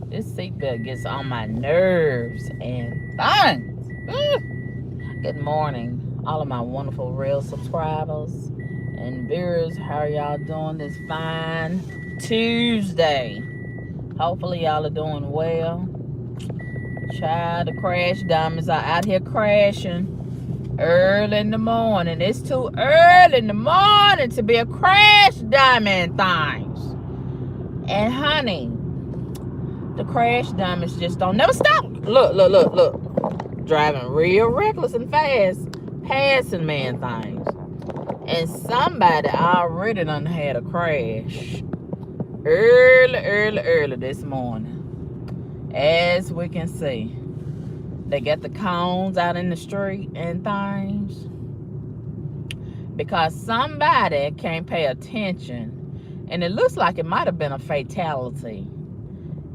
This seatbelt gets on my nerves and things. Good morning, all of my wonderful real subscribers and viewers. How are y'all doing this fine Tuesday? Hopefully y'all are doing well. Child, the crash dummies are out here crashing early in the morning. It's too early in the morning to be a crash dummy and things. And honey, the crash dummies just don't never stop. Look. Driving real reckless and fast, passing man things. And somebody already done had a crash early this morning. As we can see, they got the cones out in the street and things because somebody can't pay attention. And it looks like it might have been a fatality.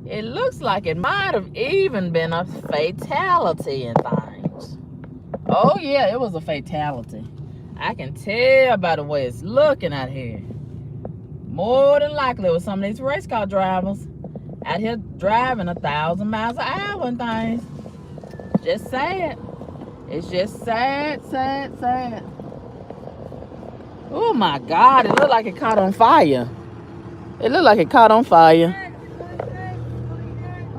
It looks like it might have even been a fatality and things. Oh yeah, it was a fatality. I can tell by the way it's looking out here. More than likely it was some of these race car drivers out here driving 1,000 miles an hour and things. Just sad. It's just sad. Oh my God, it looked like it caught on fire. It looked like it caught on fire.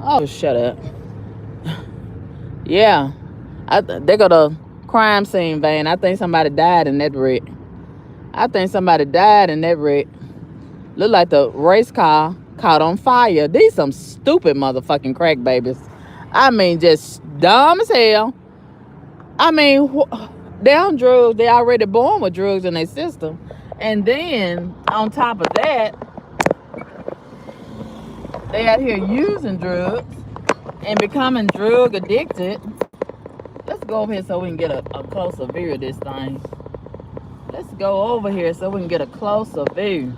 Oh, shut up. Yeah. They got a crime scene van. I think somebody died in that wreck. Look like the race car caught on fire. These some stupid motherfucking crack babies. I mean, just dumb as hell. I mean, they on drugs. They already born with drugs in their system. And then, on top of that, they out here using drugs and becoming drug addicted. Let's go over here so we can get a closer view of this thing. Let's go over here so we can get a closer view.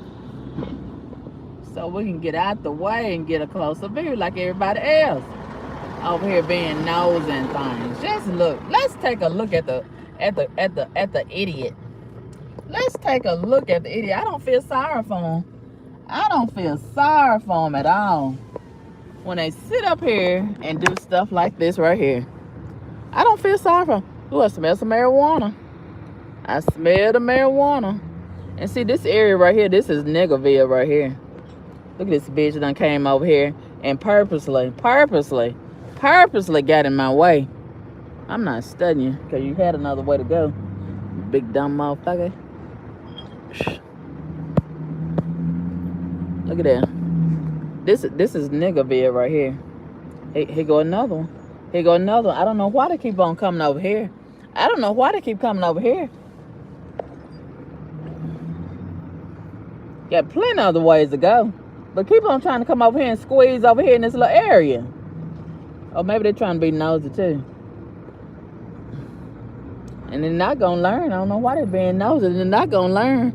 So we can get out the way and get a closer view like everybody else. Over here being nosy and things. Just look. Let's take a look at the idiot. Let's take a look at the idiot. I don't feel sorry for him. I don't feel sorry for him at all. When they sit up here and do stuff like this right here. I don't feel sorry for him. Ooh, I smell some marijuana. I smell the marijuana. And see this area right here, this is Niggerville right here. Look at this bitch that done came over here and purposely got in my way. I'm not studying you because you had another way to go. Big dumb motherfucker. Look at that. This is Niggerville right here. Here go another one. I don't know why they keep on coming over here. Got plenty other ways to go. But keep on trying to come over here and squeeze over here in this little area. Or maybe they're trying to be nosy too. And they're not going to learn. I don't know why they're being nosy. They're not going to learn.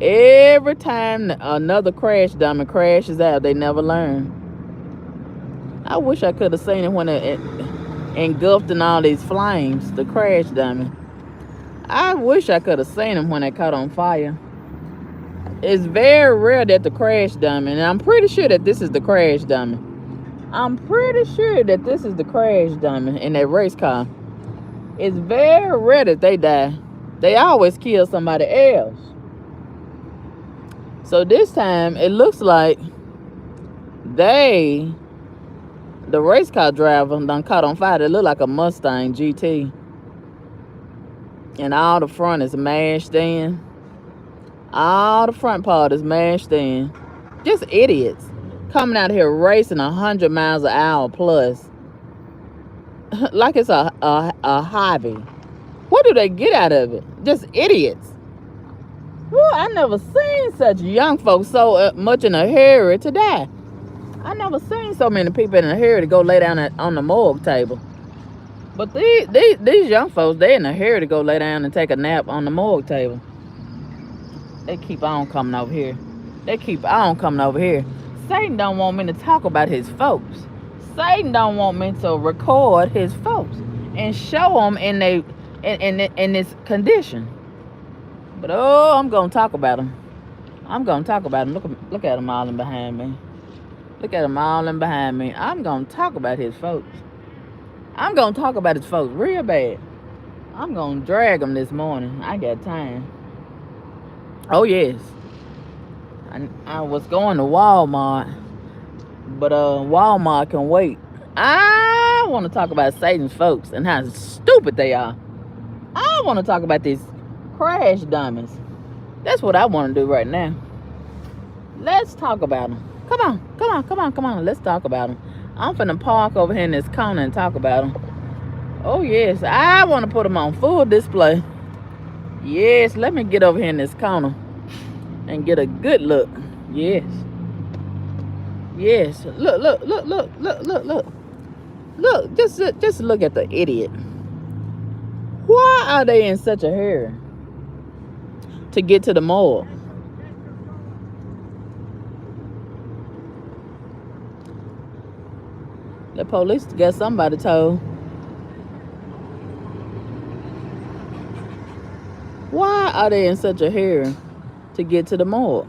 Every time another crash dummy crashes out, they never learn. I wish I could have seen it when it engulfed in all these flames, the crash dummy. I wish I could have seen them when they caught on fire. It's very rare that the crash dummy, and I'm pretty sure that this is the crash dummy. In that race car. It's very rare that they die. They always kill somebody else. So this time, it looks like the race car driver done caught on fire. It looked like a Mustang GT. And all the front is mashed in. All the front part is mashed in. Just idiots. Coming out here racing 100 miles an hour plus. Like it's a hobby. What do they get out of it? Just idiots. Well, I never seen such young folks so much in a hurry to die. I never seen so many people in a hurry to go lay down on the morgue table. But these young folks, they in a hurry to go lay down and take a nap on the morgue table. They keep on coming over here. Satan don't want me to talk about his folks. Satan don't want me to record his folks and show them in this condition. But I'm gonna talk about them. Look at them all in behind me. Look at him all in behind me. I'm going to talk about his folks. I'm going to talk about his folks real bad. I'm going to drag him this morning. I got time. Oh, yes. I was going to Walmart, but Walmart can wait. I want to talk about Satan's folks and how stupid they are. I want to talk about these crash dummies. That's what I want to do right now. Let's talk about them. Come on. Let's talk about them. I'm finna park over here in this corner and talk about them. Oh, yes. I want to put them on full display. Yes, let me get over here in this corner and get a good look. Yes. Yes. Look. Look, just look at the idiot. Why are they in such a hurry to get to the morgue? The police got somebody told. Why are they in such a hurry to get to the morgue?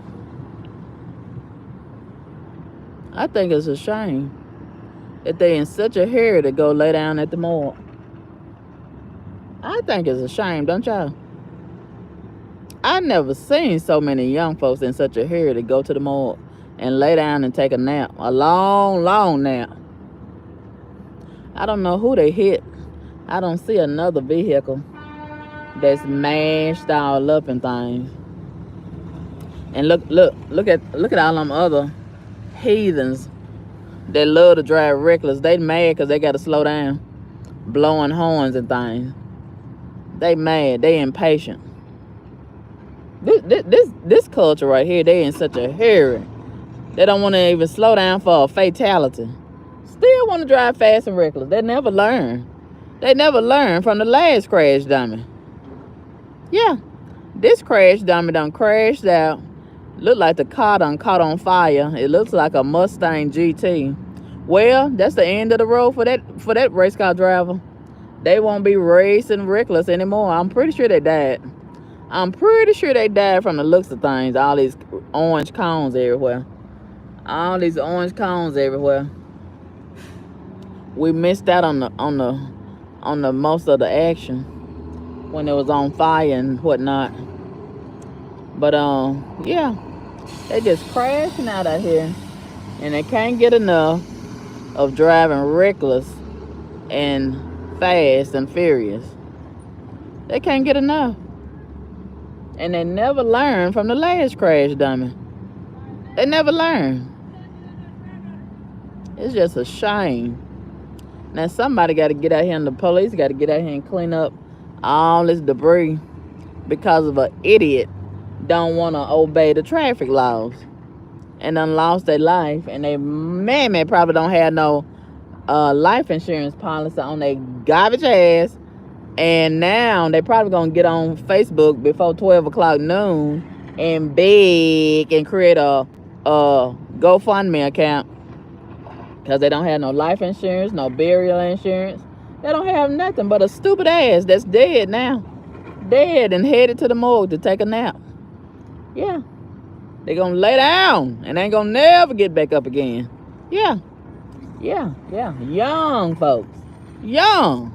I think it's a shame that they in such a hurry to go lay down at the morgue. I think it's a shame, don't y'all? I never seen so many young folks in such a hurry to go to the morgue and lay down and take a nap. A long nap. I don't know who they hit. I don't see another vehicle that's mashed all up and things. And look at all them other heathens that love to drive reckless. They mad because they got to slow down, blowing horns and things. They mad. They impatient. This culture right here, they in such a hurry. They don't want to even slow down for a fatality. Still want to drive fast and reckless. They never learn. They never learn from the last crash dummy. Yeah, this crash dummy done crashed out. Look like the car done caught on fire. It looks like a Mustang GT. Well, that's the end of the road for that race car driver. They won't be racing reckless anymore. I'm pretty sure they died. I'm pretty sure they died from the looks of things. All these orange cones everywhere. All these orange cones everywhere. We missed out on the most of the action when it was on fire and whatnot. But yeah, they just crashing out here, and they can't get enough of driving reckless and fast and furious. They can't get enough, and they never learn from the last crash dummy. They never learn. It's just a shame. Now somebody got to get out here, and the police got to get out here and clean up all this debris because of an idiot don't want to obey the traffic laws and done lost their life. And they man probably don't have no life insurance policy on their garbage ass. And now they probably gonna get on Facebook before 12 o'clock noon and beg and create a GoFundMe account. Because they don't have no life insurance, no burial insurance. They don't have nothing but a stupid ass that's dead now. Dead and headed to the morgue to take a nap. Yeah. They gonna lay down and ain't gonna never get back up again. Yeah. Young folks. Young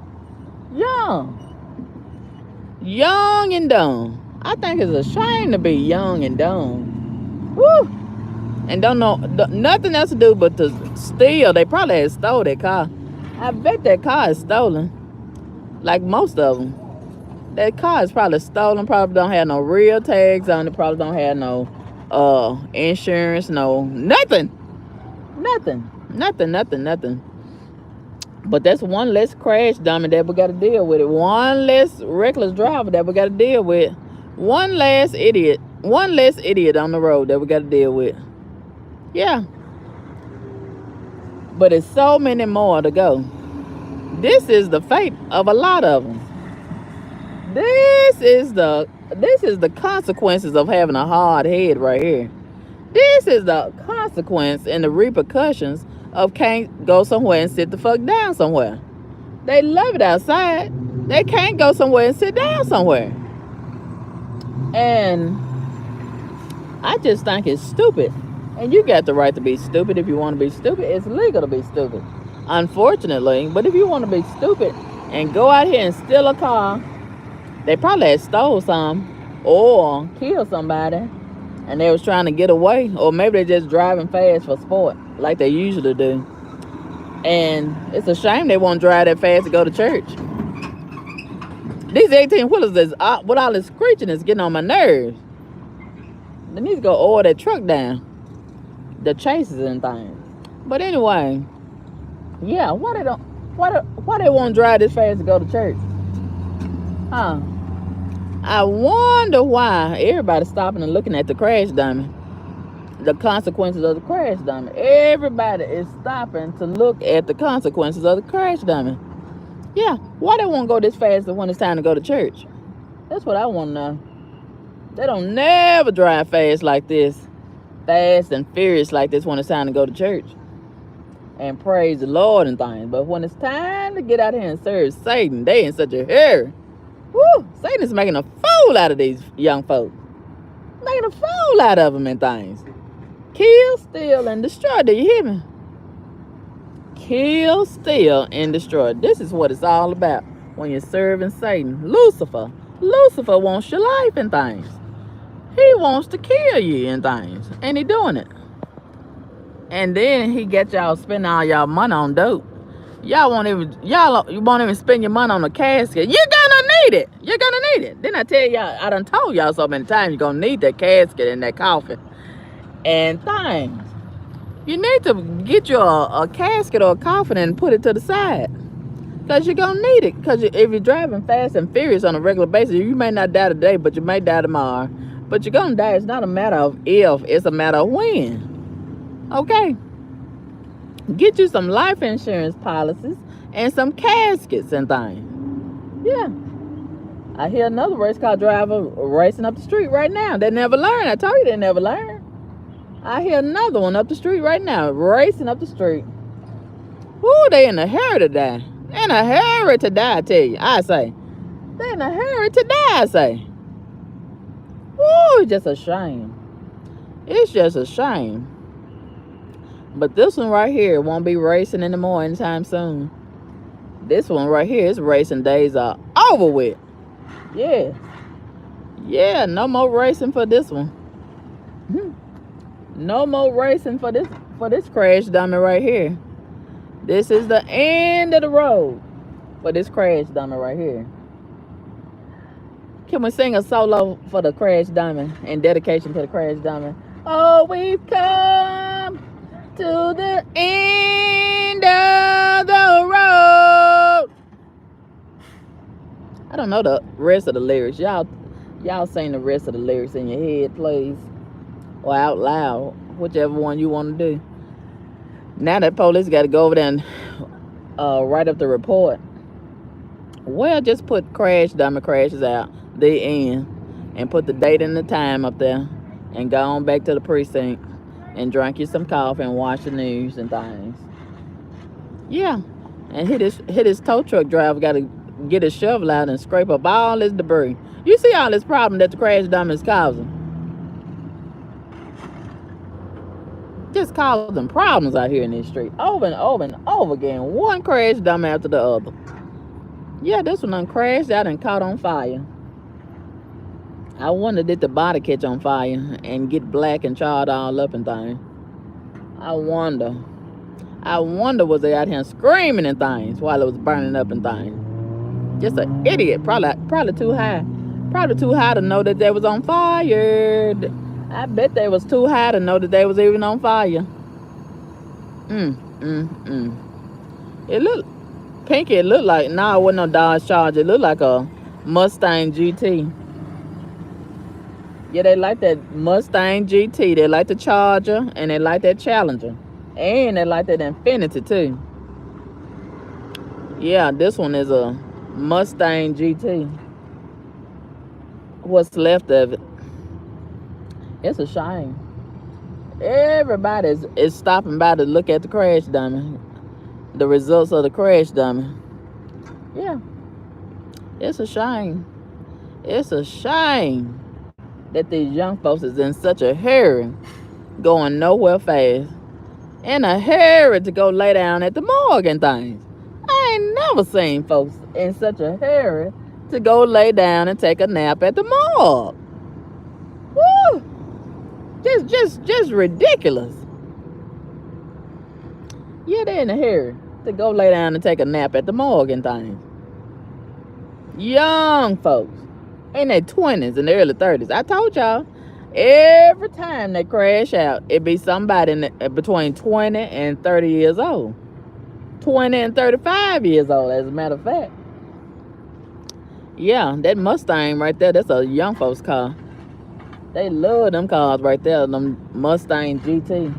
and dumb. I think it's a shame to be young and dumb. Woo! And don't know nothing else to do but to steal. They probably had stole that car. I bet that car is stolen. Like most of them. That car is probably stolen. Probably don't have no real tags on it. Probably don't have no insurance. No nothing. But that's one less crash dummy that we got to deal with. One less reckless driver that we got to deal with. One less idiot on the road that we got to deal with. Yeah. But it's so many more to go. This is the fate of a lot of them. This is the consequences of having a hard head right here. This is the consequence and the repercussions of can't go somewhere and sit the fuck down somewhere. They love it outside. They can't go somewhere and sit down somewhere. And I just think it's stupid. And you got the right to be stupid if you want to be stupid. It's legal to be stupid, unfortunately. But if you want to be stupid and go out here and steal a car, they probably had stole some or killed somebody and they was trying to get away. Or maybe they're just driving fast for sport like they usually do. And it's a shame they won't drive that fast to go to church. These 18-wheelers is with all this screeching is getting on my nerves. They need to go oil that truck down. The chases and things. But anyway, yeah, why they won't drive this fast to go to church? Huh? I wonder why everybody's stopping and looking at the crash dummy. The consequences of the crash dummy. Everybody is stopping to look at the consequences of the crash dummy. Yeah, why they won't go this fast when it's time to go to church? That's what I want to know. They don't never drive fast like this. Fast and furious like this when it's time to go to church. And praise the Lord and things. But when it's time to get out here and serve Satan, they in such a hurry. Woo! Satan is making a fool out of these young folks. Making a fool out of them and things. Kill, steal, and destroy. Do you hear me? Kill, steal, and destroy. This is what it's all about when you're serving Satan. Lucifer. Lucifer wants your life and things. He wants to kill you and things. And he doing it. And then he get y'all spending all y'all money on dope. You won't even spend your money on a casket. You're gonna need it. You're gonna need it. Then I tell y'all, I done told y'all so many times, you're gonna need that casket and that coffin and things. You need to get you a casket or a coffin and put it to the side. Because you're going to need it. Because if you're driving fast and furious on a regular basis, you may not die today, but you may die tomorrow. But you're going to die. It's not a matter of if, it's a matter of when. Okay? Get you some life insurance policies and some caskets and things. Yeah. I hear another race car driver racing up the street right now. They never learn. I told you they never learn. I hear another one up the street right now, racing up the street. Woo, they in a hurry to die. In a hurry to die, I tell you. I say. They in a hurry to die, I say. Woo, it's just a shame. It's just a shame. But this one right here won't be racing anymore anytime soon. This one right here, its racing days are over with. Yeah. Yeah, no more racing for this one. No more racing for this crash dummy right here. This is the end of the road for this crash dummy right here. Can we sing a solo for the crash dummy in dedication to the crash dummy? Oh, we've come to the end of the road. I don't know the rest of the lyrics. Y'all sing the rest of the lyrics in your head, please. Or out loud, whichever one you want to do. Now that police got to go over there and write up the report. Well, just put crash dummy crashes out, the end, and put the date and the time up there, and go on back to the precinct and drink you some coffee and watch the news and things. Yeah, and hit his tow truck driver got to get his shovel out and scrape up all this debris. You see all this problem that the crash dummy is causing. Just causing problems out here in this street. Over and over and over again. One crash dummy after the other. Yeah, this one done crashed out and caught on fire. I wonder, did the body catch on fire and get black and charred all up and things? I wonder. Was they out here screaming and things while it was burning up and things? Just an idiot. Probably too high. Probably too high to know that they was on fire. I bet they was too high to know that they was even on fire. It looked pinky. It looked like, no, it wasn't no Dodge Charger. It looked like a Mustang GT. Yeah, they like that Mustang GT. They like the Charger, and they like that Challenger. And they like that Infiniti, too. Yeah, this one is a Mustang GT. What's left of it. It's a shame. Everybody is stopping by to look at the crash dummy. The results of the crash dummy. Yeah. It's a shame. It's a shame that these young folks is in such a hurry going nowhere fast, in a hurry to go lay down at the morgue and things. I ain't never seen folks in such a hurry to go lay down and take a nap at the morgue. Woo! Just ridiculous. Yeah, they're in a hurry to go lay down and take a nap at the morgue and things. Young folks in their 20s and early 30s. I told y'all, every time they crash out, it be somebody between 20 and 30 years old. 20 and 35 years old, as a matter of fact. Yeah, that Mustang right there, that's a young folks car. They love them cars right there, them Mustang GT.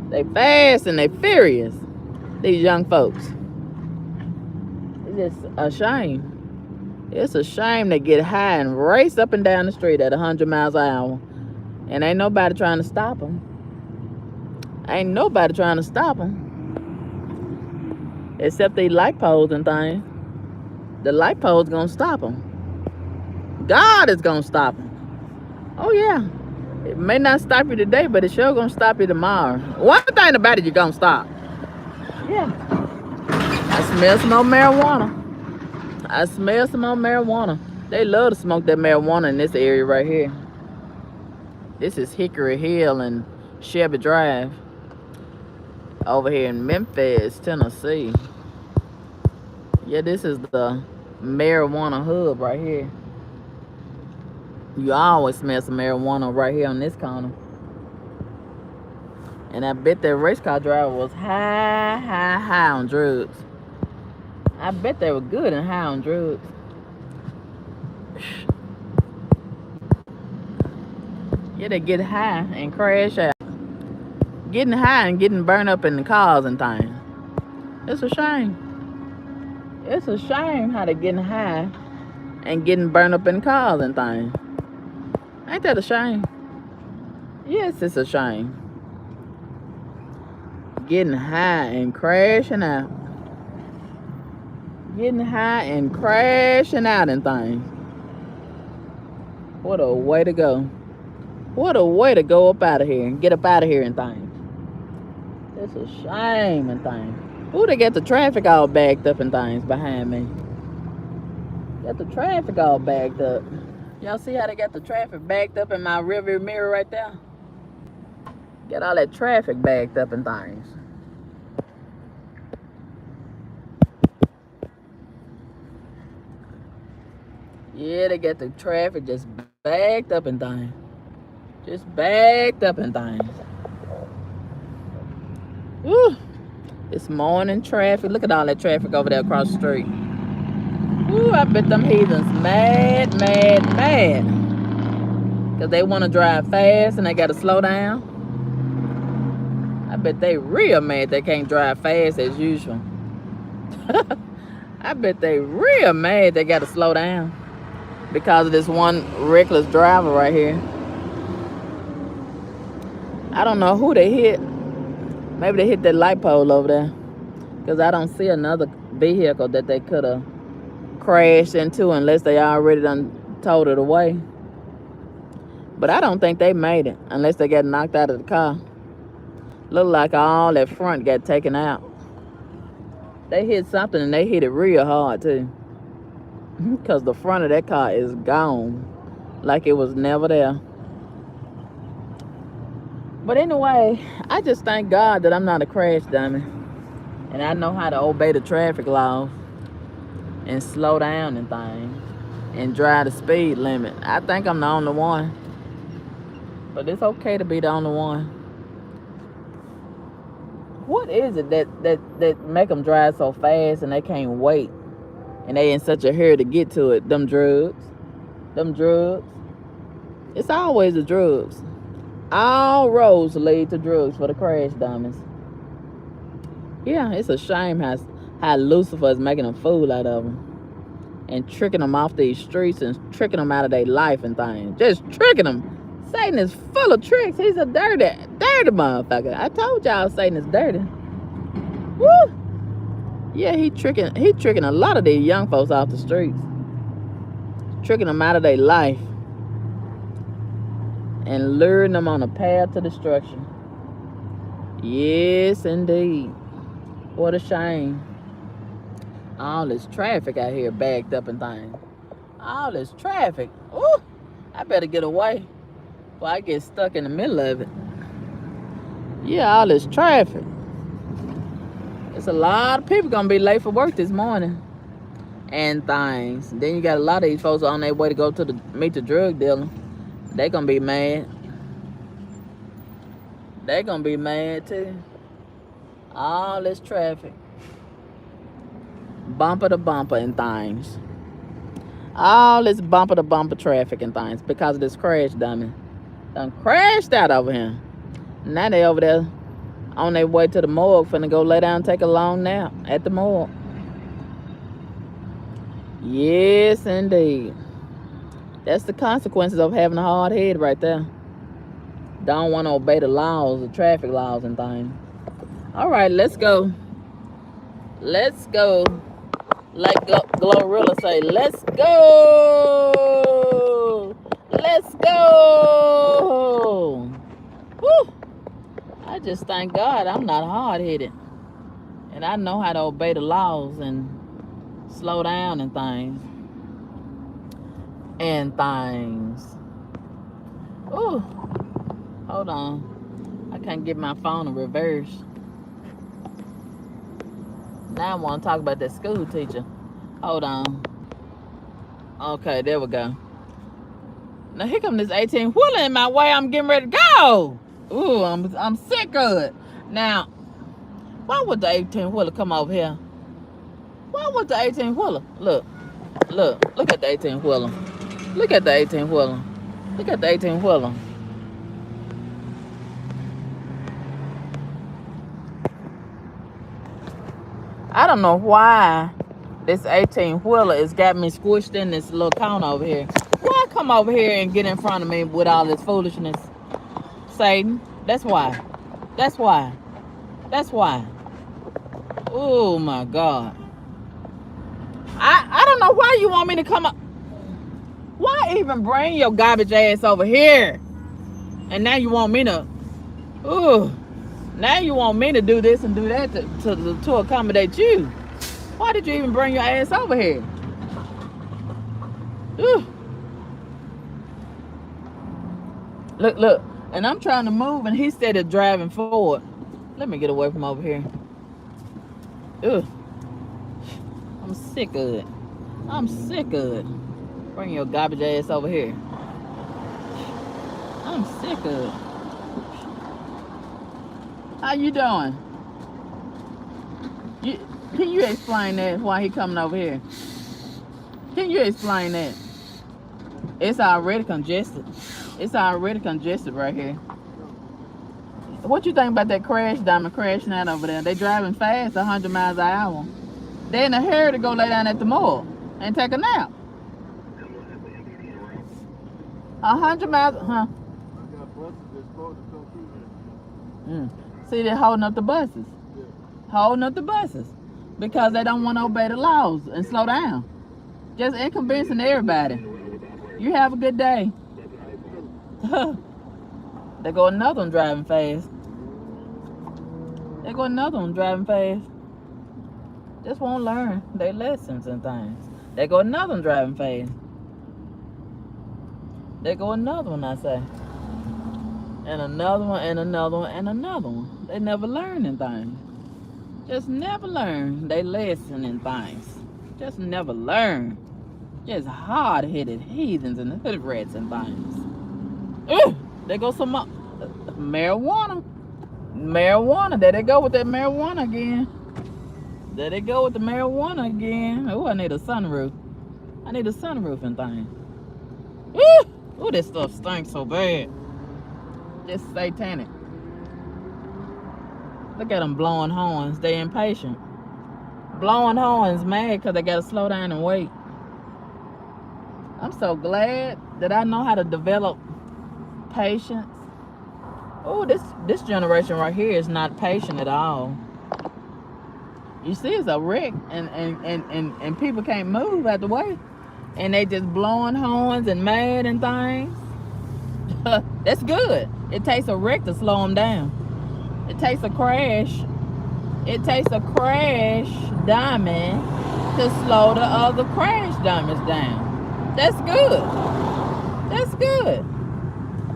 They fast and they furious, these young folks. It's just a shame. It's a shame they get high and race up and down the street at 100 miles an hour. And ain't nobody trying to stop them. Ain't nobody trying to stop them. Except these light poles and things. The light poles gonna stop them. God is gonna stop them. Oh yeah. It may not stop you today, but it's sure gonna stop you tomorrow. One thing about it, you're gonna stop. Yeah. I smell some more marijuana. I smell some more marijuana. They love to smoke that marijuana in this area right here. This is Hickory Hill and Shelby Drive. Over here in Memphis, Tennessee. Yeah, this is the marijuana hub right here. You always smell some marijuana right here on this corner. And I bet that race car driver was high on drugs. I bet they were good and high on drugs. Yeah, they get high and crash out. Getting high and getting burned up in the cars and things. It's a shame. It's a shame how they getting high and getting burned up in cars and things. Ain't that a shame? Yes, it's a shame. Getting high and crashing out. Getting high and crashing out and things. What a way to go. What a way to go up out of here and get up out of here and things. It's a shame and things. Ooh, they got the traffic all backed up and things behind me. Got the traffic all backed up. Y'all see how they got the traffic backed up in my rearview mirror right there? Got all that traffic backed up and things. Yeah, they got the traffic just backed up and things. Just backed up and things. Woo! This morning traffic. Look at all that traffic over there across the street. Ooh, I bet them heathens mad. Because they want to drive fast and they got to slow down. I bet they real mad they can't drive fast as usual. I bet they real mad they got to slow down. Because of this one reckless driver right here. I don't know who they hit. Maybe they hit that light pole over there. Because I don't see another vehicle that they could have crashed into unless they already done towed it away. But I don't think they made it unless they got knocked out of the car. Look like all that front got taken out. They hit something and they hit it real hard too. Because the front of that car is gone. Like it was never there. But anyway, I just thank God that I'm not a crash dummy. And I know how to obey the traffic laws. And slow down and things. And drive the speed limit. I think I'm the only one. But it's okay to be the only one. What is it that make them drive so fast and they can't wait? And they in such a hurry to get to it. Them drugs. It's always the drugs. All roads lead to drugs for the crash dummies. Yeah, it's a shame how Lucifer is making a fool out of them. And tricking them off these streets and tricking them out of their life and things. Just tricking them. Satan is full of tricks. He's a dirty motherfucker. I told y'all Satan is dirty. Woo! Yeah, he tricking a lot of these young folks off the streets. Tricking them out of their life. and luring them on a path to destruction. Yes, indeed. What a shame. All this traffic out here backed up and things. All this traffic. Ooh, I better get away before I get stuck in the middle of it. Yeah, all this traffic. There's a lot of people gonna be late for work this morning and things. Then you got a lot of these folks on their way to go to meet the drug dealer. They gonna be mad. They gonna be mad too. All this traffic. Bumper to bumper and things. All this bumper to bumper traffic and things because of this crash dummy. Done crashed out over here. Now they over there on their way to the morgue, finna go lay down and take a long nap at the morgue. Yes, indeed. That's the consequences of having a hard head right there. Don't want to obey the laws, the traffic laws and things. All right, let's go. Let's go. Like Glorilla say, let's go. Let's go. Woo. I just thank God I'm not hard-headed. And I know how to obey the laws and slow down and things. Ooh. Hold on. I can't get my phone in reverse. Now I want to talk about that school teacher. Hold on. Okay, there we go. Now here come this 18-wheeler in my way. I'm getting ready to go. Ooh, I'm sick of it. Now, why would the 18-wheeler come over here? Why would the 18-wheeler? Look at the 18-wheeler. Look at the 18-wheeler. Look at the 18-wheeler. I don't know why this 18-wheeler has got me squished in this little corner over here. Why come over here and get in front of me with all this foolishness? Satan, that's why. That's why. That's why. Oh my God. I don't know why you want me to come up. Why even bring your garbage ass over here? And now you want me to, now you want me to do this and do that to accommodate you. Why did you even bring your ass over here? Ooh. Look. And I'm trying to move and he started driving forward. Let me get away from over here. Ugh. I'm sick of it. I'm sick of it. Bring your garbage ass over here. I'm sick of it. How you doing? Can you explain that, why he coming over here? Can you explain that? It's already congested. It's already congested right here. What you think about that crash diamond crashing out over there? They driving fast, 100 miles an hour. They in a hurry to go lay down at the mall and take a nap. 100 miles, huh? See, they're holding up the buses. Holding up the buses. Because they don't want to obey the laws and slow down. Just inconveniencing everybody. You have a good day. There go another one driving fast. There go another one driving fast. Just won't learn their lessons and things. There go another one driving fast. There go another one, I say. And another one, and another one, and another one. They never learn in things. Just never learn they lesson in things. Just never learn. Just hard-headed heathens and hood rats and things. There goes some marijuana. Marijuana. There they go with that marijuana again. There they go with the marijuana again. Oh, I need a sunroof. I need a sunroof and things. Oh, this stuff stinks so bad. Just satanic. Look at them blowing horns. They impatient. Blowing horns mad because they got to slow down and wait. I'm so glad that I know how to develop patience. Oh, this generation right here is not patient at all. You see, it's a wreck, and people can't move out the way. And they just blowing horns and mad and things. That's good. It takes a wreck to slow them down. It takes a crash. It takes a crash diamond to slow the other crash diamonds down. That's good. That's good.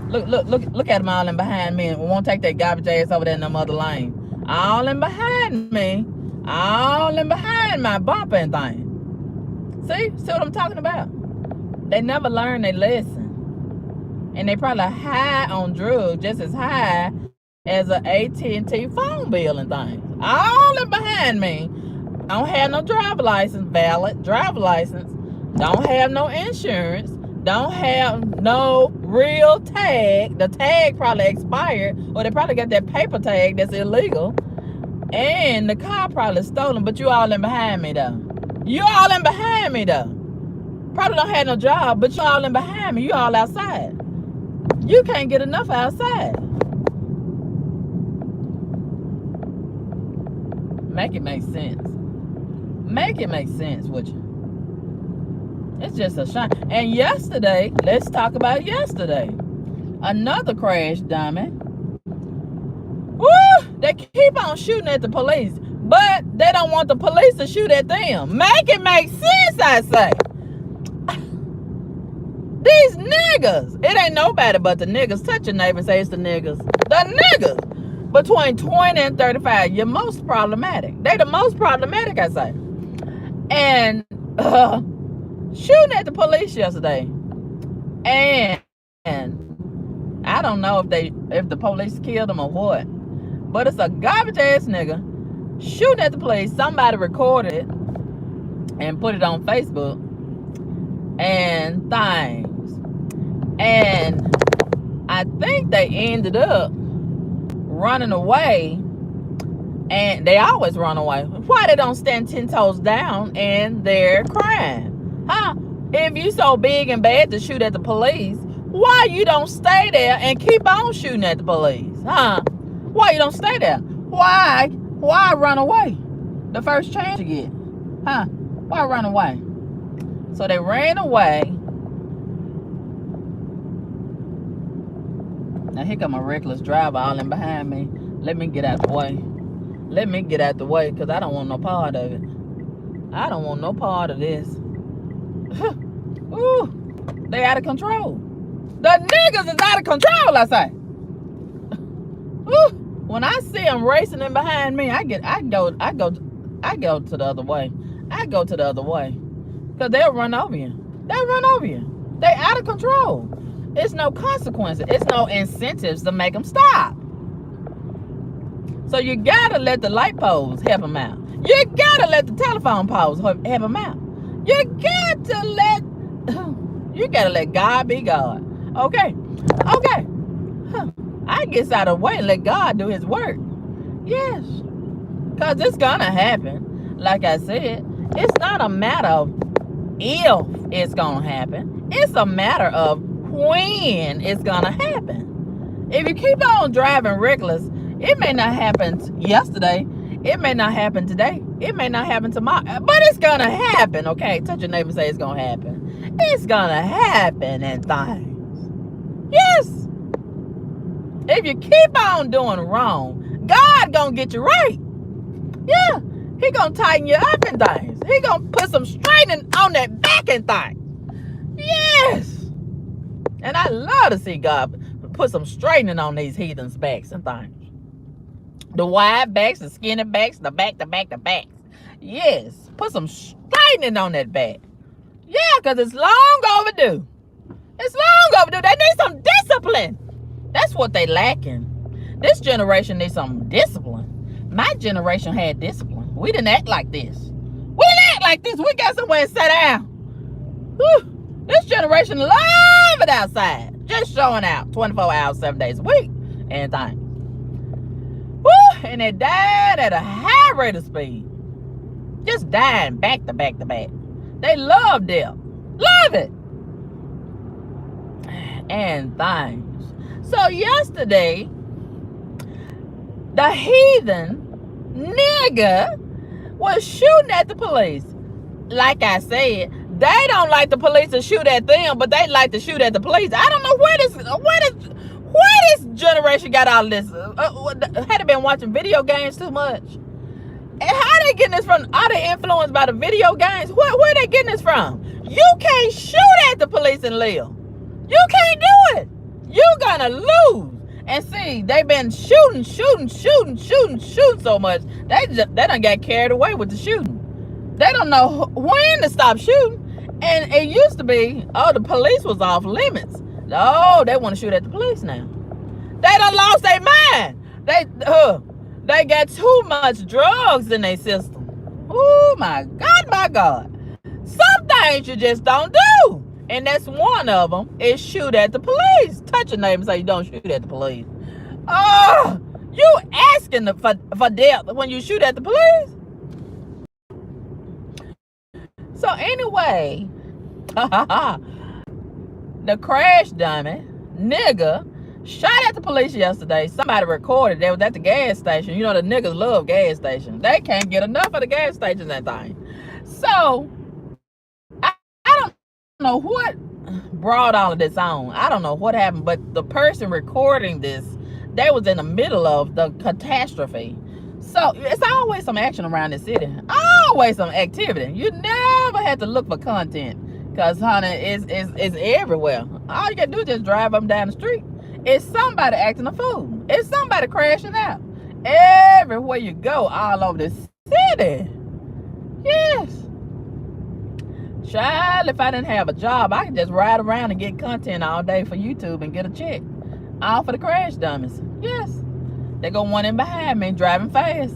Look at them all in behind me. We won't take that garbage ass over there in the other lane. All in behind me. All in behind my bumper and thing. See what I'm talking about? They never learn their lesson. And they probably high on drugs, just as high as an AT&T phone bill and things. All in behind me. Don't have no driver license, valid driver license. Don't have no insurance. Don't have no real tag. The tag probably expired, or they probably got that paper tag that's illegal. And the car probably stolen, but you all in behind me though. You all in behind me though. Probably don't have no job, but you all in behind me. You all outside. You can't get enough outside. Make it make sense. Make it make sense, would you? It's just a shame. And yesterday, let's talk about yesterday. Another crash, diamond. Woo! They keep on shooting at the police, but they don't want the police to shoot at them. Make it make sense, I say. These niggas. It ain't nobody but the niggas. Touch your neighbor and say it's the niggas. The niggas. Between 20 and 35, you're most problematic. They the most problematic, I say. And shooting at the police yesterday. And I don't know if the police killed them or what. But it's a garbage ass nigga shooting at the police. Somebody recorded it and put it on Facebook and things. And I think they ended up running away. And they always run away. Why they don't stand 10 toes down in their crime? Huh? If you so big and bad to shoot at the police, why you don't stay there and keep on shooting at the police? Huh? Why you don't stay there? Why run away the first chance you get? Huh? Why run away? So they ran away. Now here come a reckless driver all in behind me. Let me get out the way. Let me get out the way, because I don't want no part of it. I don't want no part of this. Ooh, they out of control. The niggas is out of control, I say. Ooh, when I see them racing in behind me, I go to the other way. I go to the other way. Because they'll run over you. They'll run over you. They out of control. It's no consequences. It's no incentives to make them stop. So you gotta let the light poles help them out. You gotta let the telephone poles help them out. You gotta let God be God. Okay. I get out of the way and let God do his work. Yes. Because it's gonna happen. Like I said, it's not a matter of if it's gonna happen. It's a matter of when it's gonna happen. If you keep on driving reckless, it may not happen yesterday. It may not happen today. It may not happen tomorrow. But it's gonna happen, okay? Touch your neighbor and say it's gonna happen. It's gonna happen in things. Yes. If you keep on doing wrong, God gonna get you right. Yeah. He gonna tighten you up in things. He gonna put some straightening on that back and things. Yes. And I love to see God put some straightening on these heathens' backs and things. The wide backs, the skinny backs, the backs. Yes. Put some straightening on that back. Yeah, because it's long overdue. It's long overdue. They need some discipline. That's what they lacking. This generation needs some discipline. My generation had discipline. We didn't act like this. We didn't act like this. We got somewhere to sit down. Whew. This generation love it outside. Just showing out 24 hours, 7 days a week. And things. Woo! And they died at a high rate of speed. Just dying back to back to back. They love them. Love it. And things. So yesterday, the heathen nigga was shooting at the police. Like I said, they don't like the police to shoot at them, but they like to shoot at the police. I don't know Why this generation got all this? Had they been watching video games too much? And how they getting this from? Are they influenced by the video games? Where they getting this from? You can't shoot at the police and live. You can't do it. You're gonna lose. And see, they've been shooting so much. They done got carried away with the shooting. They don't know when to stop shooting. And it used to be, oh, the police was off limits. Oh, they want to shoot at the police now. They done lost their mind. They got too much drugs in their system. Oh my God. Some things you just don't do. And that's one of them, is shoot at the police. Touch your neighbor and say you don't shoot at the police. Oh, you asking for death when you shoot at the police? So anyway, the crash dummy nigga shot at the police yesterday. Somebody recorded. They was at the gas station. You know the niggas love gas stations. They can't get enough of the gas stations and thing. So I don't know what brought all of this on. I don't know what happened, but the person recording this, they was in the middle of the catastrophe. So it's always some action around the city. Always some activity. You never have to look for content, because honey, it's everywhere. All you gotta do is just drive up and down the street. It's somebody acting a fool. It's somebody crashing out. Everywhere you go, all over the city. Yes. Child, if I didn't have a job, I could just ride around and get content all day for YouTube and get a check. All for the crash dummies. Yes. They go one in behind me driving fast.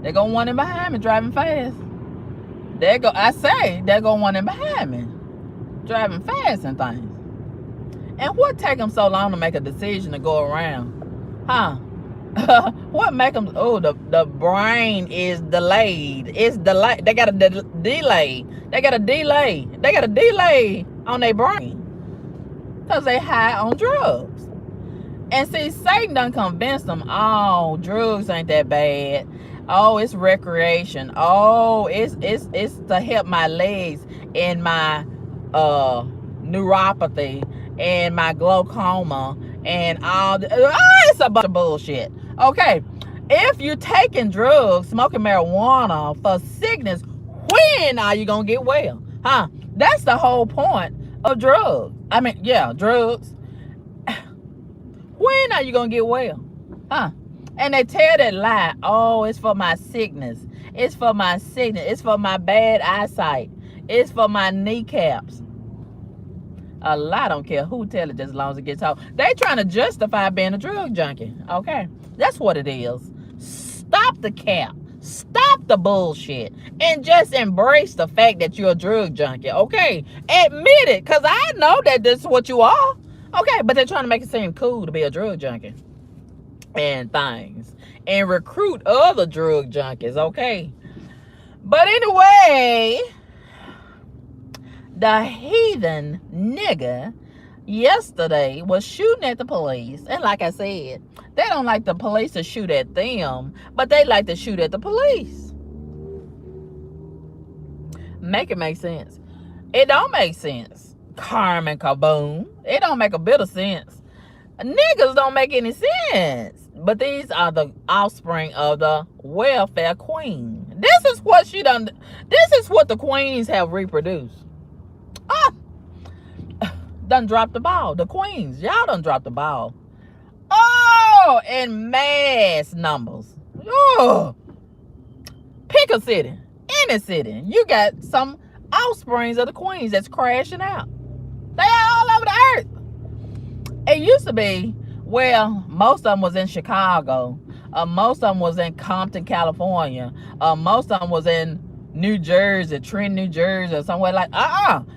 They go one in behind me driving fast. They go one in behind me driving fast and things. And what take them so long to make a decision to go around? Huh? What make them? Oh, the brain is delayed. It's delayed. They got a delay. They got a delay on their brain because they high on drugs. And see, Satan done convinced them, oh, drugs ain't that bad. Oh, it's recreation. Oh, it's to help my legs and my neuropathy and my glaucoma and all it's a bunch of bullshit. Okay, if you're taking drugs, smoking marijuana for sickness, when are you gonna get well? Huh? That's the whole point of drugs. I mean, yeah, drugs. When are you gonna get well? Huh? And they tell that lie. Oh, it's for my sickness. It's for my sickness. It's for my bad eyesight. It's for my kneecaps. A lie, don't care who tell it, just as long as it gets out. They trying to justify being a drug junkie. Okay, that's what it is. Stop the cap. Stop the bullshit and just embrace the fact that you're a drug junkie. Okay, admit it, because I know that this is what you are. Okay, but they're trying to make it seem cool to be a drug junkie and things and recruit other drug junkies. Okay, but anyway, the heathen nigga yesterday was shooting at the police. And like I said, they don't like the police to shoot at them, but they like to shoot at the police. Make it make sense. It don't make sense. Carmen Kaboom. It don't make a bit of sense. Niggas don't make any sense. But these are the offspring of the welfare queen. This is what she done. This is what the queens have reproduced. Done dropped the ball. The queens, y'all done dropped the ball. Oh, in mass numbers. Oh, pick a city, any city. You got some offsprings of the queens that's crashing out. They all over the earth. It used to be, well, most of them was in Chicago. Most of them was in Compton, California. Most of them was in New Jersey, Trenton, New Jersey, or somewhere like,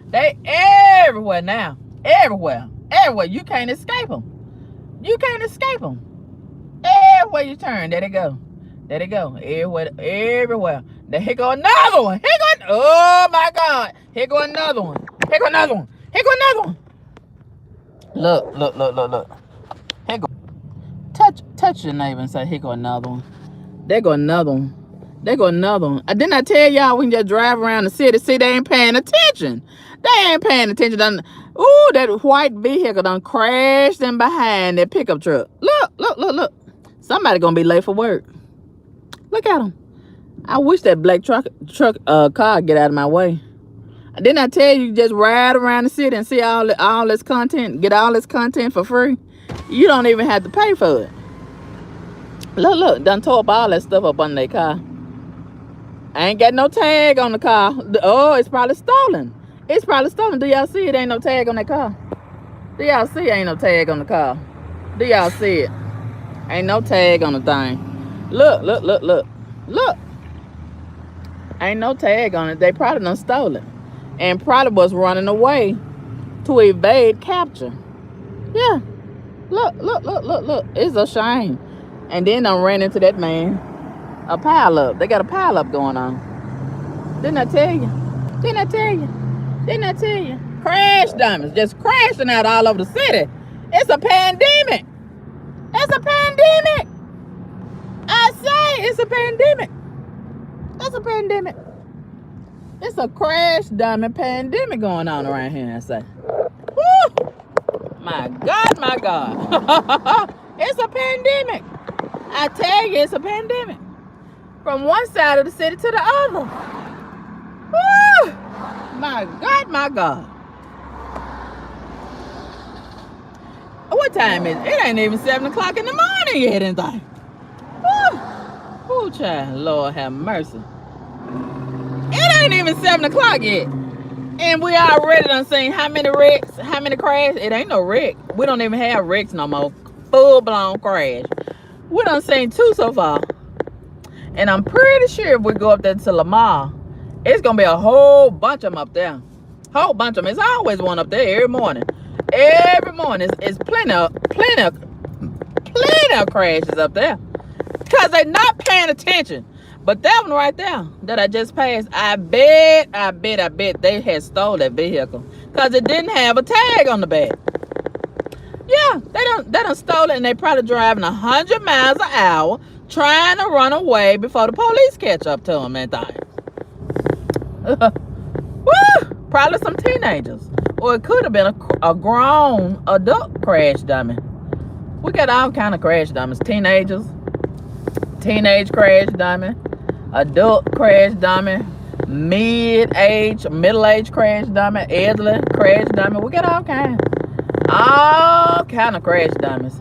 they everywhere now. Everywhere. You can't escape them. You can't escape them. Everywhere you turn, there they go. Everywhere. Here go another one. Oh my God. Here go another one. Look. Here go. Touch your neighbor and say, here go another one. There go another one. Didn't I tell y'all we can just drive around the city? See, they ain't paying attention. Ooh, that white vehicle done crashed in behind that pickup truck. Look, look, look, look. Somebody gonna be late for work. Look at him. I wish that black car get out of my way. Didn't I tell you just ride around the city and see all this content, get all this content for free? You don't even have to pay for it. Look, look, done tore up all that stuff up on their car. I ain't got no tag on the car. Oh, it's probably stolen. It's probably stolen. Do y'all see it? Ain't no tag on that car. Do y'all see ain't no tag on the car? Do y'all see it? Ain't no tag on the thing. Look, look, look, look. Look. Ain't no tag on it. They probably done stole it. And probably was running away to evade capture. Yeah. Look, look, look, look, look. It's a shame. And then I ran into that man. A pile up. They got a pile up going on. Didn't I tell you? Didn't I tell you? Didn't I tell you? Crash dummies just crashing out all over the city. It's a pandemic. It's a pandemic. I say it's a pandemic. It's a pandemic. It's a crash dummy pandemic going on around here, I say. Woo! My God, my God. It's a pandemic. I tell you, it's a pandemic. From one side of the city to the other. Woo! My God, my God. What time is it? It ain't even 7 o'clock in the morning yet, anything. Woo! Ooh, child, Lord have mercy. It ain't even 7 o'clock yet. And we already done seen how many wrecks, how many crashes. It ain't no wreck. We don't even have wrecks no more. Full-blown crash. We done seen 2 so far. And I'm pretty sure if we go up there to Lamar, it's going to be a whole bunch of them up there. Whole bunch of them. It's always one up there every morning. Every morning. It's plenty of crashes up there. Because they're not paying attention. But that one right there that I just passed, I bet they had stole that vehicle. Because it didn't have a tag on the back. Yeah, they done stole it, and they probably driving 100 miles an hour trying to run away before the police catch up to them, that thing. Woo! Probably some teenagers. Or it could have been a grown adult crash dummy. We got all kind of crash dummies. Teenagers, teenage crash dummy, adult crash dummy, middle-aged crash dummy, elderly crash dummy. We got all kind of crash dummies.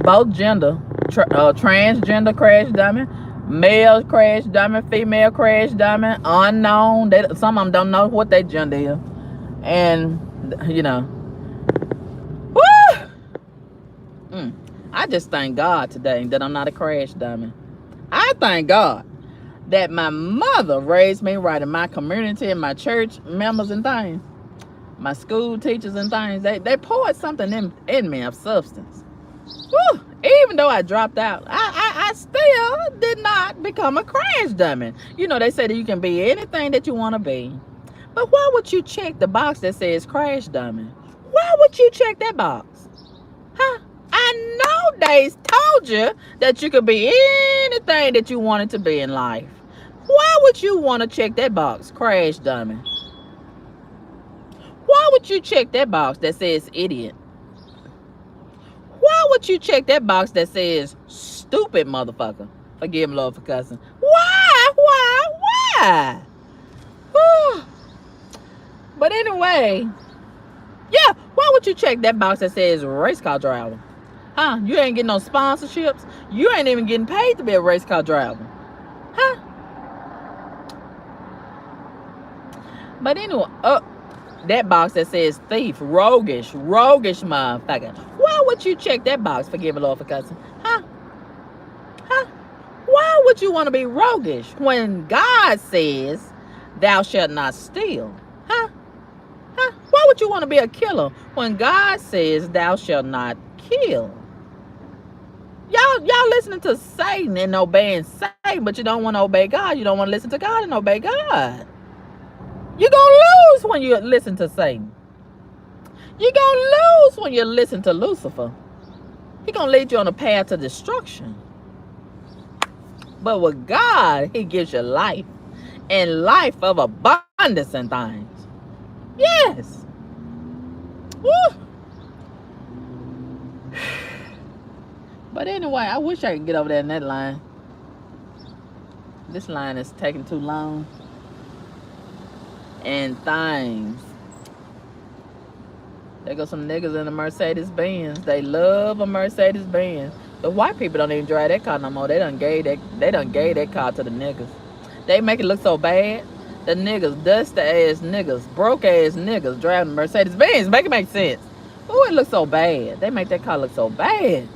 Both gender, transgender crash dummy, male crash dummy, female crash dummy, unknown. Some of them don't know what their gender is. And, you know, woo! I just thank God today that I'm not a crash dummy. I thank God that my mother raised me right in my community and my church members and things. My school teachers and things, they poured something in me of substance. Woo! Even though I dropped out, I still did not become a crash dummy. You know, they say that you can be anything that you want to be. But why would you check the box that says crash dummy? Why would you check that box? Huh? I know they told you that you could be anything that you wanted to be in life. Why would you want to check that box, crash dummy? Why would you check that box that says idiot? Why would you check that box that says stupid motherfucker? Forgive me, Lord, for cussing. Why? But anyway, yeah, why would you check that box that says race car driver? Huh? You ain't getting no sponsorships. You ain't even getting paid to be a race car driver. Huh? But anyway, that box that says thief, roguish motherfucker. Why would you check that box? Forgive me, Lord, for cussing. Huh? Why would you want to be roguish when God says thou shalt not steal? Huh? Why would you want to be a killer when God says thou shalt not kill? Y'all listening to Satan and obeying Satan, but you don't want to obey God. You don't want to listen to God and obey God. You're going to lose when you listen to Satan. You're going to lose when you listen to Lucifer. He's going to lead you on a path to destruction. But with God, he gives you life. And life of abundance and things. Yes. Woo! But anyway, I wish I could get over there in that line. This line is taking too long. And things. There go some niggas in a Mercedes-Benz. They love a Mercedes-Benz. The white people don't even drive that car no more. They done gave that car to the niggas. They make it look so bad. The niggas, dusty ass niggas, broke ass niggas driving Mercedes-Benz. Make it make sense. Oh, it looks so bad. They make that car look so bad.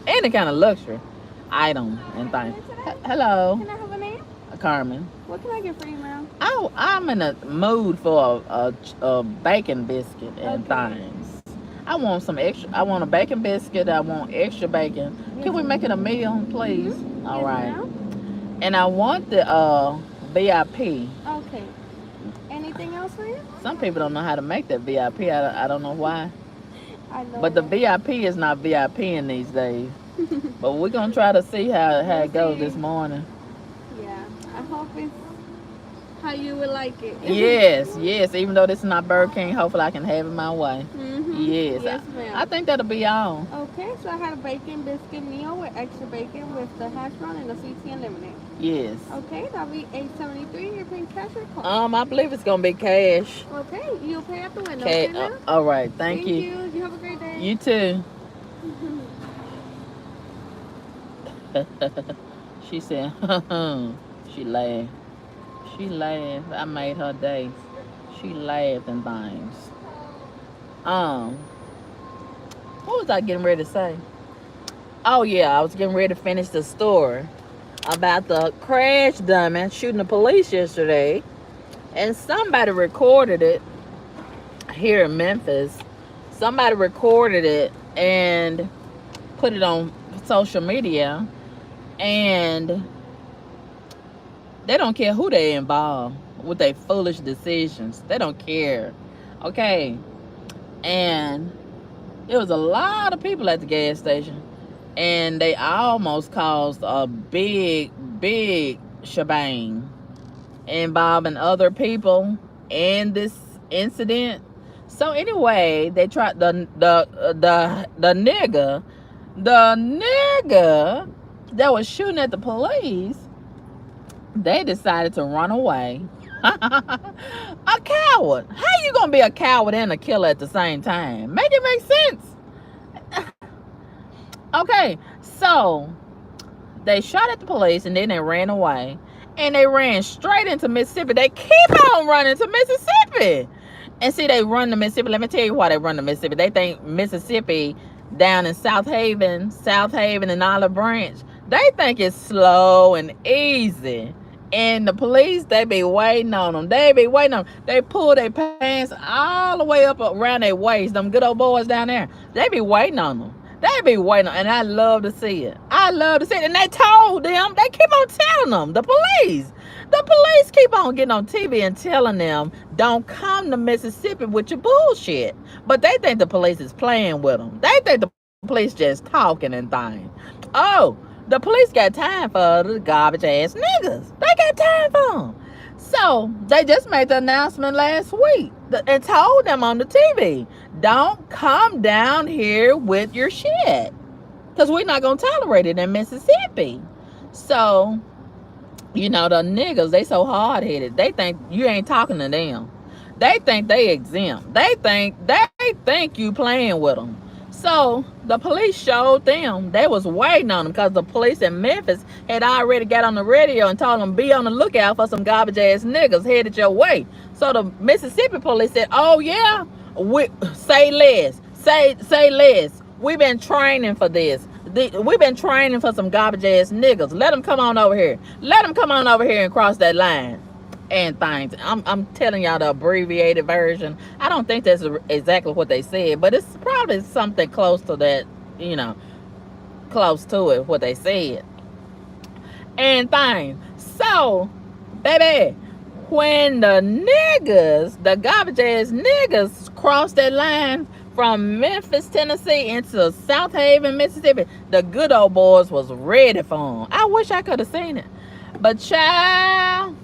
Any kind of luxury item and thing. Hello. Can I have a name? Carmen. What can I get for you, ma'am? Oh, I'm in a mood for a bacon biscuit and things. I want some extra. I want a bacon biscuit. I want extra bacon. Can we make it a meal, please? Mm-hmm. All yes, right. Ma'am. And I want the VIP. Okay. Anything else for you? Some people don't know how to make that VIP. I don't know why. I know. But the VIP is not VIP in these days. But we're gonna try to see how it goes this morning. Yeah, I hope it's how you would like it. Yes. Even though this is not Burger King, hopefully I can have it my way. Mm-hmm. Yes, ma'am. I think that'll be all. Okay, so I had a bacon biscuit meal with extra bacon with the hash brown and the sweet tea and lemonade. Yes. Okay, that'll be $8.73. You're paying cash or card? I believe it's gonna be cash. Okay, you'll pay at the window. Okay. Okay, ma'am? All right. Thank you. You have a great day. You too. She said, she laughed. She laughed. I made her day. She laughed and things. What was I getting ready to say? Oh yeah, I was getting ready to finish the story about the crash dummy shooting the police yesterday, and somebody recorded it here in Memphis. Somebody recorded it and put it on social media, and they don't care who they involve with their foolish decisions. They don't care. Okay. And there was a lot of people at the gas station, and they almost caused a big shebang involving other people in this incident. So anyway, they tried the nigga that was shooting at the police. They decided to run away. A coward. How you gonna be a coward and a killer at the same time? Make it make sense. Okay, so they shot at the police and then they ran away. And they ran straight into Mississippi. They keep on running to Mississippi. And see, they run to Mississippi. Let me tell you why they run to Mississippi. They think Mississippi down in South Haven and Olive Branch, they think it's slow and easy. And the police, they be waiting on them. They pull their pants all the way up around their waist. Them good old boys down there, they be waiting on them. And I love to see it. And they told them, they keep on telling them, the police keep on getting on TV and telling them, don't come to Mississippi with your bullshit. But they think the police is playing with them. They think the police just talking and things. Oh, the police got time for the garbage ass niggas. They got time for them. So they just made the announcement last week and told them on the TV, don't come down here with your shit, because we're not going to tolerate it in Mississippi. So, you know, the niggas, they so hard-headed. They think you ain't talking to them. They think they exempt. They think you playing with them. So the police showed them. They was waiting on them because the police in Memphis had already got on the radio and told them, be on the lookout for some garbage ass niggas headed your way. So the Mississippi police said, oh yeah, say less. We've been training for this. We've been training for some garbage ass niggas. Let them come on over here. And cross that line. And things. I'm telling y'all the abbreviated version. I don't think that's exactly what they said, but it's probably something close to that, you know, close to it, what they said. And things. So, baby, when the garbage ass niggas crossed that line from Memphis, Tennessee into South Haven, Mississippi, the good old boys was ready for them. I wish I could have seen it. But child,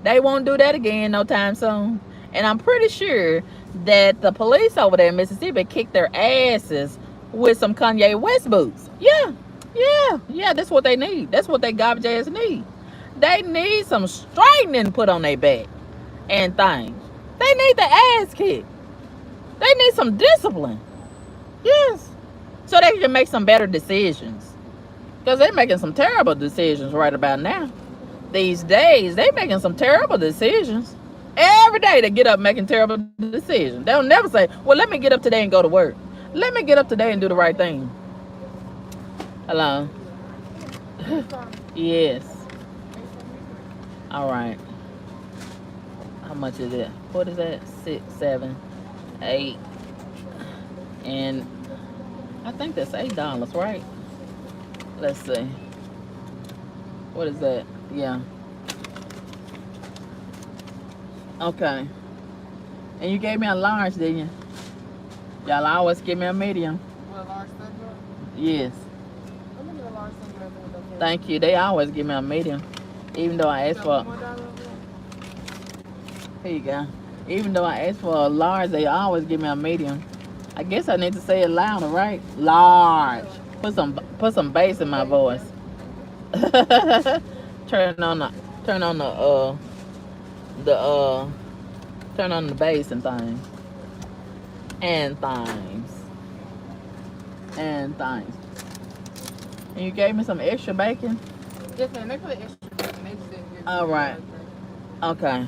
they won't do that again no time soon. And I'm pretty sure that the police over there in Mississippi kicked their asses with some Kanye West boots. Yeah. That's what they need. That's what they garbage ass need. They need some straightening put on their back and things. They need the ass kicked. They need some discipline. Yes. So they can make some better decisions. Because they're making some terrible decisions right about now. These days, they're making some terrible decisions. Every day they get up making terrible decisions. They'll never say, well, let me get up today and go to work. Let me get up today and do the right thing. Hello? Yes. All right. How much is it? What is that? 6, 7, 8. And I think that's $8, right? Let's see. What is that? Yeah. Okay. And you gave me a large, didn't you? Y'all always give me a medium. What, a large thing? Yes. I'm gonna get a large thing. Thank you. They always give me a medium. Even though I asked for... Here you go. Even though I asked for a large, they always give me a medium. I guess I need to say it louder, right? Large. Put some bass in my voice. Turn on the bass and things. And things. And you gave me some extra bacon? Yes, man. They put extra bacon. They said here. All right. Okay.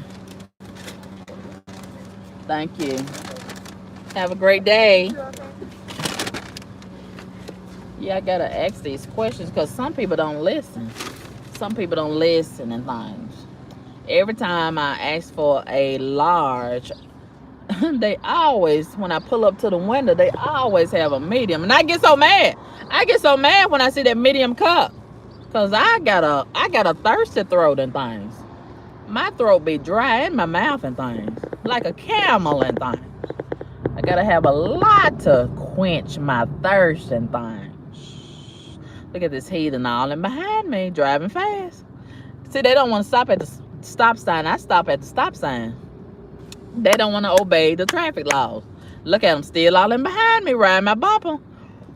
Thank you. Have a great day. Yeah, I gotta ask these questions because some people don't listen. Some people don't listen and things. Every time I ask for a large, they always, when I pull up to the window, they always have a medium. And I get so mad. I get so mad when I see that medium cup. Because I got a thirsty throat and things. My throat be dry in my mouth and things. Like a camel and things. I gotta have a lot to quench my thirst and things. Look at this heathen all in behind me, driving fast. See, they don't want to stop at the stop sign. I stop at the stop sign. They don't want to obey the traffic laws. Look at them still all in behind me, riding my bumper.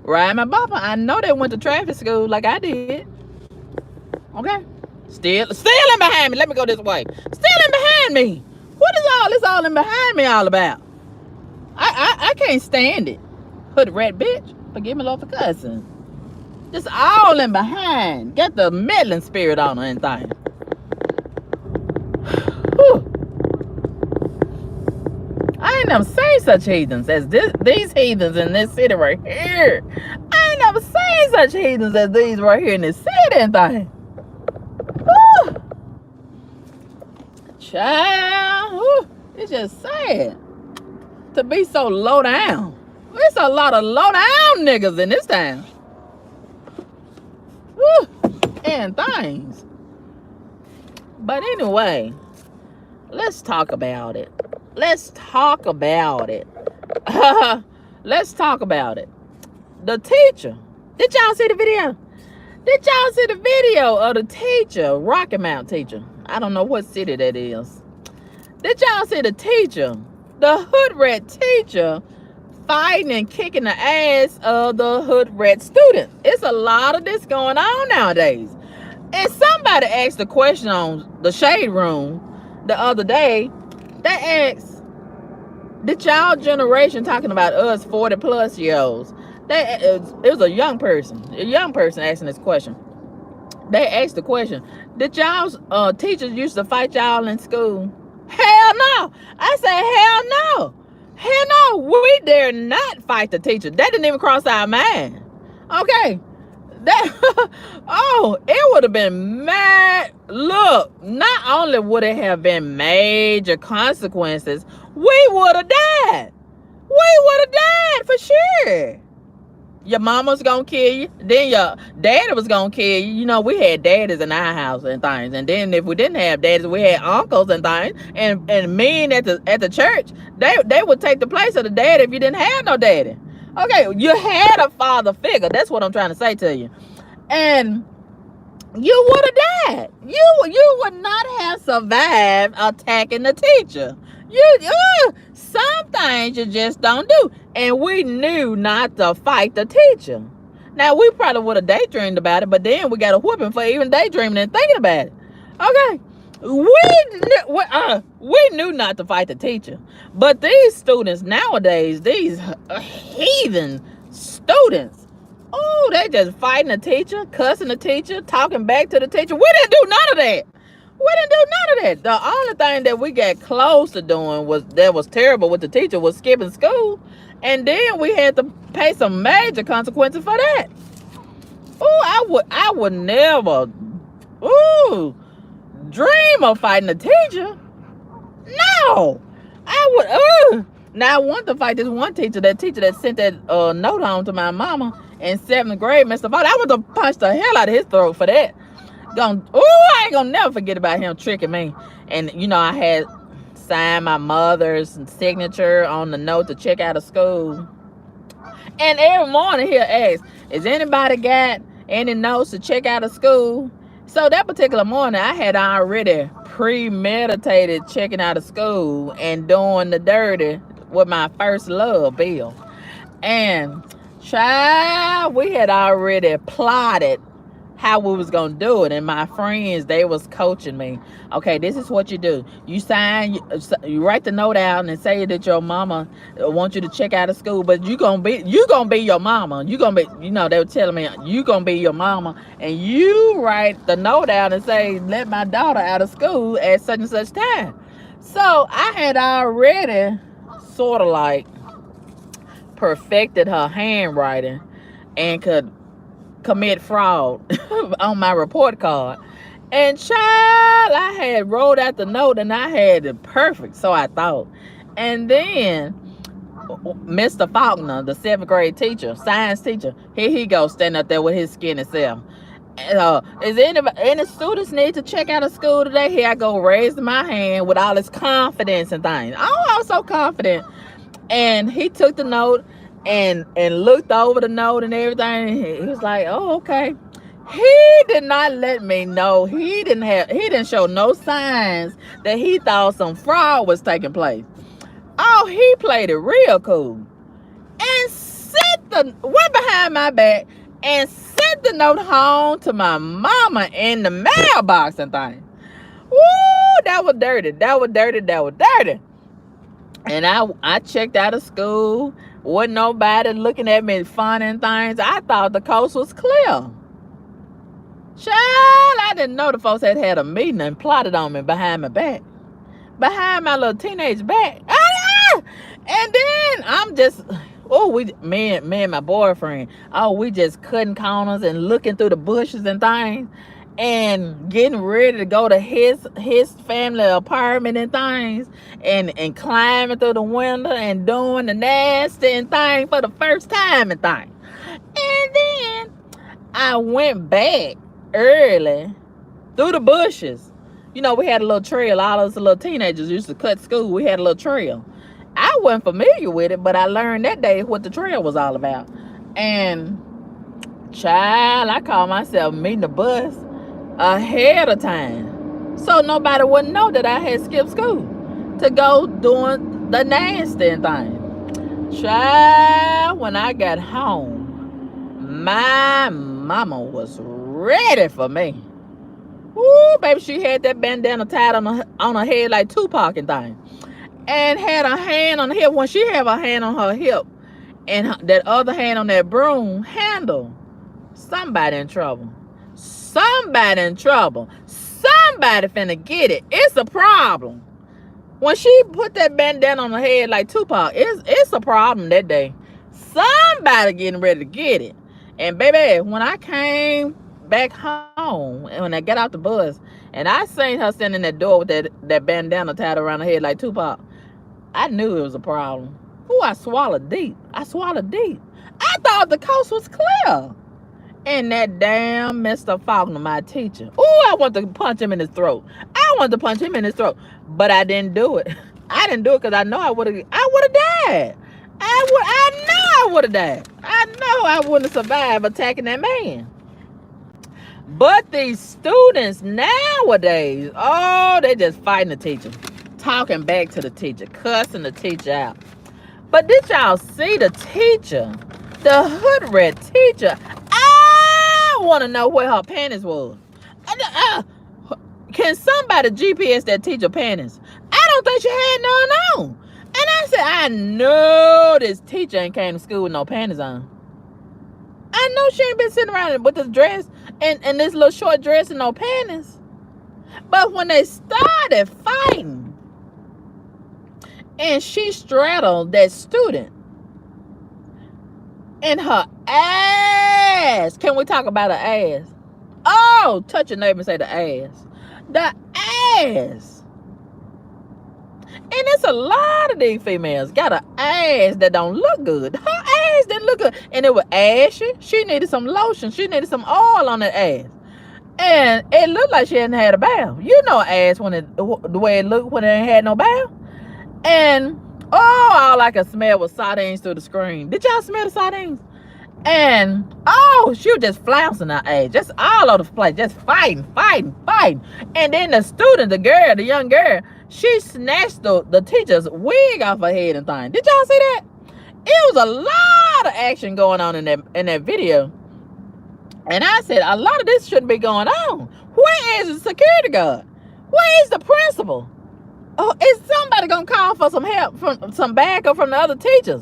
I know they went to traffic school like I did. Okay? Still in behind me. Let me go this way. Still in behind me. What is all this all in behind me all about? I can't stand it. Hoodrat bitch. Forgive me, Lord, for cussing. Just all in behind. Get the meddling spirit on her and thing. I ain't never seen such heathens as these heathens in this city right here. I ain't never seen such heathens as these right here in this city and thing. Whew. Child, whew, it's just sad to be so low down. There's a lot of low down niggas in this town. Whew. And things. But anyway, let's talk about it. Let's talk about it. Let's talk about it. The teacher. Did y'all see the video? Did y'all see the video of the teacher, Rocky Mount teacher? I don't know what city that is. Did y'all see the teacher, the Hoodrat teacher, fighting and kicking the ass of the Hoodrat students? It's a lot of this going on nowadays. And somebody asked a question on the Shade Room the other day. They asked, did y'all generation, talking about us 40 plus year olds, it was a young person asking this question. They asked the question, did y'all's teachers used to fight y'all in school? Hell no. I said, hell no. Hell no. We dare not fight the teacher. That didn't even cross our mind. Okay. That oh, it would have been mad. Look, not only would it have been major consequences, we would have died. We would have died for sure. Your mama's gonna kill you, then your daddy was gonna kill you. You know, we had daddies in our house and things, and then if we didn't have daddies, we had uncles and things, and men at the church, they would take the place of the daddy if you didn't have no daddy. Okay, you had a father figure. That's what I'm trying to say to you. And you would have died. You would not have survived attacking the teacher. Some things you just don't do. And we knew not to fight the teacher. Now, we probably would have daydreamed about it, but then we got a whooping for even daydreaming and thinking about it. Okay. We knew not to fight the teacher. But these students nowadays, these heathen students, oh, they just fighting the teacher, cussing the teacher, talking back to the teacher. We didn't do none of that. We didn't do none of that. The only thing that we got close to doing was terrible with the teacher was skipping school. And then we had to pay some major consequences for that. Oh, I would never dream of fighting the teacher. No. I would now I want to fight this one teacher, that sent that note home to my mama in 7th grade, Mr. Ford. I would have punched the hell out of his throat for that. I ain't gonna never forget about him tricking me. And I had signed my mother's signature on the note to check out of school. And every morning he'll ask, "Is anybody got any notes to check out of school?" So that particular morning, I had already premeditated checking out of school and doing the dirty with my first love, Bill. And child, we had already plotted how we was gonna do it, and my friends, they was coaching me. Okay, this is what you do. You you write the note out and say that your mama wants you to check out of school, but you gonna be your mama. You gonna be, they were telling me you gonna be your mama, and you write the note out and say, let my daughter out of school at such and such time. So I had already sort of like perfected her handwriting and could commit fraud on my report card. And child, I had wrote out the note and I had it perfect, so I thought. And then Mr. Faulkner, the 7th grade teacher, science teacher, here he goes standing up there with his skinny self. Is any students need to check out of school today? Here I go, raising my hand with all this confidence and things. Oh, I was so confident. And he took the note and looked over the note and everything. He was like, "Oh, okay." He did not let me know. He didn't show no signs that he thought some fraud was taking place. Oh, he played it real cool and went behind my back and sent the note home to my mama in the mailbox and things. Woo, that was dirty. That was dirty. That was dirty. And I checked out of school. Wasn't nobody looking at me fun and things. I thought the coast was clear. Child, I didn't know the folks had a meeting and plotted on me behind my back. Behind my little teenage back. And then I'm just, me and my boyfriend, we just cutting corners and looking through the bushes and things and getting ready to go to his family apartment and things and climbing through the window and doing the nasty and thing for the first time and things. And then I went back early through the bushes. We had a little trail. All us little teenagers used to cut school. We had a little trail. I wasn't familiar with it, but I learned that day what the trail was all about. And child, I called myself meeting the bus ahead of time, so nobody wouldn't know that I had skipped school to go doing the nasty thing. Child, when I got home, my mama was ready for me. Ooh, baby, she had that bandana tied on her head like Tupac and thing, and had a hand on the hip. When she had a hand on her hip and that other hand on that broom handle, somebody in trouble. Somebody in trouble. Somebody finna get it. It's a problem. When she put that bandana on her head like Tupac, it's a problem that day. Somebody getting ready to get it. And baby, when I came back home and when I got out the bus and I seen her standing in that door with that bandana tied around her head like Tupac, I knew it was a problem. Ooh, I swallowed deep. I thought the coast was clear. And that damn Mr. Faulkner, my teacher. Ooh, I want to punch him in his throat. But I didn't do it. I didn't do it because I know I would have died. I know I would have died. I know I wouldn't have survived attacking that man. But these students nowadays, they just fighting the teacher. talking back to the teacher, cussing the teacher out. But did y'all see the teacher, the Hoodrat teacher? I want to know where her panties was. Can somebody GPS that teacher panties? I don't think she had none on. And I said, I know this teacher ain't came to school with no panties on. I know she ain't been sitting around with this dress and this little short dress and no panties. But when they started fighting and she straddled that student and her ass, can we talk about her ass? Oh, touch your neighbor and say the ass. The ass. And it's a lot of these females got an ass that don't look good. Her ass didn't look good. And it was ashy. She needed some lotion. She needed some oil on that ass. And it looked like she hadn't had a bath. You know ass when the way it looked when it ain't had no bath. And all I could smell was sardines through the screen. Did y'all smell the sardines? And she was just flouncing her ass. Just all over the place. Just fighting. And then the student, the young girl, she snatched the teacher's wig off her head and thing. Did y'all see that? It was a lot of action going on in that video. And I said, a lot of this shouldn't be going on. Where is the security guard? Where is the principal? Oh, is somebody gonna call for some help from some backup from the other teachers?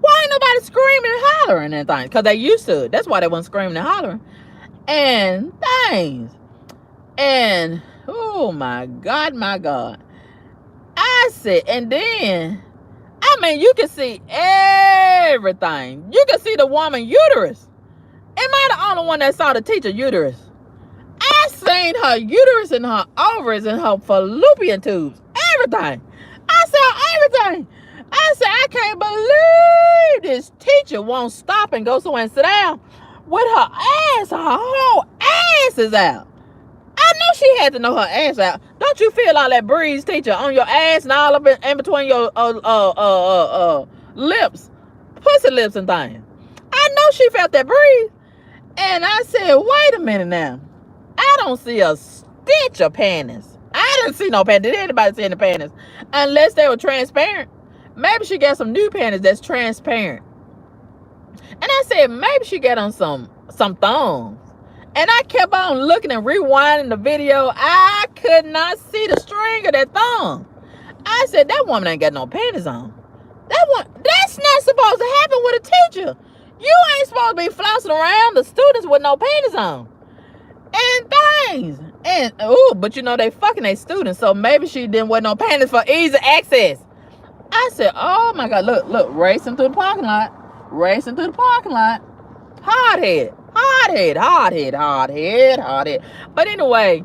Why ain't nobody screaming and hollering and things? Because they used to. That's why they weren't screaming and hollering. And things. And oh my God. I said, and then, I mean, you can see everything. You can see the woman uterus. Am I the only one that saw the teacher uterus? I seen her uterus and her ovaries and her fallopian tubes. Everything. I saw everything. I said, I can't believe this teacher won't stop and go somewhere and sit down with her ass. Her whole ass is out. I knew she had to know her ass out. Don't you feel all that breeze, teacher, on your ass and all up in between your lips, pussy lips and things? I know she felt that breeze. And I said, wait a minute now. I don't see a stitch of panties. I didn't see no panties. Did anybody see any panties? Unless they were transparent. Maybe she got some new panties that's transparent. And I said, maybe she got on some thongs. And I kept on looking and rewinding the video. I could not see the string of that thong. I said, that woman ain't got no panties on. That's not supposed to happen with a teacher. You ain't supposed to be flouncing around the students with no panties on. And things. And, but you know, they fucking their students. So maybe she didn't wear no panties for easy access. I said, oh my God, look, racing through the parking lot. Hard head. But anyway,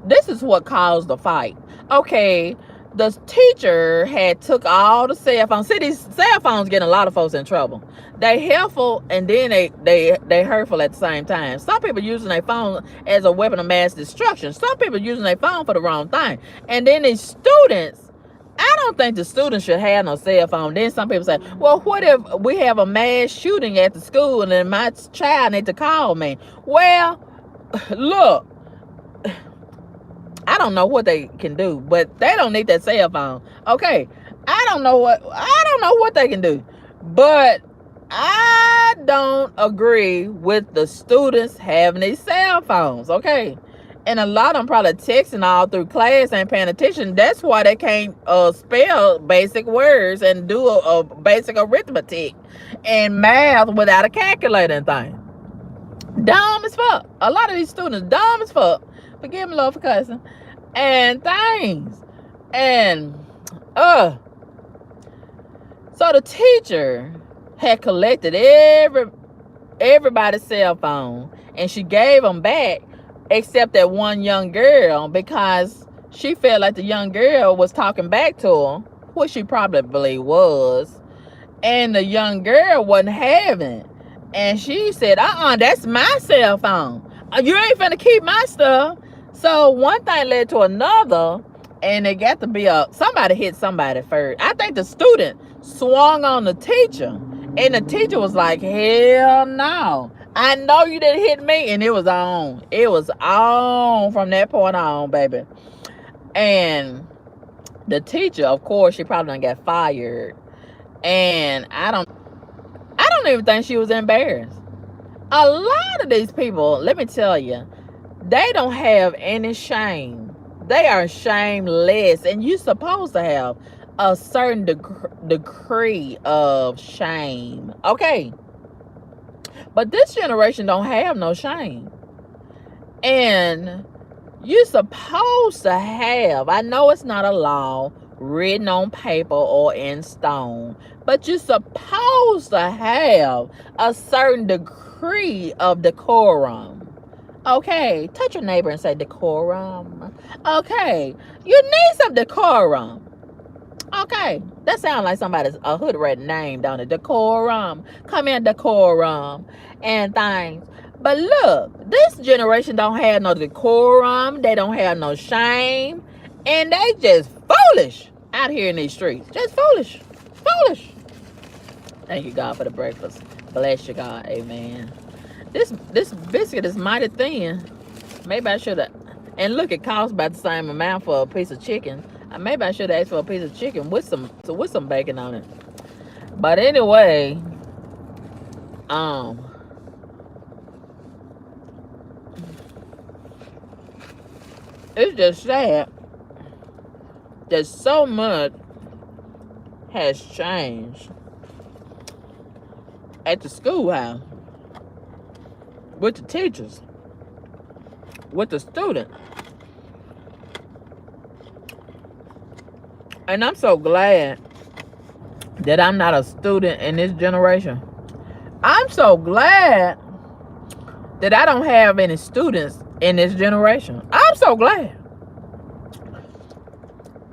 this is what caused the fight. Okay, the teacher had took all the cell phones. See, these cell phones getting a lot of folks in trouble. They helpful and then they hurtful at the same time. Some people using their phone as a weapon of mass destruction. Some people using their phone for the wrong thing. And then these students, I don't think the students should have no cell phone. Then some people say, well, what if we have a mass shooting at the school and then my child need to call me? Well, look, I don't know what they can do, but they don't need that cell phone. Okay, I don't know what they can do, but I don't agree with the students having these cell phones. Okay. And a lot of them probably texting all through class and paying attention. That's why they can't spell basic words and do a basic arithmetic and math without a calculator and thing. Dumb as fuck. A lot of these students dumb as fuck. Forgive me, Lord, for cussing. And things. And so the teacher had collected everybody's cell phone and she gave them back. Except that one young girl, because she felt like the young girl was talking back to her, which she probably was, and the young girl wasn't having it. And she said, that's my cell phone. You ain't finna keep my stuff. So one thing led to another, and it got to be somebody hit somebody first. I think the student swung on the teacher, and the teacher was like, hell no. I know you didn't hit me, and it was on. It was on from that point on, baby. And the teacher, of course, she probably done got fired. And I don't even think she was embarrassed. A lot of these people, let me tell you, they don't have any shame. They are shameless. And you're supposed to have a certain degree of shame. Okay. But this generation don't have no shame. And you're supposed to have, I know it's not a law written on paper or in stone, but you're supposed to have a certain degree of decorum. Okay, touch your neighbor and say decorum. Okay, you need some decorum. Okay, that sounds like somebody's a Hoodrat name, don't it? Decorum. Come in, decorum and things. But look, this generation don't have no decorum. They don't have no shame. And they just foolish out here in these streets. Just foolish. Foolish. Thank you, God, for the breakfast. Bless you, God. Amen. This biscuit is mighty thin. Maybe I should have. And look, it costs about the same amount for a piece of chicken. Maybe I should have asked for a piece of chicken with some bacon on it. But anyway, it's just sad that so much has changed at the schoolhouse, with the teachers, with the students. And I'm so glad that I'm not a student in this generation. I'm so glad that I don't have any students in this generation. I'm so glad.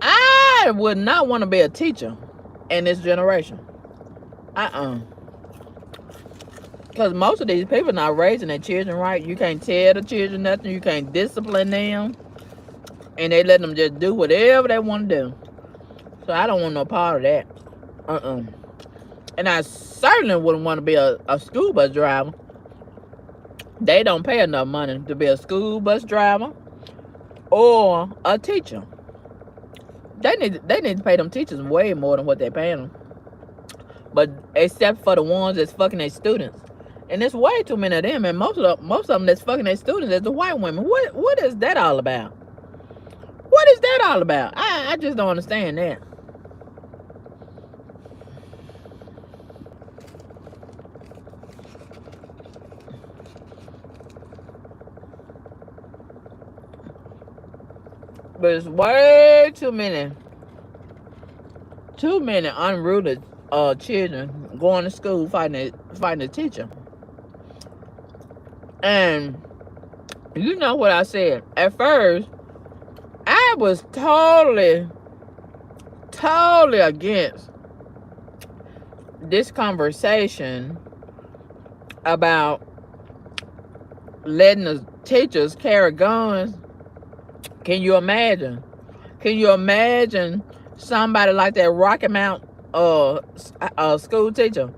I would not want to be a teacher in this generation. Because most of these people not raising their children right. You can't tell the children nothing. You can't discipline them. And they let them just do whatever they want to do. So I don't want no part of that. And I certainly wouldn't want to be a school bus driver. They don't pay enough money to be a school bus driver or a teacher. They need to pay them teachers way more than what they're paying them. But except for the ones that's fucking their students. And there's way too many of them. And most of them that's fucking their students is the white women. What is that all about? What is that all about? I just don't understand that. But it's way too many unruly children going to school fighting the teacher. And you know what I said. At first, I was totally against this conversation about letting the teachers carry guns. Can you imagine? Can you imagine somebody like that Rocky Mount school teacher?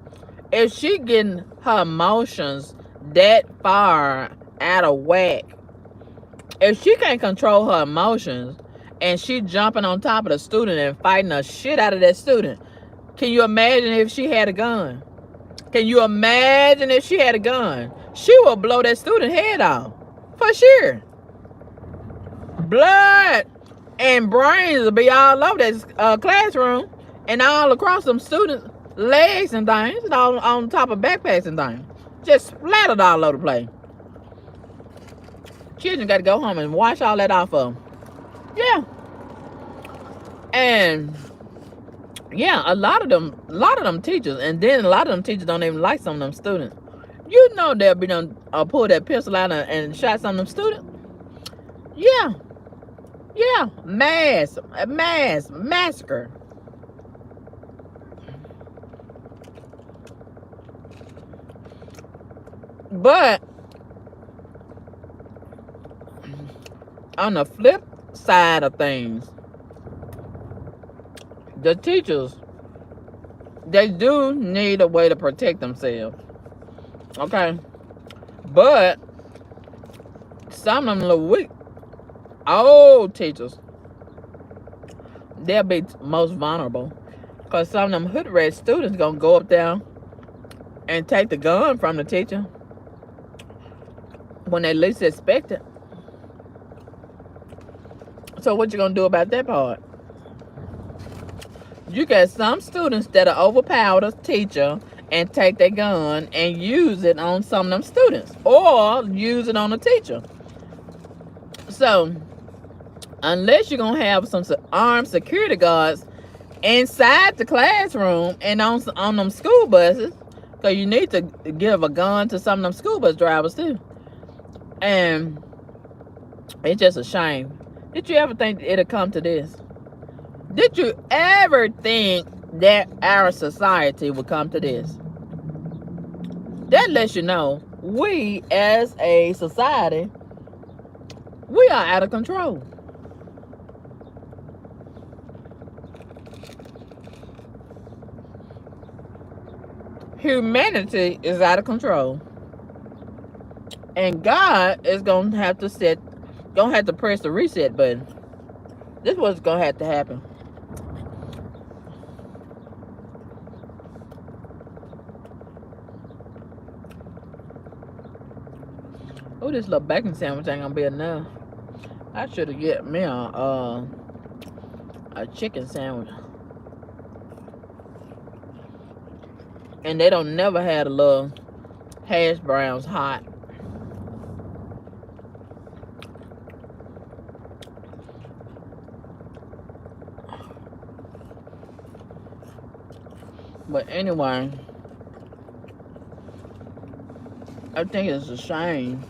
If she getting her emotions that far out of whack, if she can't control her emotions and she jumping on top of the student and fighting the shit out of that student, can you imagine if she had a gun? Can you imagine if she had a gun? She will blow that student head off. For sure. Blood and brains will be all over that classroom and all across them students' legs and things, and all on top of backpacks and things. Just splattered all over the place. Children got to go home and wash all that off of them. Yeah. And yeah, a lot of them teachers, and then a lot of them teachers don't even like some of them students. You know they'll be done pull that pistol out and shot some of them students. Yeah. Yeah. Massacre. But on the flip side of things, the teachers, they do need a way to protect themselves. Okay? But some of them little weak old teachers, they'll be most vulnerable. Because some of them Hoodrat students going to go up there and take the gun from the teacher when they least expect it. So what you going to do about that part? You got some students that are overpower the teacher and take their gun and use it on some of them students or use it on the teacher. So unless you're going to have some armed security guards inside the classroom and on them school buses, because you need to give a gun to some of them school bus drivers too. And it's just a shame. Did you ever think it'll come to this? Did you ever think that our society would come to this? That lets you know we as a society, we are out of control. Humanity is out of control. And God is going to have to press the reset button. This is what's going to have to happen. Oh, this little bacon sandwich ain't gonna be enough. I should have get me a chicken sandwich. And they don't never had a little hash browns hot. But anyway, I think it's a shame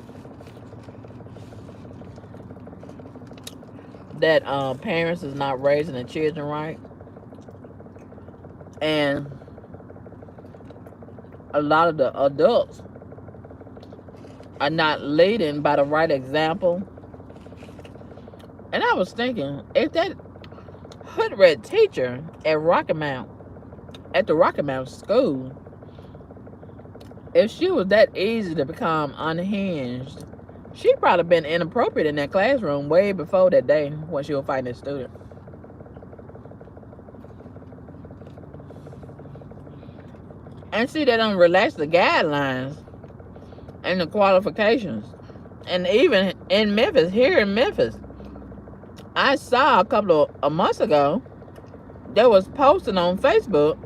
that parents is not raising their children right, and a lot of the adults are not leading by the right example. And I was thinking, if that Hoodrat teacher at the Rocky Mount school, if she was that easy to become unhinged, she probably been inappropriate in that classroom way before that day when she was fighting that student. And see, they don't relax the guidelines and the qualifications. And even in Memphis, here in Memphis, I saw a couple of months ago, they was posting on Facebook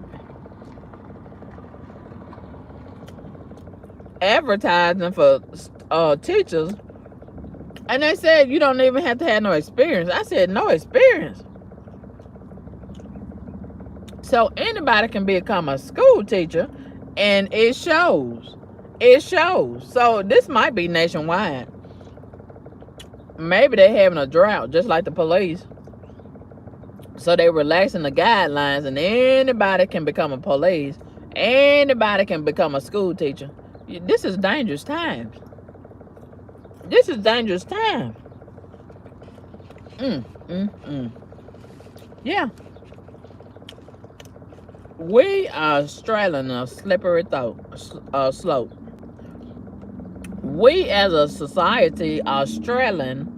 advertising for teachers, and they said you don't even have to have no experience. I said, no experience? So anybody can become a school teacher, and it shows. It shows. So this might be nationwide. Maybe they're having a drought, just like the police. So they're relaxing the guidelines, and anybody can become a police. Anybody can become a school teacher. This is dangerous times. This is dangerous times. Yeah. We are straddling a slippery slope. We as a society are straddling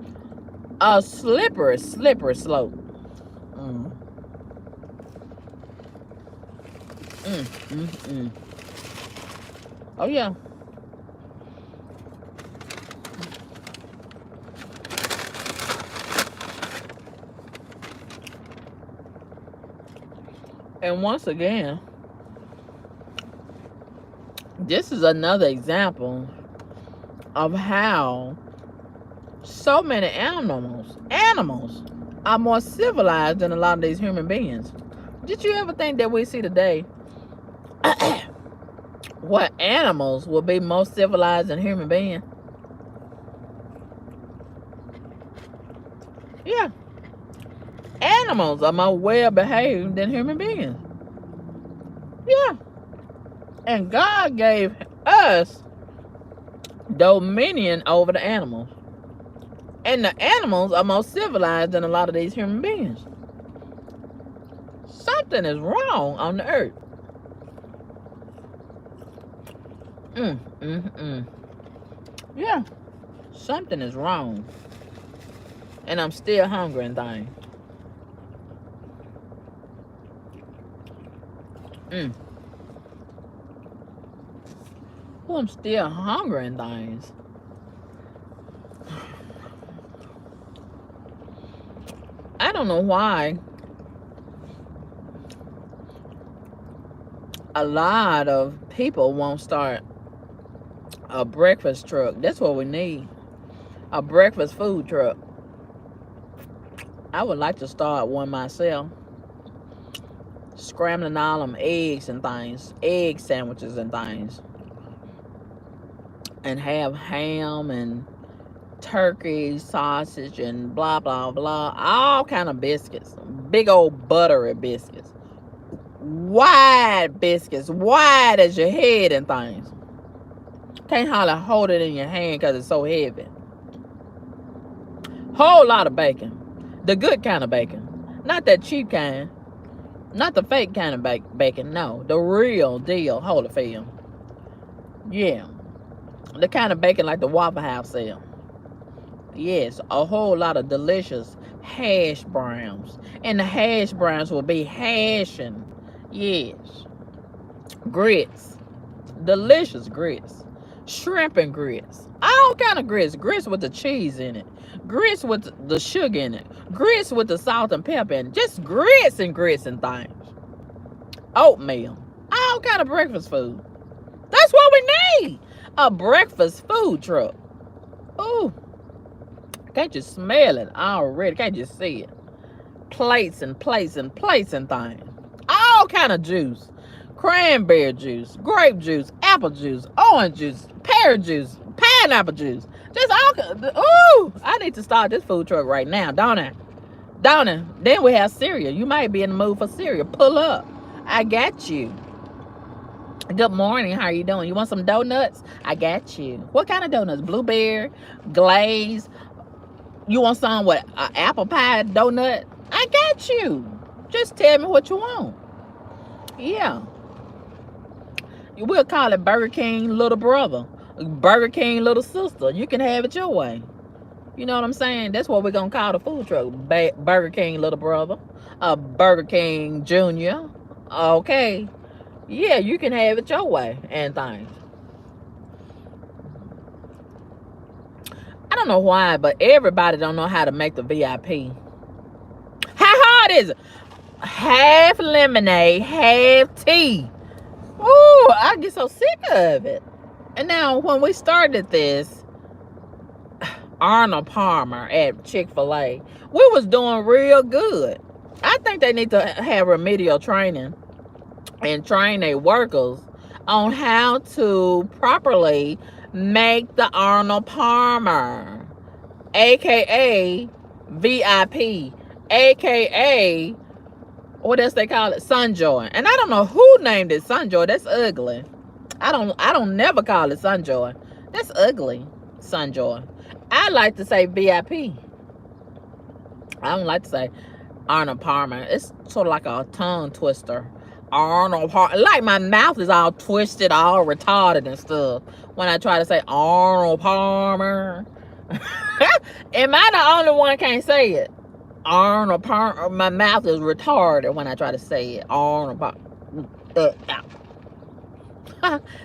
a slippery slope. Oh yeah. And once again, this is another example of how so many animals are more civilized than a lot of these human beings. Did you ever think that we see today what animals will be most civilized than human beings? Yeah. Animals are more well behaved than human beings. Yeah. And God gave us dominion over the animals. And the animals are more civilized than a lot of these human beings. Something is wrong on the earth. Yeah. Something is wrong. And I'm still hungry and dying. Mm. Oh, I'm still hungry and things. I don't know why a lot of people won't start a breakfast truck. That's what we need. A breakfast food truck. I would like to start one myself. Scrambling all them eggs and things. Egg sandwiches and things. And have ham and turkey, sausage, and blah, blah, blah. All kind of biscuits. Big old buttery biscuits. Wide biscuits. Wide as your head and things. Can't hardly hold it in your hand because it's so heavy. Whole lot of bacon. The good kind of bacon. Not that cheap kind. Not the fake kind of bacon. No. The real deal. Holyfield. Yeah. The kind of bacon like the Waffle House sell. Yes. A whole lot of delicious hash browns. And the hash browns will be hashing. Yes. Grits. Delicious grits. Shrimp and grits. All kind of grits. Grits with the cheese in it. Grits with the sugar in it. Grits with the salt and pepper in it. Just grits and things. Oatmeal. All kind of breakfast food. That's what we need. A breakfast food truck. Ooh. Can't you smell it already? Can't you see it? Plates and plates and plates and things. All kind of juice. Cranberry juice, grape juice, apple juice, orange juice, pear juice, pineapple juice. Just all. Ooh, I need to start this food truck right now, don't I? Don't I? Then we have cereal. You might be in the mood for cereal. Pull up. I got you. Good morning. How are you doing? You want some donuts? I got you. What kind of donuts? Blueberry, glaze. You want some with apple pie donut? I got you. Just tell me what you want. Yeah. We'll call it Burger King little brother, Burger King little sister. You can have it your way. You know what I'm saying? That's what we're going to call the food truck. Burger King little brother, Burger King Junior. Okay. Yeah, you can have it your way and things. I don't know why, but everybody don't know how to make the VIP. How hard is it? Half lemonade, half tea. Ooh, I get so sick of it. And now, when we started this, Arnold Palmer at Chick-fil-A, we was doing real good. I think they need to have remedial training and train their workers on how to properly make the Arnold Palmer, a.k.a. VIP, a.k.a. what else they call it? Sunjoy. And I don't know who named it Sunjoy. That's ugly. I don't never call it Sunjoy. That's ugly. Sunjoy. I like to say VIP. I don't like to say Arnold Palmer. It's sort of like a tongue twister. Arnold Palmer. Like my mouth is all twisted, all retarded and stuff when I try to say Arnold Palmer. Am I the only one can't say it? Arnold Palmer. My mouth is retarded when I try to say it. Arnold Palmer.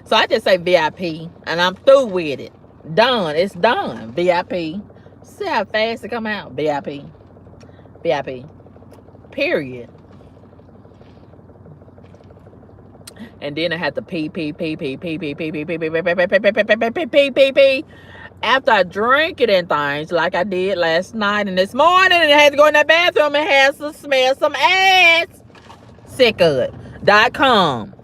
So I just say VIP and I'm through with it. Done. It's done. VIP. See how fast it come out? VIP. VIP. Period. And then I had to pee. After I drink it and things like I did last night and this morning, and I had to go in that bathroom and have to smell some ass. Sickgood.com.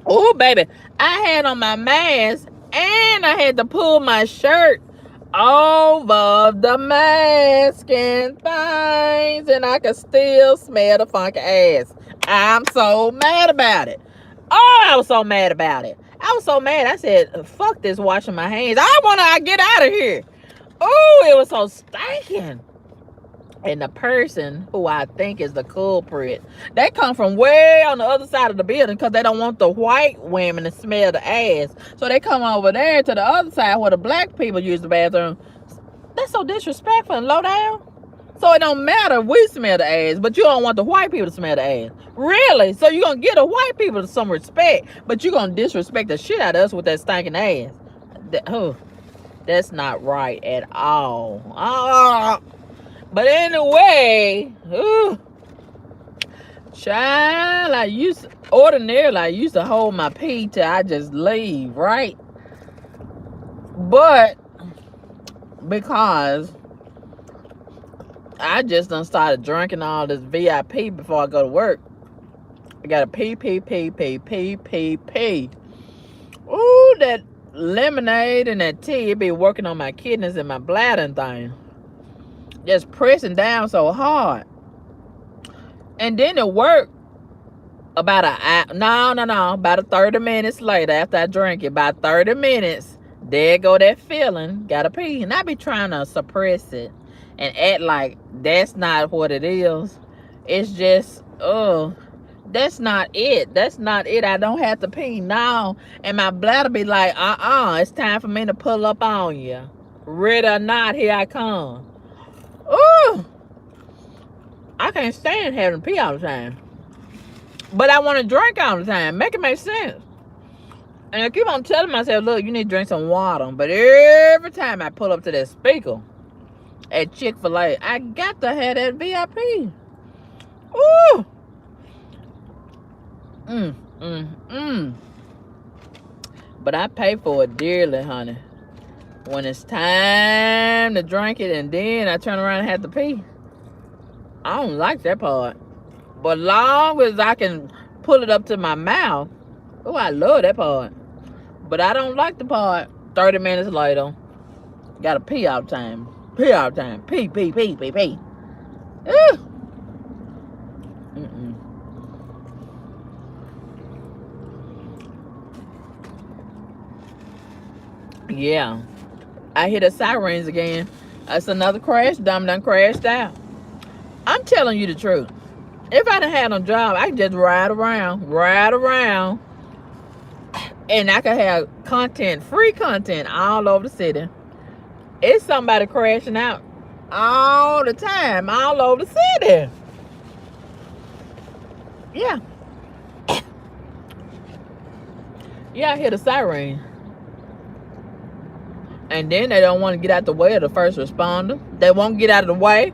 Oh, baby. I had on my mask and I had to pull my shirt over the mask and things, and I could still smell the funky ass. I'm so mad about it. Oh, I was so mad about it. I was so mad. I said, fuck this washing my hands. I want to get out of here. Oh, it was so stinking. And the person who I think is the culprit, they come from way on the other side of the building because they don't want the white women to smell the ass. So they come over there to the other side where the black people use the bathroom. That's so disrespectful and low down. So it don't matter if we smell the ass, but you don't want the white people to smell the ass. Really? So you gonna give the white people some respect, but you gonna disrespect the shit out of us with that stinking ass. That's not right at all. But anyway, child, ordinarily I used to hold my pee till I just leave, right? But because I just done started drinking all this VIP before I go to work, I gotta pee. Ooh, that lemonade and that tea, it be working on my kidneys and my bladder and thing. Just pressing down so hard. And then it worked about about 30 minutes later after I drank it. About 30 minutes, there go that feeling. Gotta pee. And I be trying to suppress it and act like that's not what it is. It's just, that's not it. That's not it. I don't have to pee now. And my bladder be like, it's time for me to pull up on you. Ready or not, here I come. Ooh, I can't stand having to pee all the time. But I want to drink all the time. Make it make sense. And I keep on telling myself, look, you need to drink some water. But every time I pull up to that speaker at Chick-fil-A, I got to have that VIP. Ooh. But I pay for it dearly, honey. When it's time to drink it and then I turn around and have to pee, I don't like that part. But long as I can pull it up to my mouth, I love that part. But I don't like the part 30 minutes later, gotta pee all the time. Pee all the time. Pee. Ugh. Yeah. I hear the sirens again. That's another crash. Done crashed out. I'm telling you the truth. If I done had no job, I could just ride around, and I could have free content all over the city. It's somebody crashing out all the time, all over the city. Yeah. Yeah, I hear the siren. And then they don't want to get out the way of the first responder. They won't get out of the way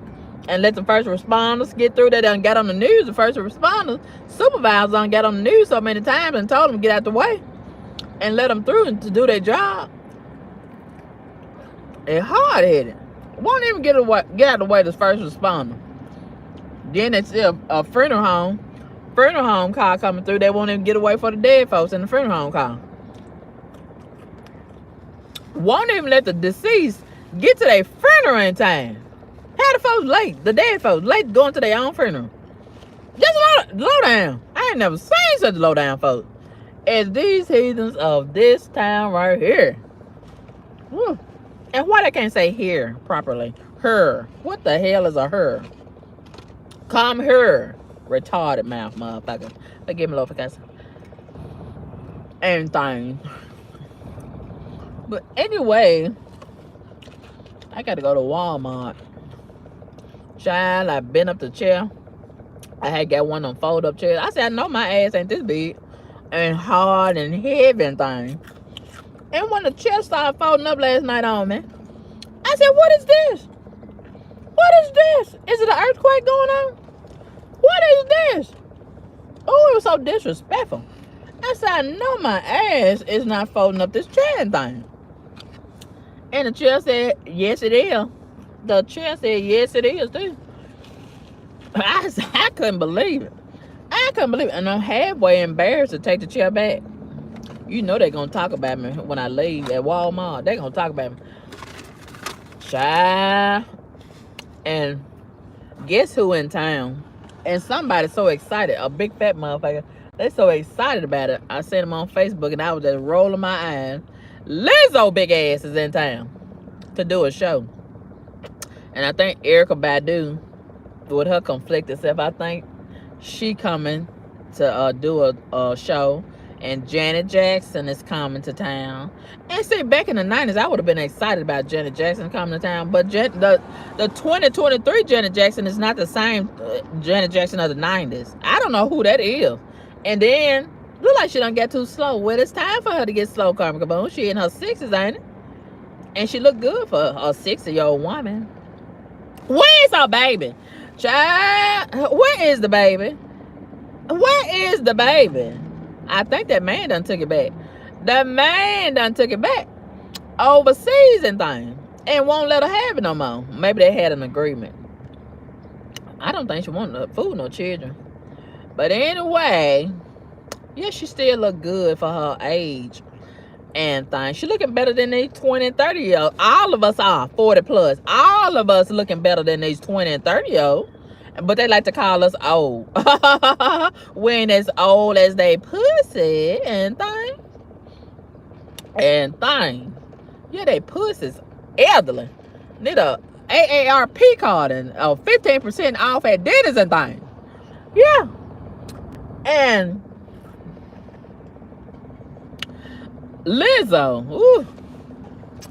and let the first responders get through. They done got on the news. The first responders, supervisors done got on the news so many times and told them to get out the way and let them through to do their job. They're hard-headed. Won't even get out of the way the first responder. Then they see a funeral home car coming through. They won't even get away for the dead folks in the funeral home car. Won't even let the deceased get to their funeral in time. How the folks late, the dead folks late going to their own funeral. Just low down. I ain't never seen such low down folks as these heathens of this town right here. Woo. And why they can't say here properly? Her. What the hell is a her? Come here. Retarded mouth motherfucker. Forgive me, Lord, for cussing. And things. But anyway, I got to go to Walmart. Child, I've been up the chair. I had got one of them fold-up chairs. I said, I know my ass ain't this big and hard and heavy and thing. And when the chair started folding up last night on me, I said, what is this? What is this? Is it an earthquake going on? What is this? Oh, it was so disrespectful. I said, I know my ass is not folding up this chair and thing. And the chair said, yes, it is. The chair said, yes, it is, too. I couldn't believe it. And I'm halfway embarrassed to take the chair back. You know they're going to talk about me when I leave at Walmart. They're going to talk about me. Child. And guess who in town? And somebody so excited, a big fat motherfucker. They so excited about it. I seen them on Facebook and I was just rolling my eyes. Lizzo big ass is in town to do a show. And I think Erykah Badu, with her conflicted self, I think she coming to do a show. And Janet Jackson is coming to town. And see, back in the 90s, I would have been excited about Janet Jackson coming to town. But the 2023 Janet Jackson is not the same Janet Jackson of the 90s. I don't know who that is. And then, look like she done get too slow. Well, it's time for her to get slow, Karma Kaboom. She in her 60s, ain't it? And she look good for a 60-year-old woman. Where's her baby? Child, where is the baby? Where is the baby? I think that man done took it back. The man done took it back overseas and things, and won't let her have it no more. Maybe they had an agreement. I don't think she want no food, no children. But anyway, yeah, she still look good for her age and things. She looking better than these 20 and 30 year olds. All of us are 40 plus. All of us looking better than these 20 and 30 year olds. But they like to call us old. We ain't as old as they pussy and things. And things. Yeah, they pussies elderly. Need a AARP card and 15% off at dinners and things. Yeah. And Lizzo, ooh,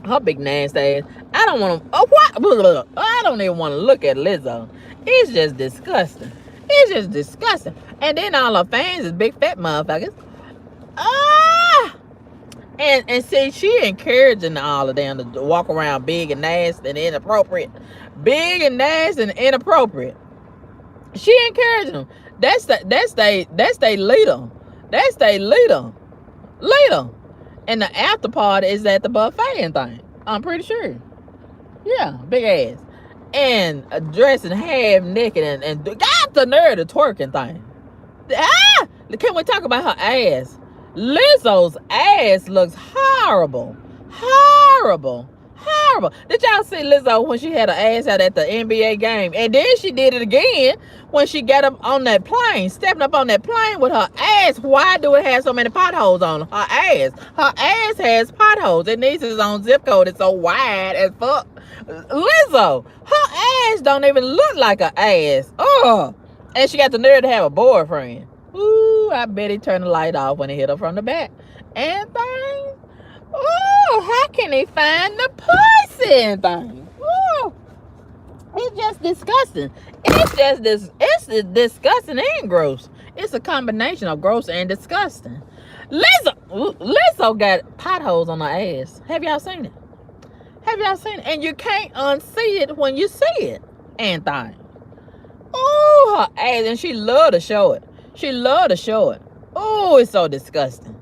her big nasty ass. I don't want to. Oh, what? I don't even want to look at Lizzo. It's just disgusting. It's just disgusting. And then all her fans is big fat motherfuckers. Ah! And see, she encouraging all of them to walk around big and nasty and inappropriate. Big and nasty and inappropriate. She encouraging them. That's they leader. That's they leader. Leader. And the after party is at the buffet and thing. I'm pretty sure. Yeah, big ass. And dressing half naked and got the nerve to twerk and thing. Ah! Can we talk about her ass? Lizzo's ass looks horrible. Horrible. Horrible. Did y'all see Lizzo when she had her ass out at the NBA game? And then she did it again when she got up on that plane, stepping up on that plane with her ass. Why do it have so many potholes on her ass? Her ass has potholes. It needs its own zip code. It's so wide as fuck. Lizzo, her ass don't even look like an ass. Oh, and she got the nerve to have a boyfriend. Ooh, I bet he turned the light off when he hit her from the back. And things. Oh, how can he find the pussy and things? Oh, it's just disgusting. It's disgusting and gross. It's a combination of gross and disgusting. Lizzo got potholes on her ass. Have y'all seen it? Have y'all seen it? And you can't unsee it when you see it. And things. Oh, her ass, and she love to show it. She love to show it. Oh, it's so disgusting.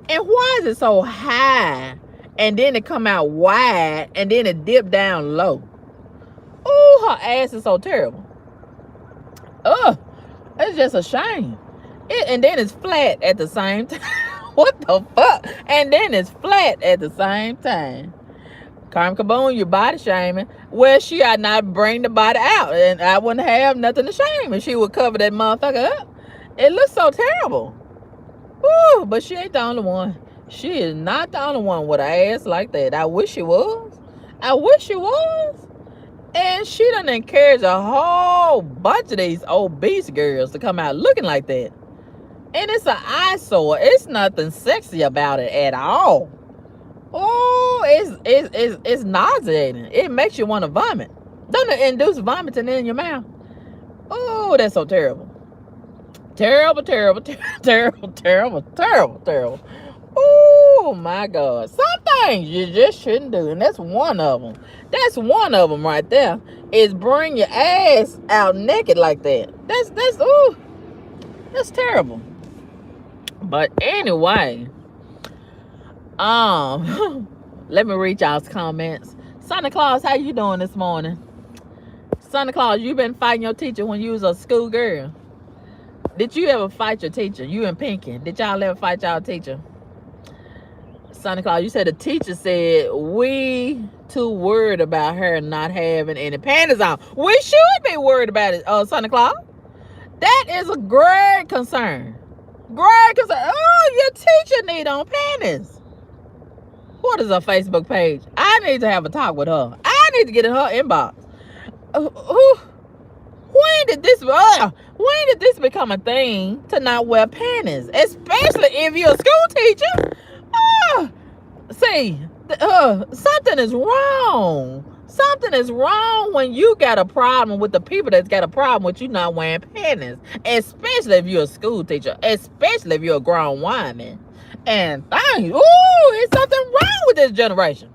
And why is it so high? And then it come out wide, and then it dip down low. Oh, her ass is so terrible. Ugh, it's just a shame. And then it's flat at the same time. What the fuck? And then it's flat at the same time. Karma Kaboom, you body shaming. Well, she ought not bring the body out, and I wouldn't have nothing to shame if she would cover that motherfucker up. It looks so terrible. Ooh, but she ain't the only one. She is not the only one with an ass like that. I wish she was. I wish she was. And she done encouraged a whole bunch of these obese girls to come out looking like that. And it's an eyesore. It's nothing sexy about it at all. Oh, it's nauseating. It makes you want to vomit. Don't it induce vomiting in your mouth? Oh, that's so terrible. Terrible, terrible, terrible, terrible, terrible, terrible. Oh my God. Some things you just shouldn't do. And that's one of them. That's one of them right there. Is bring your ass out naked like that. That's terrible. But anyway, let me read y'all's comments. Santa Claus, how you doing this morning? Santa Claus, you been fighting your teacher when you was a schoolgirl? Did you ever fight your teacher? You and Pinky, did y'all ever fight y'all teacher? Santa Claus, you said the teacher said we too worried about her not having any panties on. We should be worried about it, Santa Claus. That is a great concern. Great concern. Oh, your teacher need on panties. What is her Facebook page? I need to have a talk with her. I need to get in her inbox. when did this become a thing to not wear panties, especially if you're a school teacher? See, something is wrong. Something is wrong when you got a problem with the people that's got a problem with you not wearing panties, especially if you're a school teacher, especially if you're a grown woman. And it's something wrong with this generation.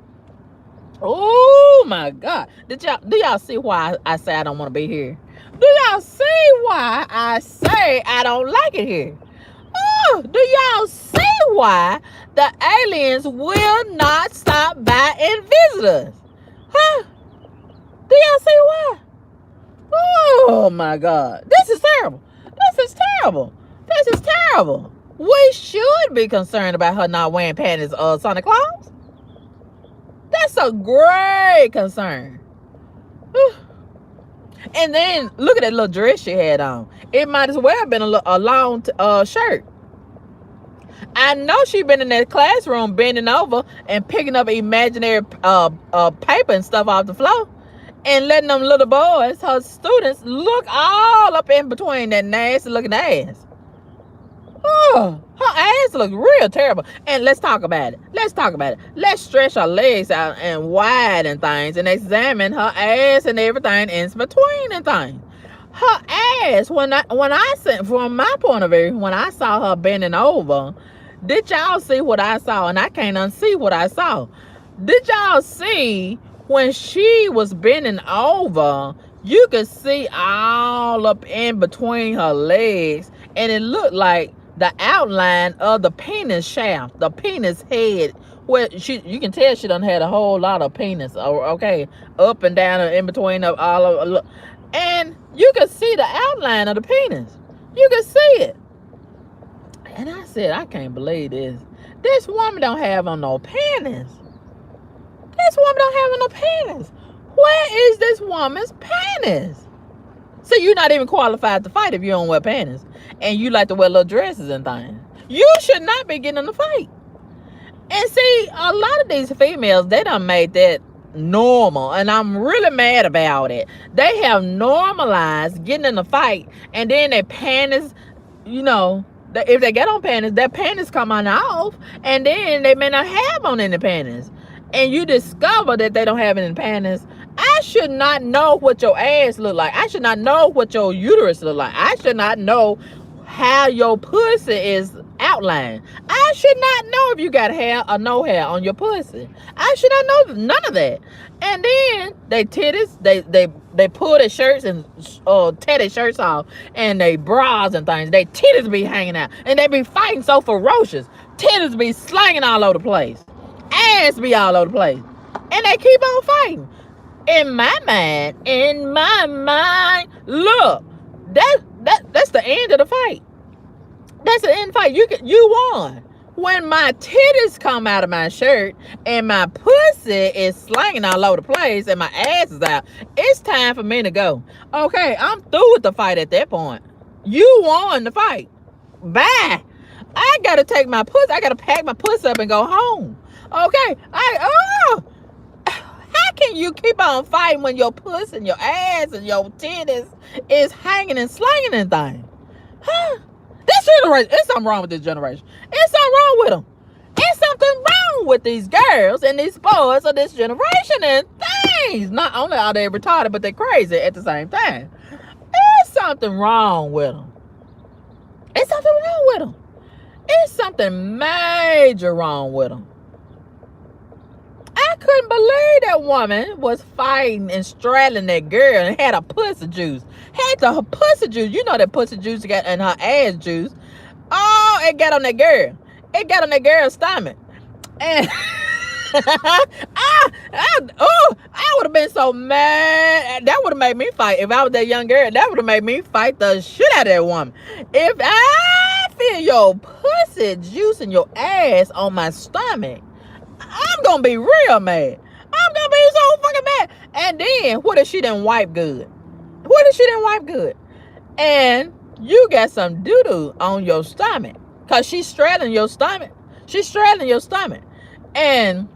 Oh my God! Do y'all see why I say I don't want to be here? Do y'all see why I say I don't like it here? Do y'all see why the aliens will not stop by and visit us? Huh? Do y'all see why? Oh my God. This is terrible. This is terrible. This is terrible. We should be concerned about her not wearing panties, Santa Claus. That's a great concern. And then look at that little dress she had on. It might as well have been a long shirt. I know she been in that classroom bending over and picking up imaginary paper and stuff off the floor and letting them little boys, her students, look all up in between that nasty looking ass. Oh, her ass looks real terrible. And let's talk about it. Let's stretch her legs out and wide and things and examine her ass and everything in between and things. Her ass, when I said, from my point of view, when I saw her bending over, did y'all see what I saw? And I can't unsee what I saw. Did y'all see when she was bending over, you could see all up in between her legs, and it looked like the outline of the penis shaft, the penis head, where you can tell she done had a whole lot of penis, okay, up and down and in between of all of, and you could see the outline of the penis. You could see it. And I said, I can't believe this. This woman don't have on no panties. This woman don't have on no panties. Where is this woman's panties? So you're not even qualified to fight if you don't wear panties. And you like to wear little dresses and things. You should not be getting in the fight. And see, a lot of these females, they done made that normal. And I'm really mad about it. They have normalized getting in the fight. And then their panties, if they get on panties, their panties come on off. And then they may not have on any panties. And you discover that they don't have any panties. I should not know what your ass look like. I should not know what your uterus look like. I should not know how your pussy is outlined. I should not know if you got hair or no hair on your pussy. I should not know none of that. And then they titties, they pull their shirts and tear their shirts off, and they bras and things. They titties be hanging out, and they be fighting so ferocious. Titties be slanging all over the place. Ass be all over the place. And they keep on fighting. In my mind, look, that's the end of the fight. That's the end of the fight. You won. When my titties come out of my shirt and my pussy is slanging all over the place and my ass is out, it's time for me to go. Okay, I'm through with the fight at that point. You won the fight. Bye. I gotta take my pussy. I gotta pack my pussy up and go home. Okay. How can you keep on fighting when your pussy and your ass and your titties is hanging and slanging and things? Huh? This generation, it's something wrong with this generation. It's something wrong with them. It's something wrong with these girls and these boys of this generation and things. Not only are they retarded, but they're crazy at the same time. It's something wrong with them. It's something wrong with them. It's something major wrong with them. I couldn't believe that woman was fighting and straddling that girl and had a pussy juice. Had the pussy juice. You know that pussy juice got in her ass juice. Oh, it got on that girl. It got on that girl's stomach. And I would have been so mad. That would have made me fight. If I was that young girl, that would have made me fight the shit out of that woman. If I feel your pussy juice in your ass on my stomach, I'm gonna be real mad. I'm gonna be so fucking mad. And then, what if she didn't wipe good? What if she didn't wipe good? And you got some doo-doo on your stomach. Because she's straddling your stomach. She's straddling your stomach. And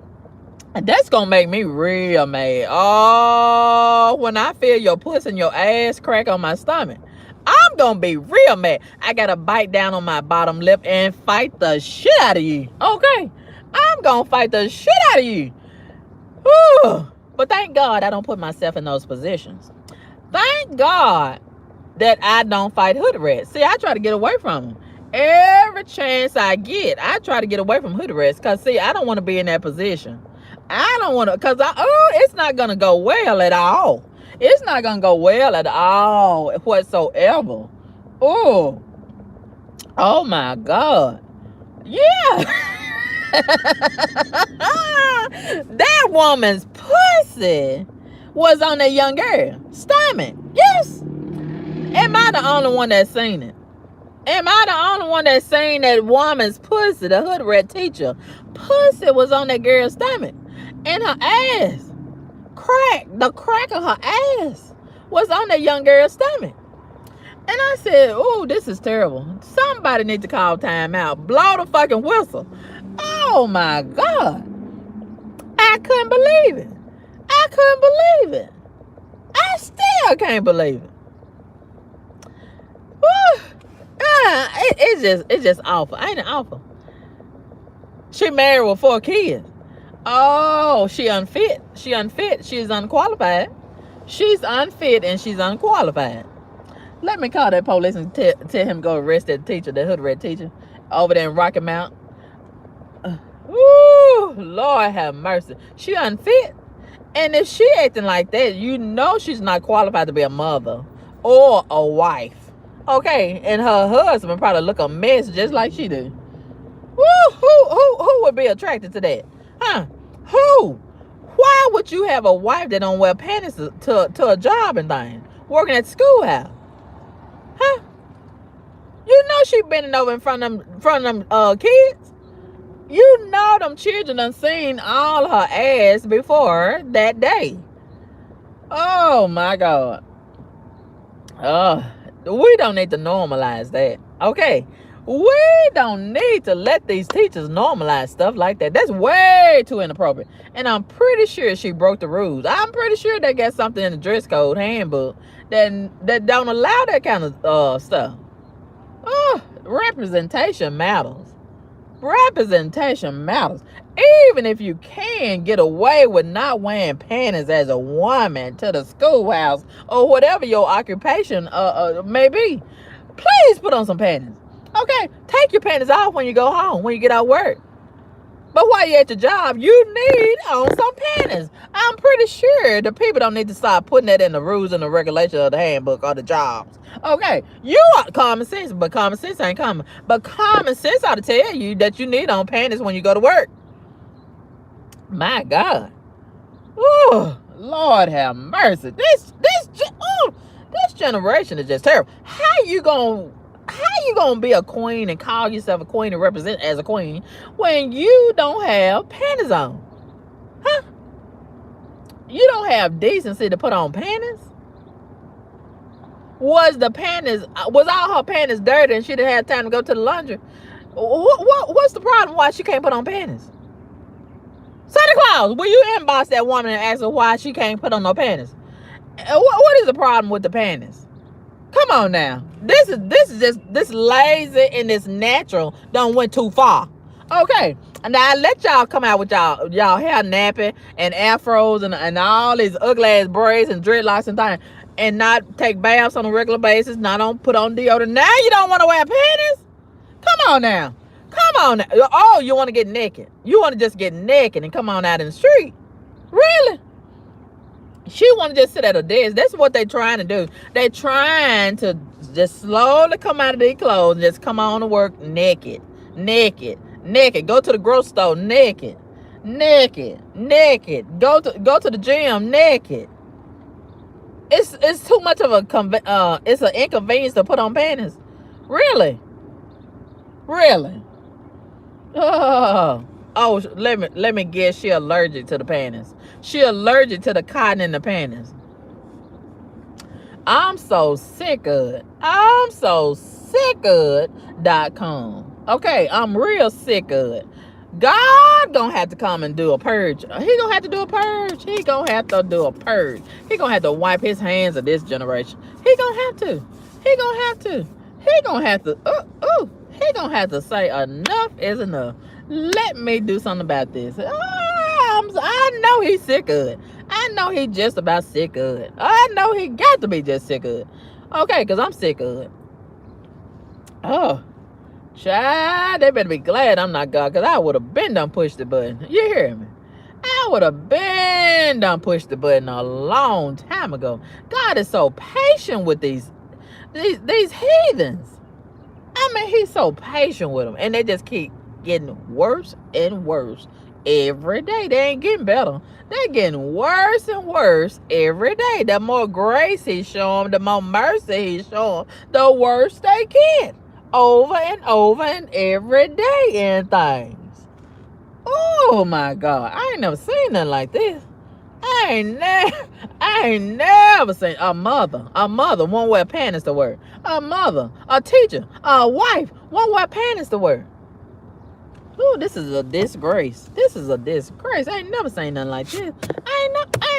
That's gonna make me real mad. Oh, when I feel your puss and your ass crack on my stomach, I'm gonna be real mad. I gotta bite down on my bottom lip and fight the shit out of you. Okay? I'm gonna fight the shit out of you. Whew. But thank God I don't put myself in those positions. Thank God that I don't fight Hoodrat. See, I try to get away from them. Every chance I get, I try to get away from Hoodrats. Because, see, I don't want to be in that position. I don't want to, because it's not going to go well at all. It's not going to go well at all whatsoever. Oh, oh my God. Yeah. That woman's pussy was on that young girl stomach. Yes. Am I the only one that's seen it? Am I the only one that's seen that woman's pussy, the Hoodrat teacher? Pussy was on that girl's stomach. And her ass. The crack of her ass was on that young girl's stomach. And I said, oh, this is terrible. Somebody need to call time out. Blow the fucking whistle. Oh my God. I couldn't believe it. I couldn't believe it. I still can't believe it. Whew. It's just awful. Ain't it awful? She married with 4 kids. Oh, she unfit. She unfit. She's unqualified. She's unfit and she's unqualified. Let me call that police and tell him go arrest that teacher, that Hoodrat teacher, over there in Rocky Mount. Ooh, Lord have mercy. She unfit. And if she acting like that, you know she's not qualified to be a mother or a wife. Okay, and her husband probably look a mess just like she do. Woo, who would be attracted to that? Huh? Who? Why would you have a wife that don't wear panties to a job and things? Working at the schoolhouse? Huh? You know she bending over in front of them kids? You know them children done seen all her ass before that day. Oh my God. We don't need to normalize that. Okay? We don't need to let these teachers normalize stuff like that. That's way too inappropriate. And I'm pretty sure she broke the rules. I'm pretty sure they got something in the dress code handbook that don't allow that kind of stuff. Oh, representation matters. Representation matters. Even if you can get away with not wearing panties as a woman to the schoolhouse or whatever your occupation may be, please put on some panties. Okay, take your panties off when you go home, when you get out work. But while you're at your job, you need on some panties. I'm pretty sure the people don't need to start putting that in the rules and the regulations of the handbook or the jobs. Okay, you are common sense, but common sense ain't common. But common sense ought to tell you that you need on panties when you go to work. My God. Oh, Lord have mercy. This generation is just terrible. How you gonna be a queen and call yourself a queen and represent as a queen when you don't have panties on? Huh? You don't have decency to put on panties? Was all her panties dirty and she didn't have time to go to the laundry? What's the problem why she can't put on panties? Santa Claus, will you inbox that woman and ask her why she can't put on no panties? What is the problem with the panties? Come on now. This lazy and this natural done went too far. Okay. Now I let y'all come out with y'all hair nappy and afros and all these ugly ass braids and dreadlocks and things, and not take baths on a regular basis, not put on deodorant. Now you don't want to wear panties? Come on now. Come on now. Oh, you want to get naked. You want to just get naked and come on out in the street. Really? She want to just sit at a desk. That's what they trying to do. They trying to just slowly come out of their clothes and just come on to work naked. Naked. Naked. Go to the grocery store naked. Naked. Naked. Go to the gym naked. It's too much of it's an inconvenience to put on panties. Really? Really? Oh, let me guess. She allergic to the panties. She allergic to the cotton in the panties. I'm so sick of it. I'm so sick of it.com. Okay, I'm real sick of it. God God gonna have to come and do a purge. He gonna have to do a purge. He gonna have to do a purge. He gonna have to wipe his hands of this generation. He gonna have to. He gonna have to. He gonna have to. He gonna have to say enough is enough. Let me do something about this. I know he's sick of it. I know he just about sick of it. I know he got to be just sick of it. Okay, because I'm sick of it. Oh, child, they better be glad I'm not God, because I would have been done pushed the button. You hear me? I would have been done pushed the button a long time ago. God is so patient with these heathens. I mean, he's so patient with them, and they just keep getting worse and worse every day. They ain't getting better. They're getting worse and worse every day. The more grace he show them, the more mercy he show them, the worse they get. Over and over and every day in things. Oh my God. I ain't never seen nothing like this. I ain't never seen a mother won't wear panties to work. A mother, a teacher, a wife won't wear panties to work. Ooh, this is a disgrace. This is a disgrace. I ain't never seen nothing like this. I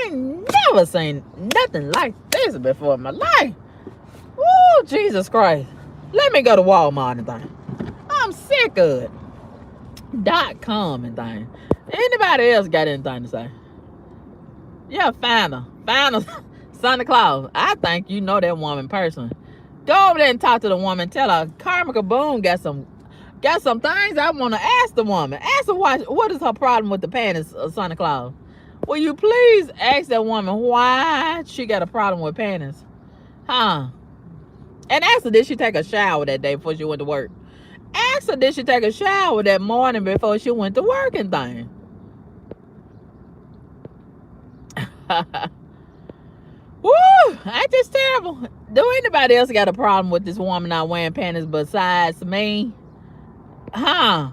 ain't never seen nothing like this before in my life. Ooh, Jesus Christ. Let me go to Walmart and thing. I'm sick of it. .com and thing. Anybody else got anything to say? Yeah, find her. Santa Claus. I think you know that woman personally. Go over there and talk to the woman. Tell her Karmika Boom got some things I want to ask the woman. Ask her what is her problem with the panties of Santa Claus. Will you please ask that woman why she got a problem with panties? Huh? And ask her, did she take a shower that day before she went to work? Ask her, did she take a shower that morning before she went to work and thing? Woo! Ain't this terrible? Do anybody else got a problem with this woman not wearing panties besides me? Huh?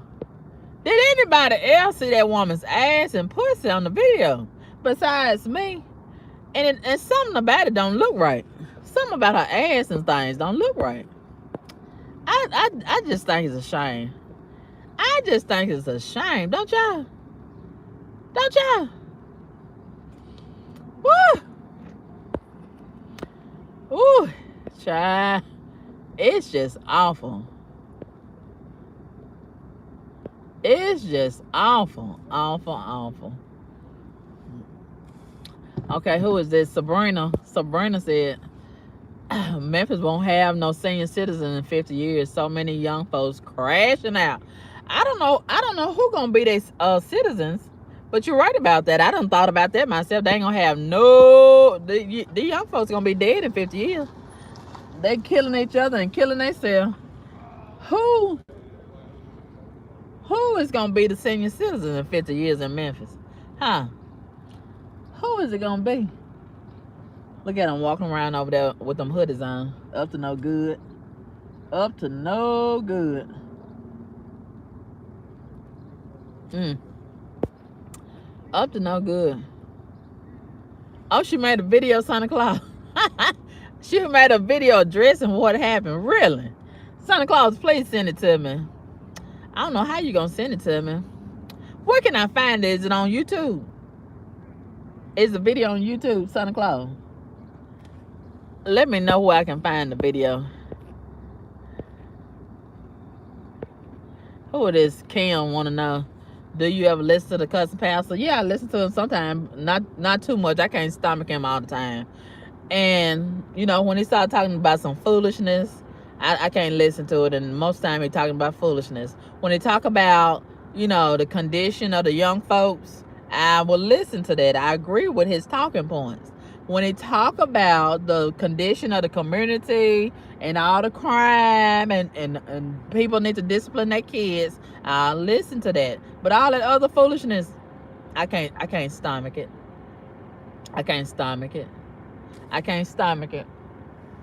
Did anybody else see that woman's ass and pussy on the video besides me? And something about it don't look right. Something about her ass and things don't look right. I just think it's a shame. I just think it's a shame. Don't y'all? Don't y'all? Woo! Ooh, child. It's just awful. It's just awful. Awful, awful. Okay, who is this? Sabrina. Sabrina said, Memphis won't have no senior citizen in 50 years. So many young folks crashing out. I don't know who gonna be their citizens, but you're right about that. I done thought about that myself. They ain't gonna have the young folks gonna be dead in 50 years. They killing each other and killing themselves. Who is gonna be the senior citizen in 50 years in Memphis? Huh? Who is it gonna be? Look at them walking around over there with them hoodies on. Up to no good. Up to no good. Up to no good. Oh, she made a video, Santa Claus. She made a video addressing what happened. Really? Santa Claus, please send it to me. I don't know how you gonna send it to me. Where can I find it? Is it on YouTube? Is the video on YouTube, Santa Claus? Let me know where I can find the video. Who it is? Kim want to know. Do you ever listen to the Cussing Pastor? Yeah, I listen to him sometimes. Not too much. I can't stomach him all the time. And, you know, when he started talking about some foolishness, I can't listen to it. And most of the time he talking about foolishness. When he talk about, you know, the condition of the young folks, I will listen to that. I agree with his talking points. When he talk about the condition of the community and all the crime and people need to discipline their kids, I'll listen to that. But all that other foolishness, I can't stomach it. I can't stomach it. I can't stomach it.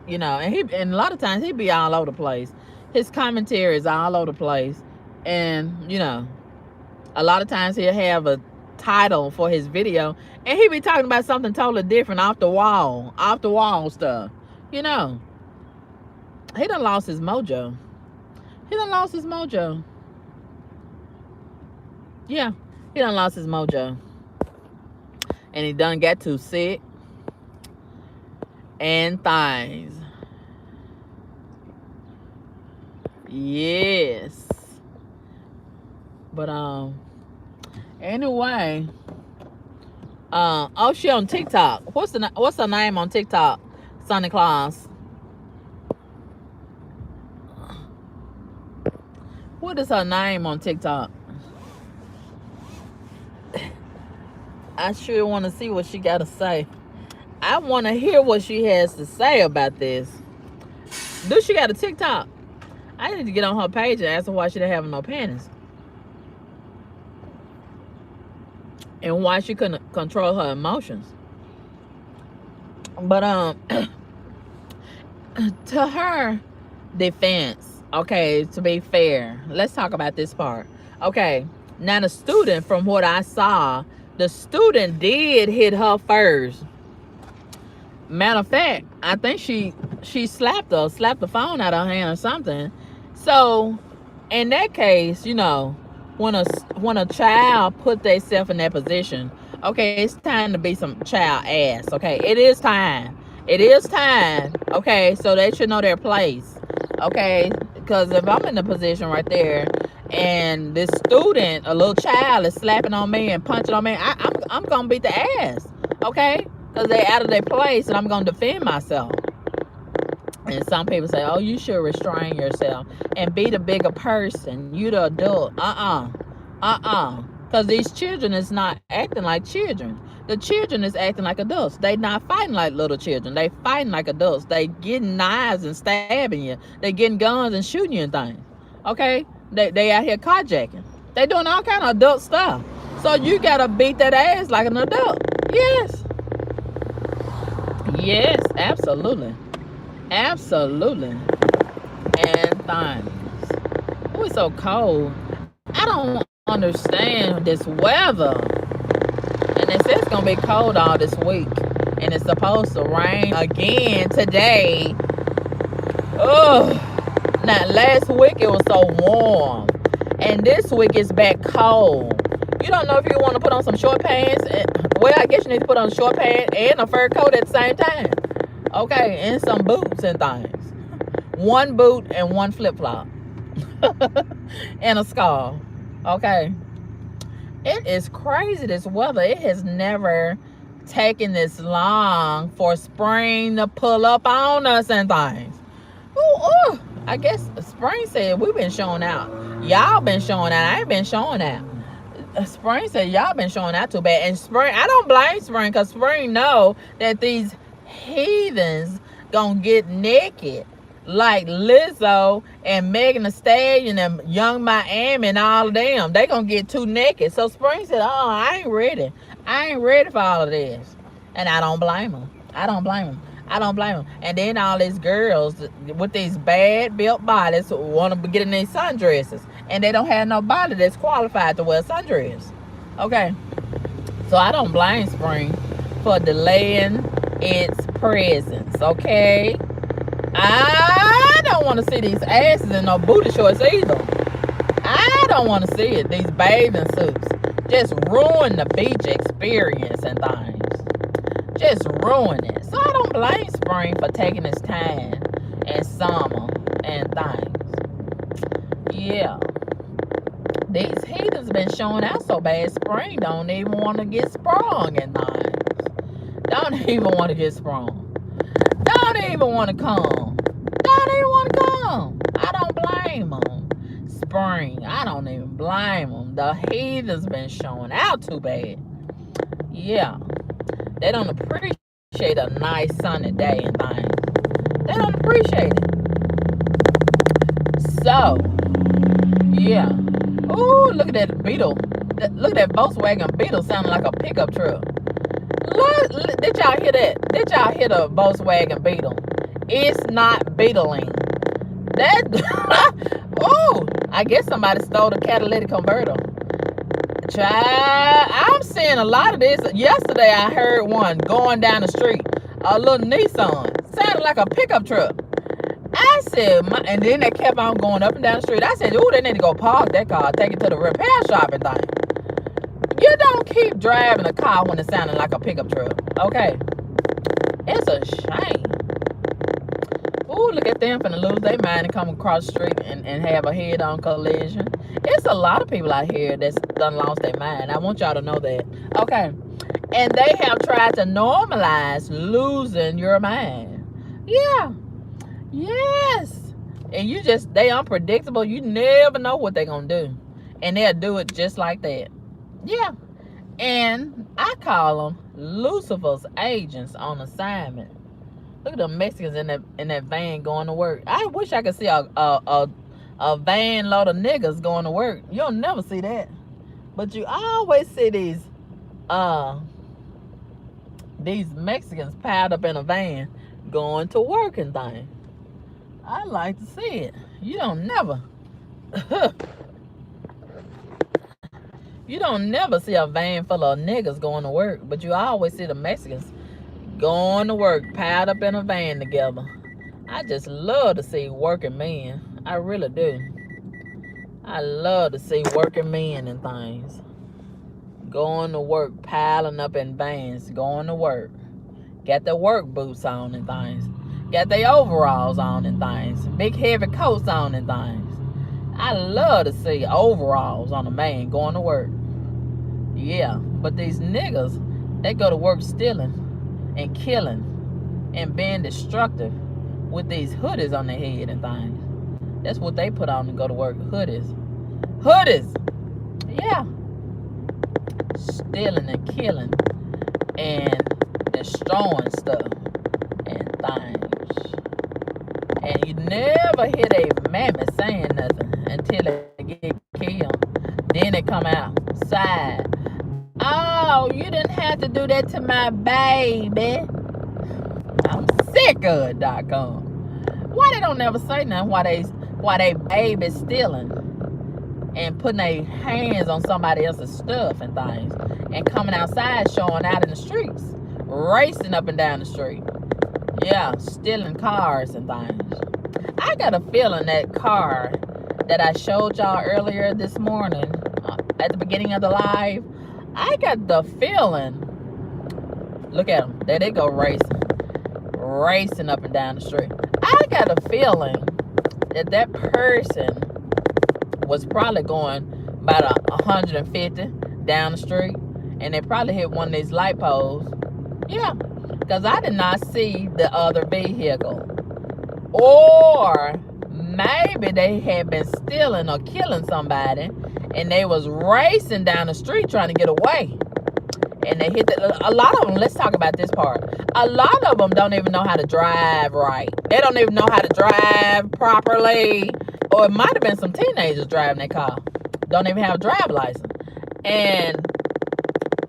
You know, and a lot of times he be all over the place. His commentary is all over the place. And, you know, a lot of times he'll have a title for his video and he be talking about something totally different, off the wall stuff. You know, he done lost his mojo. Yeah, He done lost his mojo. And he done got too sick and things. Yes. But anyway, oh, she on TikTok. What's her name on TikTok? Santa Claus. What is her name on TikTok? I sure want to see what she got to say. I want to hear what she has to say about this. Do she got a TikTok? I need to get on her page and ask her why she didn't have no panties. And why she couldn't control her emotions. But to her defense, okay, to be fair, let's talk about this part. Okay, now the student, from what I saw, the student did hit her first. Matter of fact, I think she slapped the phone out of her hand or something. So in that case, you know, when a child put themselves in that position, okay, it's time to be some child ass. Okay, it is time. It is time. Okay, so they should know their place. Okay, because if I'm in the position right there, and this student, a little child, is slapping on me and punching on me, I'm gonna beat the ass. Okay, because they out of their place, and I'm gonna defend myself. And some people say, oh, you should restrain yourself and be the bigger person. You the adult. Because these children is not acting like children. The children is acting like adults. They not fighting like little children. They fighting like adults. They getting knives and stabbing you. They getting guns and shooting you and things. Okay? They out here carjacking. They doing all kind of adult stuff. So you got to beat that ass like an adult. Yes. Yes, absolutely. Absolutely. And things. Oh, it's so cold. I don't understand this weather. And it says it's going to be cold all this week. And it's supposed to rain again today. Ugh. Now, last week it was so warm. And this week it's back cold. You don't know if you want to put on some short pants. Well, I guess you need to put on short pants and a fur coat at the same time. Okay, and some boots and things. One boot and one flip-flop. And a scarf. Okay. It is crazy, this weather. It has never taken this long for spring to pull up on us and things. Ooh, I guess spring said we've been showing out. Y'all been showing out. I ain't been showing out. Spring said y'all been showing out too bad. And spring, I don't blame spring, because spring know that these heathens gonna get naked like Lizzo and Megan Thee Stallion and Young Miami and all of them. They gonna get too naked. So spring said, oh, I ain't ready. I ain't ready for all of this. And I don't blame them. I don't blame them. I don't blame them. And then all these girls with these bad built bodies want to get in these sundresses, and they don't have no body that's qualified to wear sundress. Okay, so I don't blame spring for delaying its presence. Okay, I don't want to see these asses in no booty shorts either. I don't want to see it. These bathing suits just ruin the beach experience and things. Just ruin it. So I don't blame spring for taking its time and summer and things. Yeah. These heathens been showing out so bad, spring don't even want to get sprung and things. Don't even want to get sprung. Don't even want to come. Don't even want to come. I don't blame them. Spring, I don't even blame them. The heathens been showing out too bad. Yeah. They don't appreciate a nice sunny day and things. They don't appreciate it. So, yeah. Ooh, look at that Beetle. Look at that Volkswagen Beetle sounding like a pickup truck. Look, did y'all hear that? Did y'all hear the Volkswagen Beetle? It's not beetling. That, oh, I guess somebody stole the catalytic converter. Child, I'm seeing a lot of this. Yesterday, I heard one going down the street. A little Nissan. Sounded like a pickup truck. I said, and then they kept on going up and down the street. I said, oh, they need to go park that car, take it to the repair shop and thing. You don't keep driving a car when it's sounding like a pickup truck. Okay? It's a shame. Ooh, look at them finna lose their mind and come across the street and have a head-on collision. It's a lot of people out here that's done lost their mind. I want y'all to know that. Okay. And they have tried to normalize losing your mind. Yeah. Yes. And they unpredictable. You never know what they're gonna do. And they'll do it just like that. Yeah. And I call them Lucifer's agents on assignment. Look at the Mexicans in that van going to work. I wish I could see a van load of niggas going to work. You'll never see that. But you always see these Mexicans piled up in a van going to work and things. I like to see it. You don't never you don't never see a van full of niggas going to work, but you always see the Mexicans going to work piled up in a van together. I just love to see working men. I really do. I love to see working men and things going to work, piling up in vans, going to work. Got their work boots on and things. Got their overalls on and things. Big heavy coats on and things. I love to see overalls on a man going to work. Yeah, but these niggas, they go to work stealing and killing and being destructive with these hoodies on their head and things. That's what they put on to go to work. Hoodies. Yeah. Stealing and killing and destroying stuff and things. And you never hear they mammoth saying nothing until they get killed. Then they come outside. Oh, you didn't have to do that to my baby. I'm sick of it, doggone. Why they don't never say nothing? Why they baby stealing and putting their hands on somebody else's stuff and things and coming outside showing out in the streets, racing up and down the street. Yeah, stealing cars and things. I got a feeling that car that I showed y'all earlier this morning at the beginning of the live, I got the feeling, look at them, there they go racing up and down the street. I got a feeling that person was probably going about 150 down the street, and they probably hit one of these light poles. Yeah, because I did not see the other vehicle. Or maybe they had been stealing or killing somebody, and they was racing down the street trying to get away. And they hit a lot of them, let's talk about this part. A lot of them don't even know how to drive right. They don't even know how to drive properly. Or it might have been some teenagers driving their car. Don't even have a driver's license. And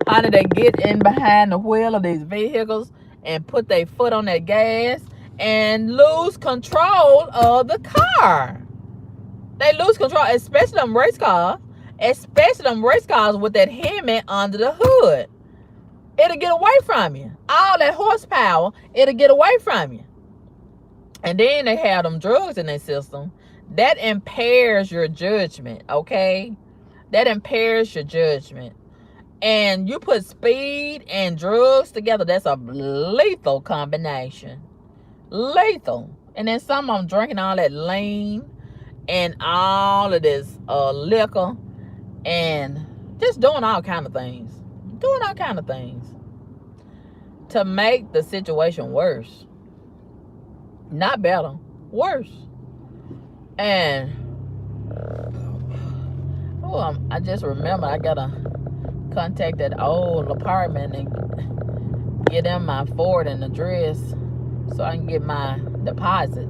how did they get in behind the wheel of these vehicles and put their foot on that gas and lose control of the car? They lose control, especially them race cars. Especially them race cars with that helmet under the hood. It'll get away from you. All that horsepower, it'll get away from you. And then they have them drugs in their system. That impairs your judgment, okay? That impairs your judgment. And you put speed and drugs together, that's a lethal combination. Lethal. And then some of them drinking all that lean and all of this liquor and just doing all kind of things. Doing all kind of things to make the situation worse. Not better, worse. And I just remember I gotta contact that old apartment and get them my forwarding address so I can get my deposit.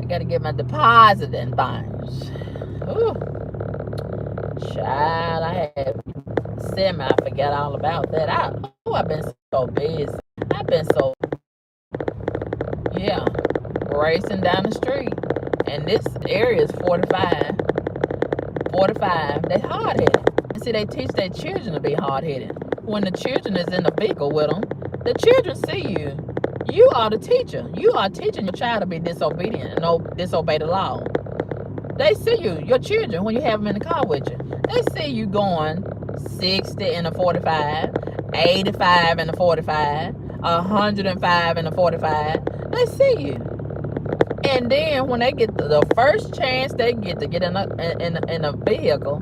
I gotta get my deposit and things. Ooh. Child, I had I forgot all about that. I've been so busy. I've been so, yeah, racing down the street. And this area is 45. 45. They hard-headed. And see, they teach their children to be hard-headed. When the children is in the vehicle with them, the children see you. You are the teacher. You are teaching your child to be disobedient and disobey the law. They see you, your children, when you have them in the car with you. They see you going 60 in a 45, 85 in a 45, 105 in a 45. They see you. And then when they get the first chance they get to get in a vehicle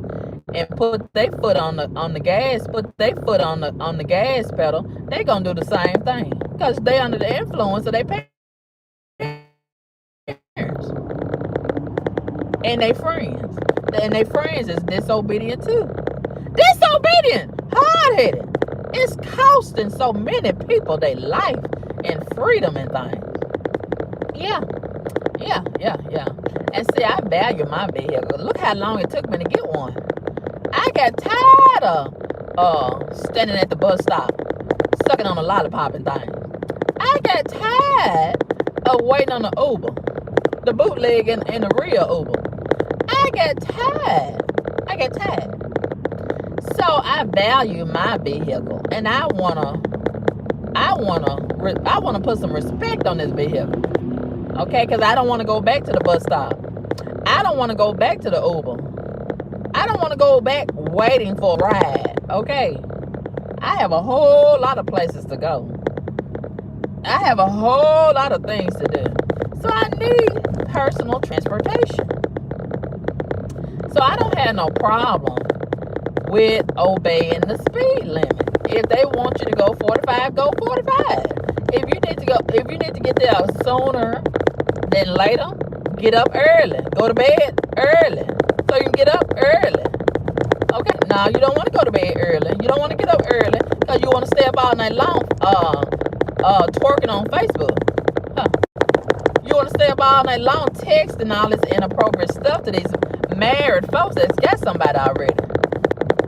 and put their foot on the gas, put their foot on the gas pedal, they gonna do the same thing because they under the influence of their parents and their friends. And their friends is disobedient too. Disobedient, hard-headed. It's costing so many people their life and freedom and things. Yeah. And see, I value my vehicle. Look how long it took me to get one. I got tired of standing at the bus stop, sucking on a lollipop and things. I got tired of waiting on the Uber, the bootleg and the real Uber. I got tired. So I value my vehicle, and I wanna put some respect on this vehicle. Okay, because I don't want to go back to the bus stop. I don't want to go back to the Uber. I don't want to go back waiting for a ride. Okay, I have a whole lot of places to go. I have a whole lot of things to do. So I need personal transportation. So I don't have no problem with obeying the speed limit. If they want you to go 45, go 45. If you need to get there sooner than later, get up early. Go to bed early so you can get up early. Okay, now you don't want to go to bed early. You don't want to get up early because you want to stay up all night long twerking on Facebook. You want to stay up all night long texting all this inappropriate stuff to these married folks that's got somebody already.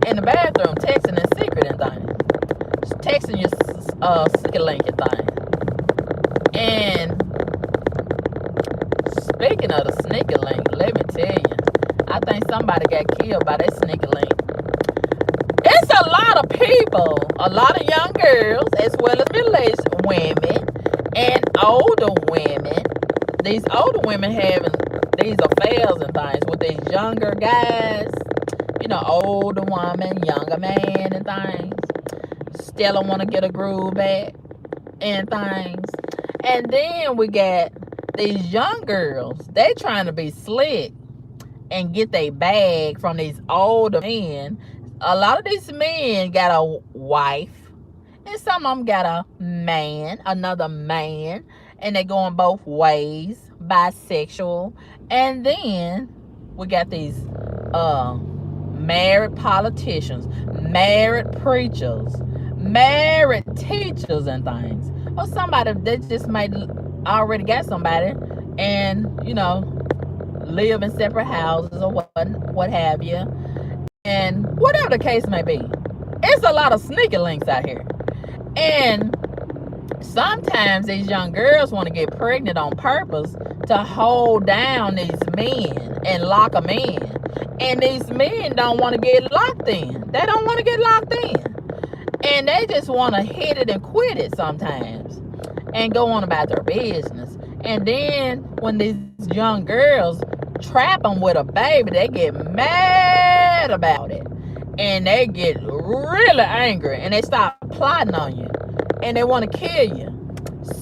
In the bathroom, texting in secret and things. Just texting your secret link and things. And speaking of the sneaker link, let me tell you, I think somebody got killed by that sneaker link. It's a lot of people, a lot of young girls, as well as middle-aged women and older women. These older women having these affairs and things with these younger guys. You know, older woman, younger man and things. Still want to get a groove back and things. And then we got these young girls. They trying to be slick and get their bag from these older men. A lot of these men got a wife. And some of them got a man, another man. And they going both ways. Bisexual. And then we got these married politicians, married preachers, married teachers and things. Or somebody that just might already got somebody and, you know, live in separate houses or what have you. And whatever the case may be. It's a lot of sneaker links out here. And sometimes these young girls want to get pregnant on purpose to hold down these men and lock them in. And these men don't want to get locked in. They don't want to get locked in. And they just want to hit it and quit it sometimes and go on about their business. And then when these young girls trap them with a baby, they get mad about it. And they get really angry. And they start plotting on you. And they want to kill you.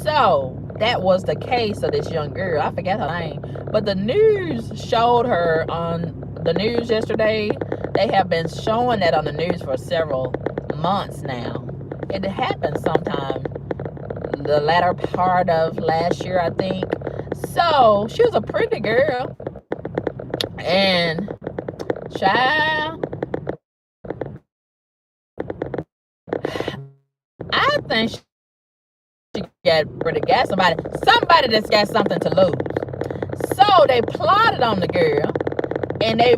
So that was the case of this young girl. I forget her name. But the news showed her on the news yesterday. They have been showing that on the news for several months now. It happened sometime the latter part of last year, I think. So she was a pretty girl. And child, I think she got somebody that's got something to lose. So they plotted on the girl and they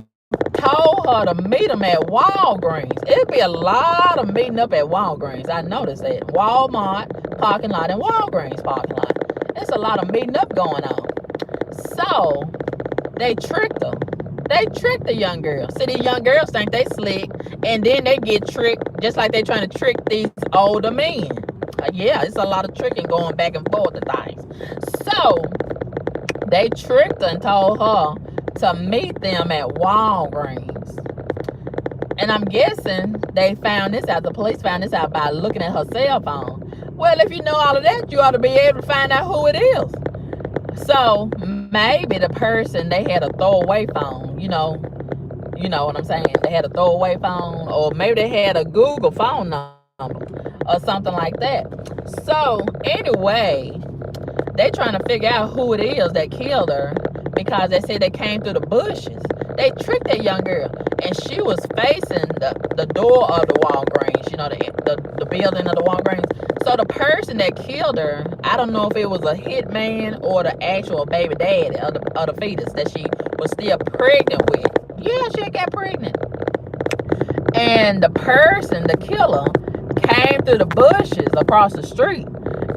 told her to meet them at Walgreens. It'd be a lot of meeting up at Walgreens. I noticed that. Walmart parking lot and Walgreens parking lot. There's a lot of meeting up going on. So they tricked her. They tricked the young girl. See, these young girls think they slick, and then they get tricked just like they trying to trick these older men. Yeah, it's a lot of tricking going back and forth and things. So they tricked her and told her to meet them at Walgreens. And I'm guessing they found this out, the police found this out by looking at her cell phone. Well, if you know all of that, you ought to be able to find out who it is. So maybe the person, they had a throwaway phone, you know what I'm saying? They had a throwaway phone, or maybe they had a Google phone number or something like that. So anyway, they trying to figure out who it is that killed her, because they said they came through the bushes. They tricked that young girl, and she was facing the door of the Walgreens, you know, the building of the Walgreens. So the person that killed her, I don't know if it was a hitman or the actual baby daddy of the fetus that she was still pregnant with. Yeah, she got pregnant. And the person, the killer, came through the bushes across the street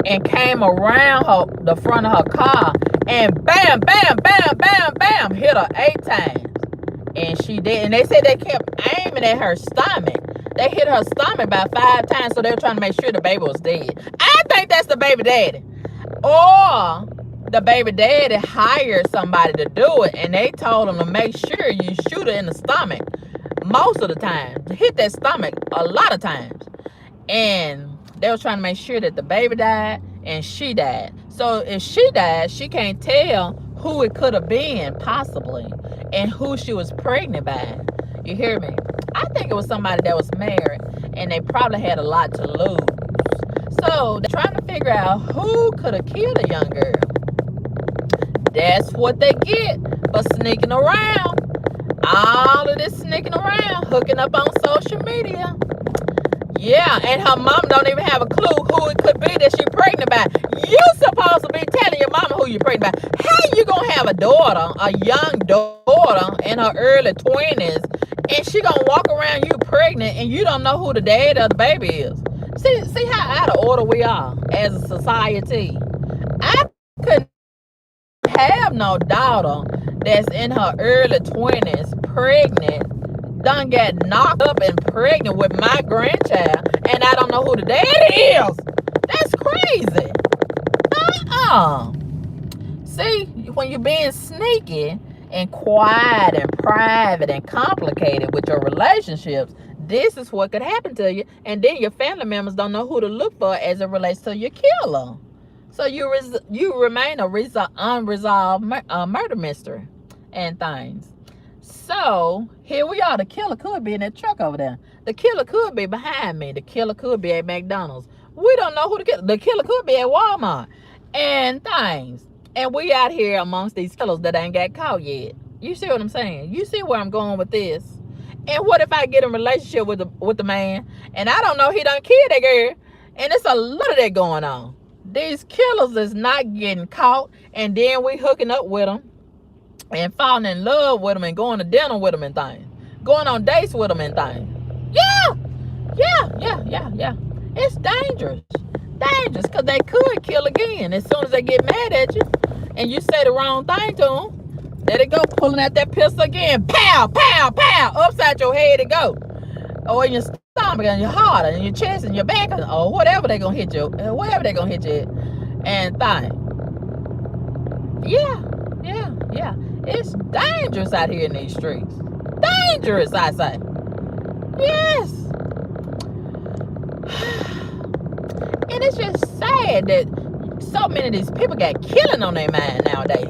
and came around the front of her car and bam, bam, bam, bam, bam, hit her 8 times. And she did. And they said they kept aiming at her stomach. They hit her stomach about 5 times, so they were trying to make sure the baby was dead. I think that's the baby daddy. Or the baby daddy hired somebody to do it, and they told him to make sure you shoot her in the stomach most of the time. Hit that stomach a lot of times. And they were trying to make sure that the baby died and she died. So if she died, she can't tell who it could have been, possibly, and who she was pregnant by. You hear me? I think it was somebody that was married, and they probably had a lot to lose. So they're trying to figure out who could have killed a young girl. That's what they get for sneaking around. All of this sneaking around, hooking up on social media. Yeah, and her mom don't even have a clue who it could be that she pregnant by. You supposed to be telling your mama who you pregnant by. How you gonna have a daughter, a young daughter in her early 20s, and she gonna walk around you pregnant and you don't know who the dad of the baby is? See how out of order we are as a society. I couldn't have no daughter that's in her early 20s pregnant, done got knocked up and pregnant with my grandchild, and I don't know who the daddy is. That's crazy. See, when you're being sneaky and quiet and private and complicated with your relationships, this is what could happen to you. And then your family members don't know who to look for as it relates to your killer. So you remain a unresolved murder mystery and things. So here we are. The killer could be in that truck over there. The killer could be behind me. The killer could be at McDonald's. We don't know who the killer could be at Walmart and things. And we out here amongst these killers that ain't got caught yet. You see what I'm saying? You see where I'm going with this? And what if I get in a relationship with the man, and I don't know he done killed that girl, and it's a lot of that going on. These killers is not getting caught, and then we hooking up with them and falling in love with them and going to dinner with them and things, going on dates with them and things. Yeah. It's dangerous, because they could kill again as soon as they get mad at you and you say the wrong thing to them. There they go, pulling out that pistol again. Pow, pow, pow. Upside your head it go. Or in your stomach and your heart and your chest and your back, or whatever they gonna hit you. Whatever they gonna hit you at. And thing. Yeah. It's dangerous out here in these streets. Dangerous, I say. Yes. And it's just sad that so many of these people got killing on their mind nowadays.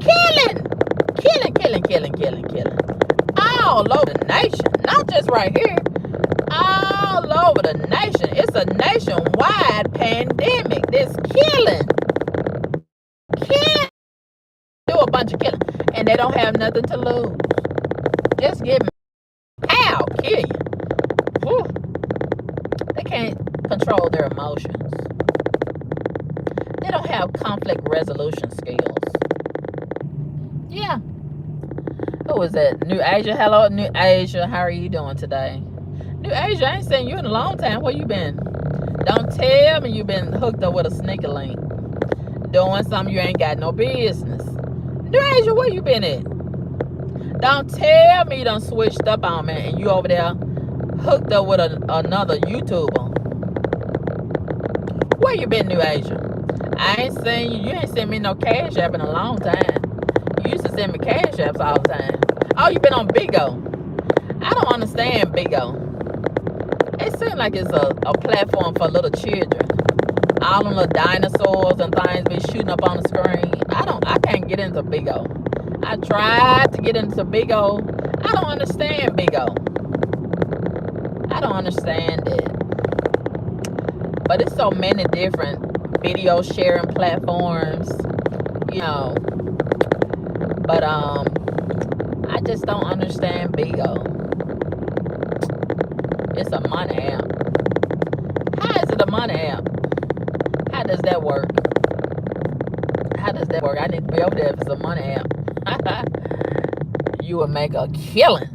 Killing. All over the nation. Not just right here. All over the nation. It's a nationwide pandemic. This killing. Do a bunch of killing. And they don't have nothing to lose. Just give me. Pow. Kill you. Whew. They can't control their emotions. They don't have conflict resolution skills. Yeah. Who is that? New Asia. Hello, New Asia. How are you doing today? New Asia, I ain't seen you in a long time. Where you been? Don't tell me you been hooked up with a sneaker link. Doing something you ain't got no business. New Asia, where you been at? Don't tell me you done switched up on me and you over there hooked up with another YouTuber. Where you been, New Asia? I ain't seen you. You ain't sent me no cash app in a long time. You used to send me cash apps all the time. Oh, you been on Bigo. I don't understand Bigo. It seems like it's a platform for little children. All them little dinosaurs and things be shooting up on the screen. I can't get into Bigo. I tried to get into Bigo. I don't understand Bigo. I don't understand it. But it's so many different video sharing platforms, you know. But I just don't understand Bigo. It's a money app. How is it a money app? How does that work? How does that work? I need to be over there if it's a money app. You would make a killing.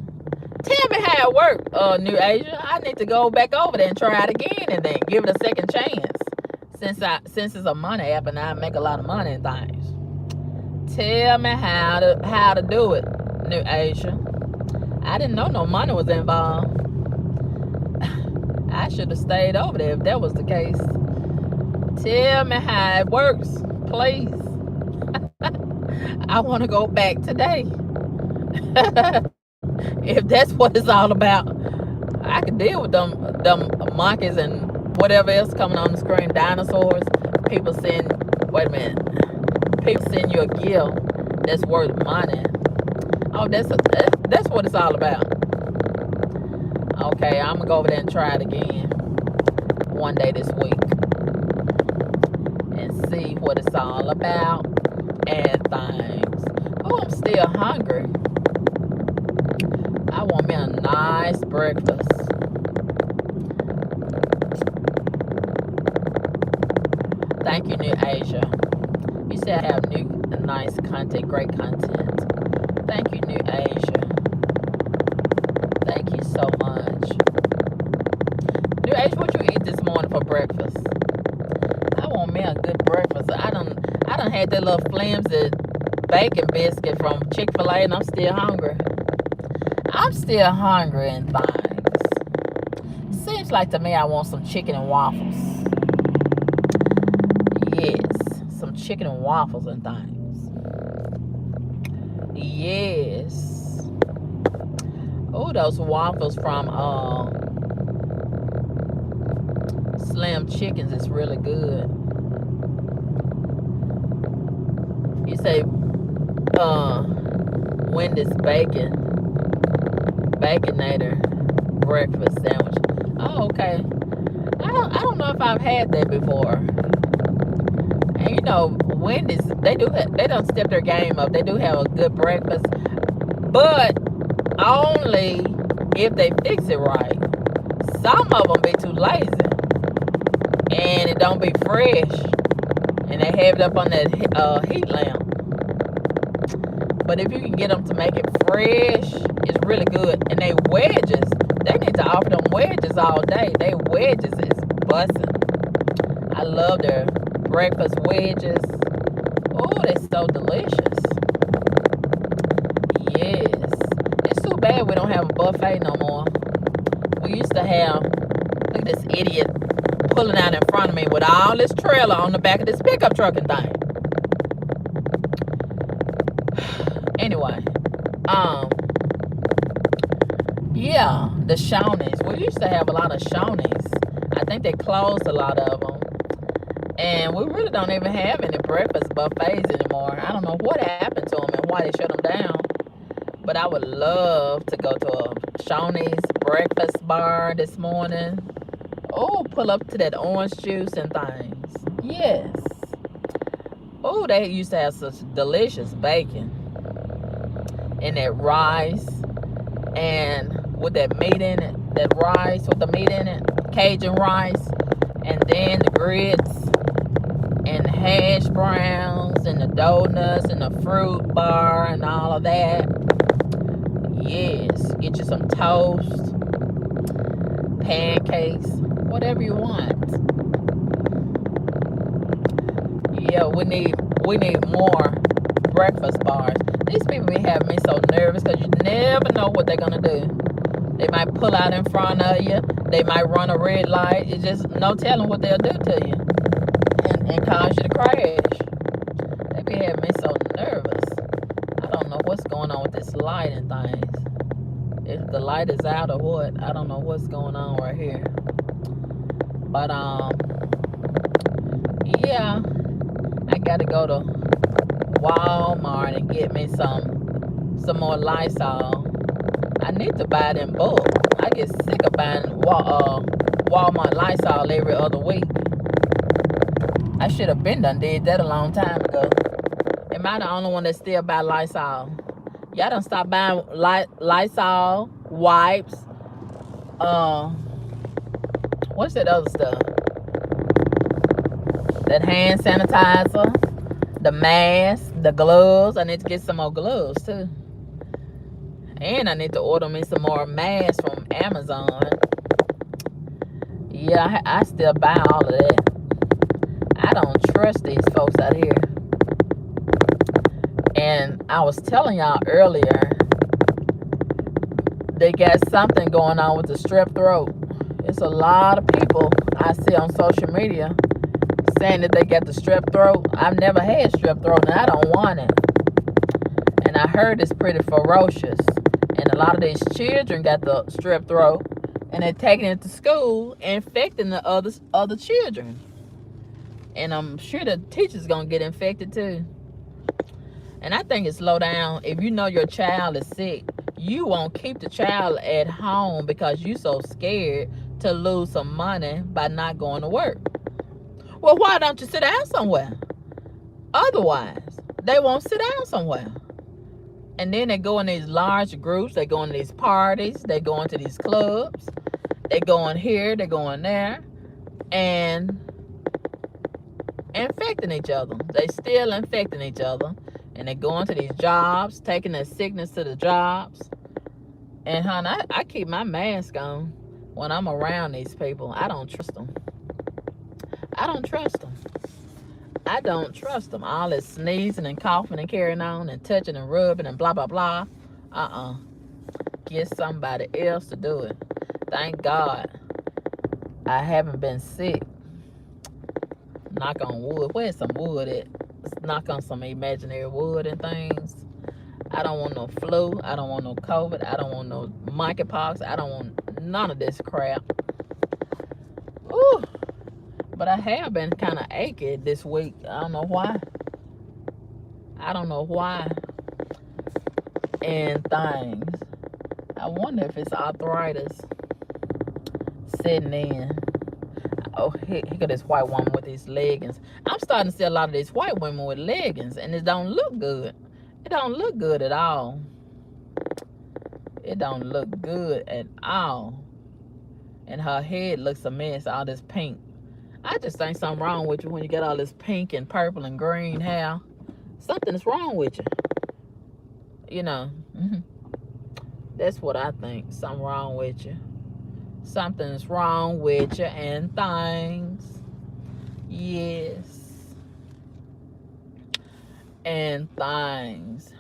Tell me how it works, New Asia. I need to go back over there and try it again and then give it a second chance. Since it's a money app and I make a lot of money and things. Tell me how to do it, New Asia. I didn't know no money was involved. I should have stayed over there if that was the case. Tell me how it works, please. I want to go back today. If that's what it's all about, I can deal with them monkeys and whatever else coming on the screen, dinosaurs. People wait a minute. People send you a gift that's worth money. Oh, that's what it's all about. Okay, I'm gonna go over there and try it again one day this week and see what it's all about and things. Oh, I'm still hungry. I want me a nice breakfast. Thank you, New Asia. You said I have nice content, great content. Thank you, New Asia. Thank you so much. New Asia, what you eat this morning for breakfast? I want me a good breakfast. I done had that little flimsy bacon biscuit from Chick-fil-A and I'm still hungry. I'm still hungry and things. Seems like to me I want some chicken and waffles. Yes, some chicken and waffles and things. Yes. Oh, those waffles from Slim Chickens is really good. You say Wendy's Baconator breakfast sandwich. Oh, okay. I don't know if I've had that before. And you know, Wendy's, they don't step their game up. They do have a good breakfast, but only if they fix it right. Some of them be too lazy, and it don't be fresh, and they have it up on that heat lamp. But if you can get them to make it fresh, it's really good. And they wedges, they need to offer them wedges all day. They wedges is busting. I love their breakfast wedges. Oh, they're so delicious. Yes. It's too bad we don't have a buffet no more. We used to have, look at this idiot pulling out in front of me with all this trailer on the back of this pickup truck and thing. Anyway, yeah, the Shawnees. We used to have a lot of Shawnees. I think they closed a lot of them. And we really don't even have any breakfast buffets anymore. I don't know what happened to them and why they shut them down. But I would love to go to a Shawnees breakfast bar this morning. Oh, pull up to that orange juice and things. Yes. Oh, they used to have such delicious bacon. And that rice. And with that meat in it. That rice with the meat in it. Cajun rice. And then the grits. And the hash browns. And the donuts. And the fruit bar. And all of that. Yes. Get you some toast. Pancakes. Whatever you want. Yeah, we need more breakfast bars. These people be having me so nervous because you never know what they're gonna do. They might pull out in front of you. They might run a red light. It's just no telling what they'll do to you and cause you to crash. They be having me so nervous. I don't know what's going on with this light and things. if the light is out or what. I don't know what's going on right here. But yeah, I gotta go to Walmart and get me some more Lysol. I need to buy it in bulk. I get sick of buying Walmart Lysol every other week. I should have been done did that a long time ago. Am I the only one that still buy Lysol? Y'all done stop buying Lysol, wipes, what's that other stuff? That hand sanitizer, the mask, the gloves. I need to get some more gloves too. And I need to order me some more masks from Amazon. Yeah, I still buy all of that. I don't trust these folks out here. And I was telling y'all earlier, they got something going on with the strep throat. It's a lot of people I see on social media saying that they got the strep throat. I've never had strep throat and I don't want it. And I heard it's pretty ferocious. And a lot of these children got the strep throat and they're taking it to school, infecting the other children. And I'm sure the teacher's gonna get infected too. And I think it's slow down. If you know your child is sick, you won't keep the child at home because you're so scared to lose some money by not going to work. Well, why don't you sit down somewhere? Otherwise, they won't sit down somewhere. And then they go in these large groups. They go in these parties. They go into these clubs. They go in here. They go in there. And infecting each other. They still infecting each other. And they go into these jobs, taking their sickness to the jobs. And honey, I keep my mask on when I'm around these people. I don't trust them. I don't trust them. I don't trust them. All this sneezing and coughing and carrying on and touching and rubbing and blah, blah, blah. Get somebody else to do it. Thank God I haven't been sick. Knock on wood. Where's some wood at? Let's knock on some imaginary wood and things. I don't want no flu. I don't want no COVID. I don't want no monkeypox. I don't want none of this crap. Ooh. But I have been kind of achy this week. I don't know why. I don't know why. And things. I wonder if it's arthritis setting in. Oh, here go this white woman with these leggings. I'm starting to see a lot of these white women with leggings, and it don't look good. It don't look good at all. It don't look good at all. And her head looks a mess, all this pink. I just think something wrong with you when you get all this pink and purple and green hair. Something's wrong with you. You know, that's what I think. Something wrong with you. Something's wrong with you and things. Yes. And things.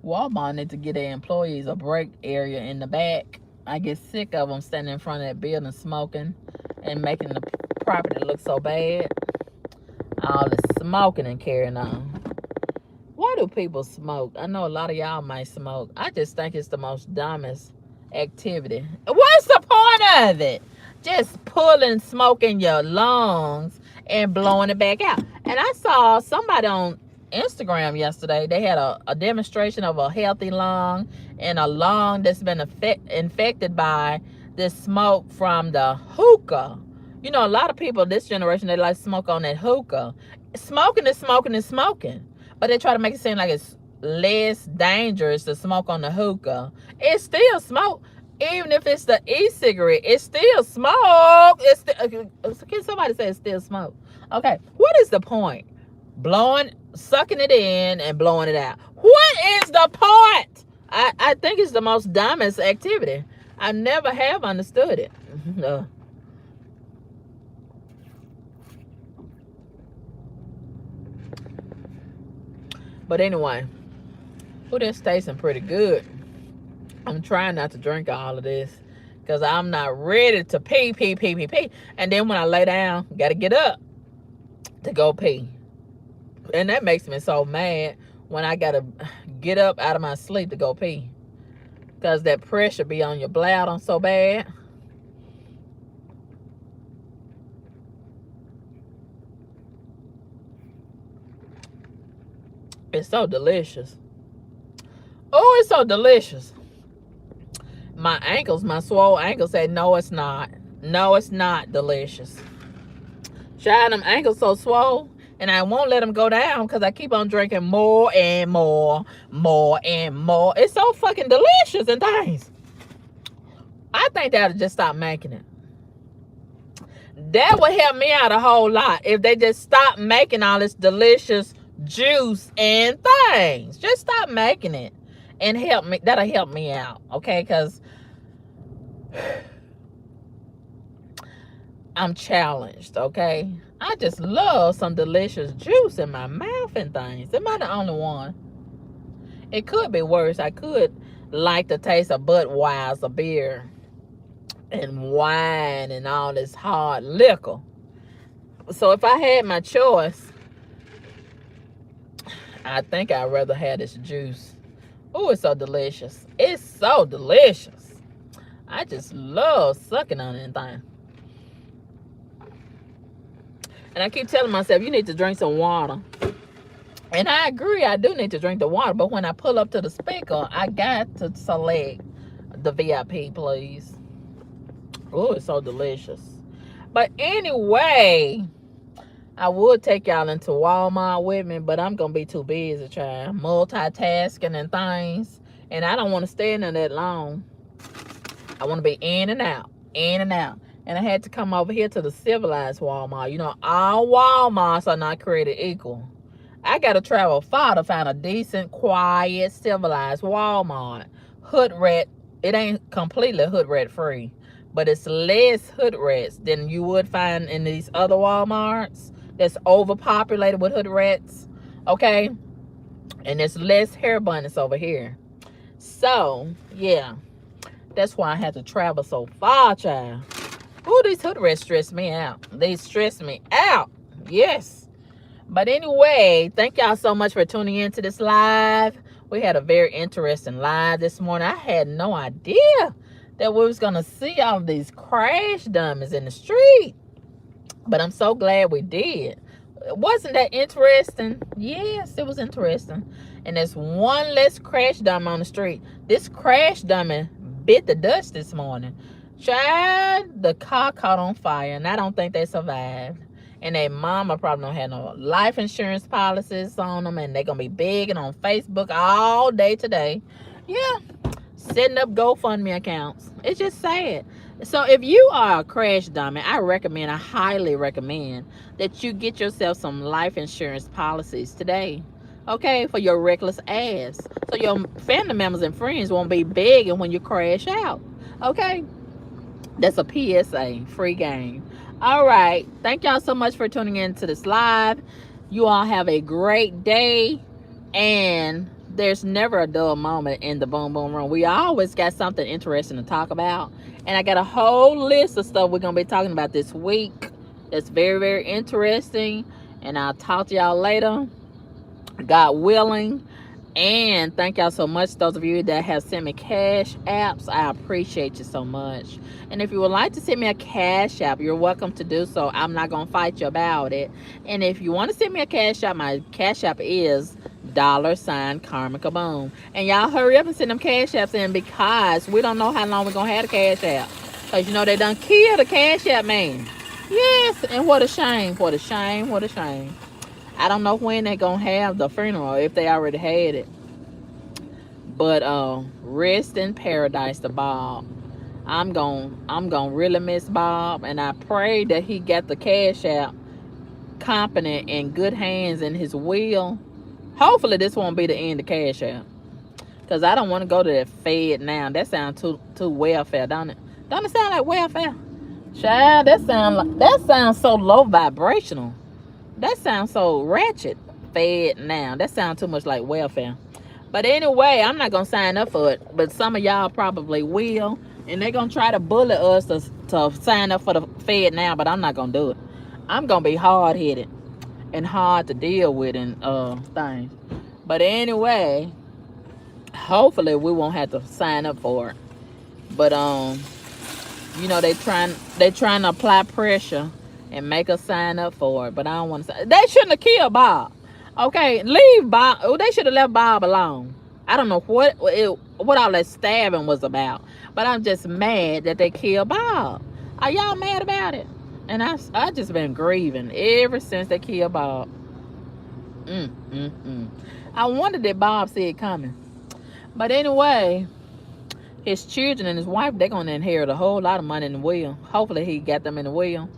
Walmart need to get their employees a break area in the back. I get sick of them standing in front of that building smoking and making the property look so bad. All the smoking and carrying on. Why do people smoke? I know a lot of y'all might smoke. I just think it's the most dumbest activity. What's the point of it? Just pulling smoke in your lungs and blowing it back out. And I saw somebody on Instagram yesterday. They had a demonstration of a healthy lung and a lung that's been infected by this smoke from the hookah. You know, a lot of people this generation, they like smoke on that hookah. Smoking is smoking is smoking. But they try to make it seem like it's less dangerous to smoke on the hookah. It's still smoke. Even if it's the e-cigarette, it's still smoke. It's still, can somebody say it's still smoke? Okay, what is the point? Sucking it in and blowing it out. What is the point? I think it's the most dumbest activity. I never have understood it. But anyway, this tasting pretty good. I'm trying not to drink all of this because I'm not ready to pee. And then when I lay down, got to get up to go pee. And that makes me so mad when I got to get up out of my sleep to go pee. because that pressure be on your bladder so bad. It's so delicious. Oh, it's so delicious. My ankles, my swole ankles say, no, it's not. No, it's not delicious. Child, them ankles so swole, and I won't let them go down because I keep on drinking more and more, more and more. It's so fucking delicious and things. I think they ought to just stop making it. That would help me out a whole lot if they just stop making all this delicious juice and things. Just stop making it and help me. That'll help me out, okay? Because I'm challenged, okay? I just love some delicious juice in my mouth and things. Am I the only one? It could be worse. I could like the taste of Budweiser beer and wine and all this hard liquor. So if I had my choice, I think I'd rather have this juice. Oh, it's so delicious. It's so delicious. I just love sucking on anything. And I keep telling myself, you need to drink some water. And I agree, I do need to drink the water. But when I pull up to the speaker, I got to select the VIP, please. Oh, it's so delicious. But anyway, I would take y'all into Walmart with me, but I'm going to be too busy to try multitasking and things. And I don't want to stay in there that long. I want to be in and out, in and out. And I had to come over here to the civilized Walmart. You know, all Walmarts are not created equal. I got to travel far to find a decent, quiet, civilized Walmart. Hoodrat, it ain't completely Hoodrat free, but it's less Hoodrats than you would find in these other Walmarts that's overpopulated with Hoodrats, okay? And there's less hair bunnies over here. So, yeah, that's why I had to travel so far, child. Ooh, these Hoodrats stress me out. They stress me out, yes. But anyway, thank y'all so much for tuning in to this live. We had a very interesting live this morning. I had no idea that we was going to see all of these crash dummies in the street. But I'm so glad we did. Wasn't that interesting? Yes, it was interesting. And there's one less crash dummy on the street. This crash dummy bit the dust this morning. Child, the car caught on fire, and I don't think they survived. And their mama probably don't have no life insurance policies on them, and they're going to be begging on Facebook all day today. Yeah, setting up GoFundMe accounts. It's just sad. So if you are a crash dummy, I highly recommend that you get yourself some life insurance policies today, okay, for your reckless ass. So your family members and friends won't be begging when you crash out, okay? That's a PSA, free game. All right. Thank y'all so much for tuning in to this live. You all have a great day. And there's never a dull moment in the Boom Boom Room. We always got something interesting to talk about. And I got a whole list of stuff we're going to be talking about this week. That's very, very interesting. And I'll talk to y'all later, God willing. And thank y'all so much, those of you that have sent me cash apps. I appreciate you so much. And if you would like to send me a cash app, you're welcome to do so. I'm not going to fight you about it. And if you want to send me a cash app, my cash app is $Karma Kaboom. And y'all hurry up and send them cash apps in, because we don't know how long we're going to have the cash app. Because you know they done killed the cash app man. Yes, and what a shame, what a shame, what a shame. I don't know when they're going to have the funeral, if they already had it. But rest in paradise to Bob. I'm gonna really miss Bob, and I pray that he got the cash app competent in good hands in his will. Hopefully this won't be the end of cash app, because I don't want to go to that Fed now. That sounds too welfare, don't it? Don't it sound like welfare? Child, that sounds so low vibrational. That sounds so ratchet. Fed now. That sounds too much like welfare. But anyway, I'm not going to sign up for it. But some of y'all probably will. And they're going to try to bully us to sign up for the Fed now. But I'm not going to do it. I'm going to be hard-headed and hard to deal with and things. But anyway, hopefully we won't have to sign up for it. But you know, they trying to apply pressure and make us sign up for it. But I don't want to. They shouldn't have killed Bob. Okay, leave Bob. Oh, they should have left Bob alone. I don't know what all that stabbing was about, but I'm just mad that they killed Bob. Are y'all mad about it? And I just been grieving ever since they killed Bob. I wondered that Bob see it coming. But anyway, his children and his wife, they're going to inherit a whole lot of money in the will. Hopefully he got them in the will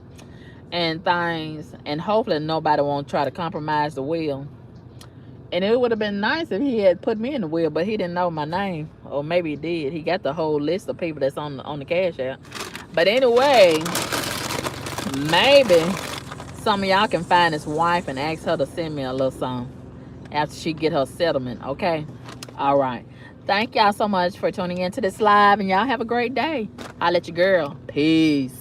and things. And hopefully nobody won't try to compromise the will. And it would have been nice if he had put me in the will, but he didn't know my name. Or maybe he did. He got the whole list of people that's on the cash app. But anyway, maybe some of y'all can find his wife and ask her to send me a little something after she get her settlement, okay? All right. Thank y'all so much for tuning into this live, and y'all have a great day. I'll let you girl. Peace.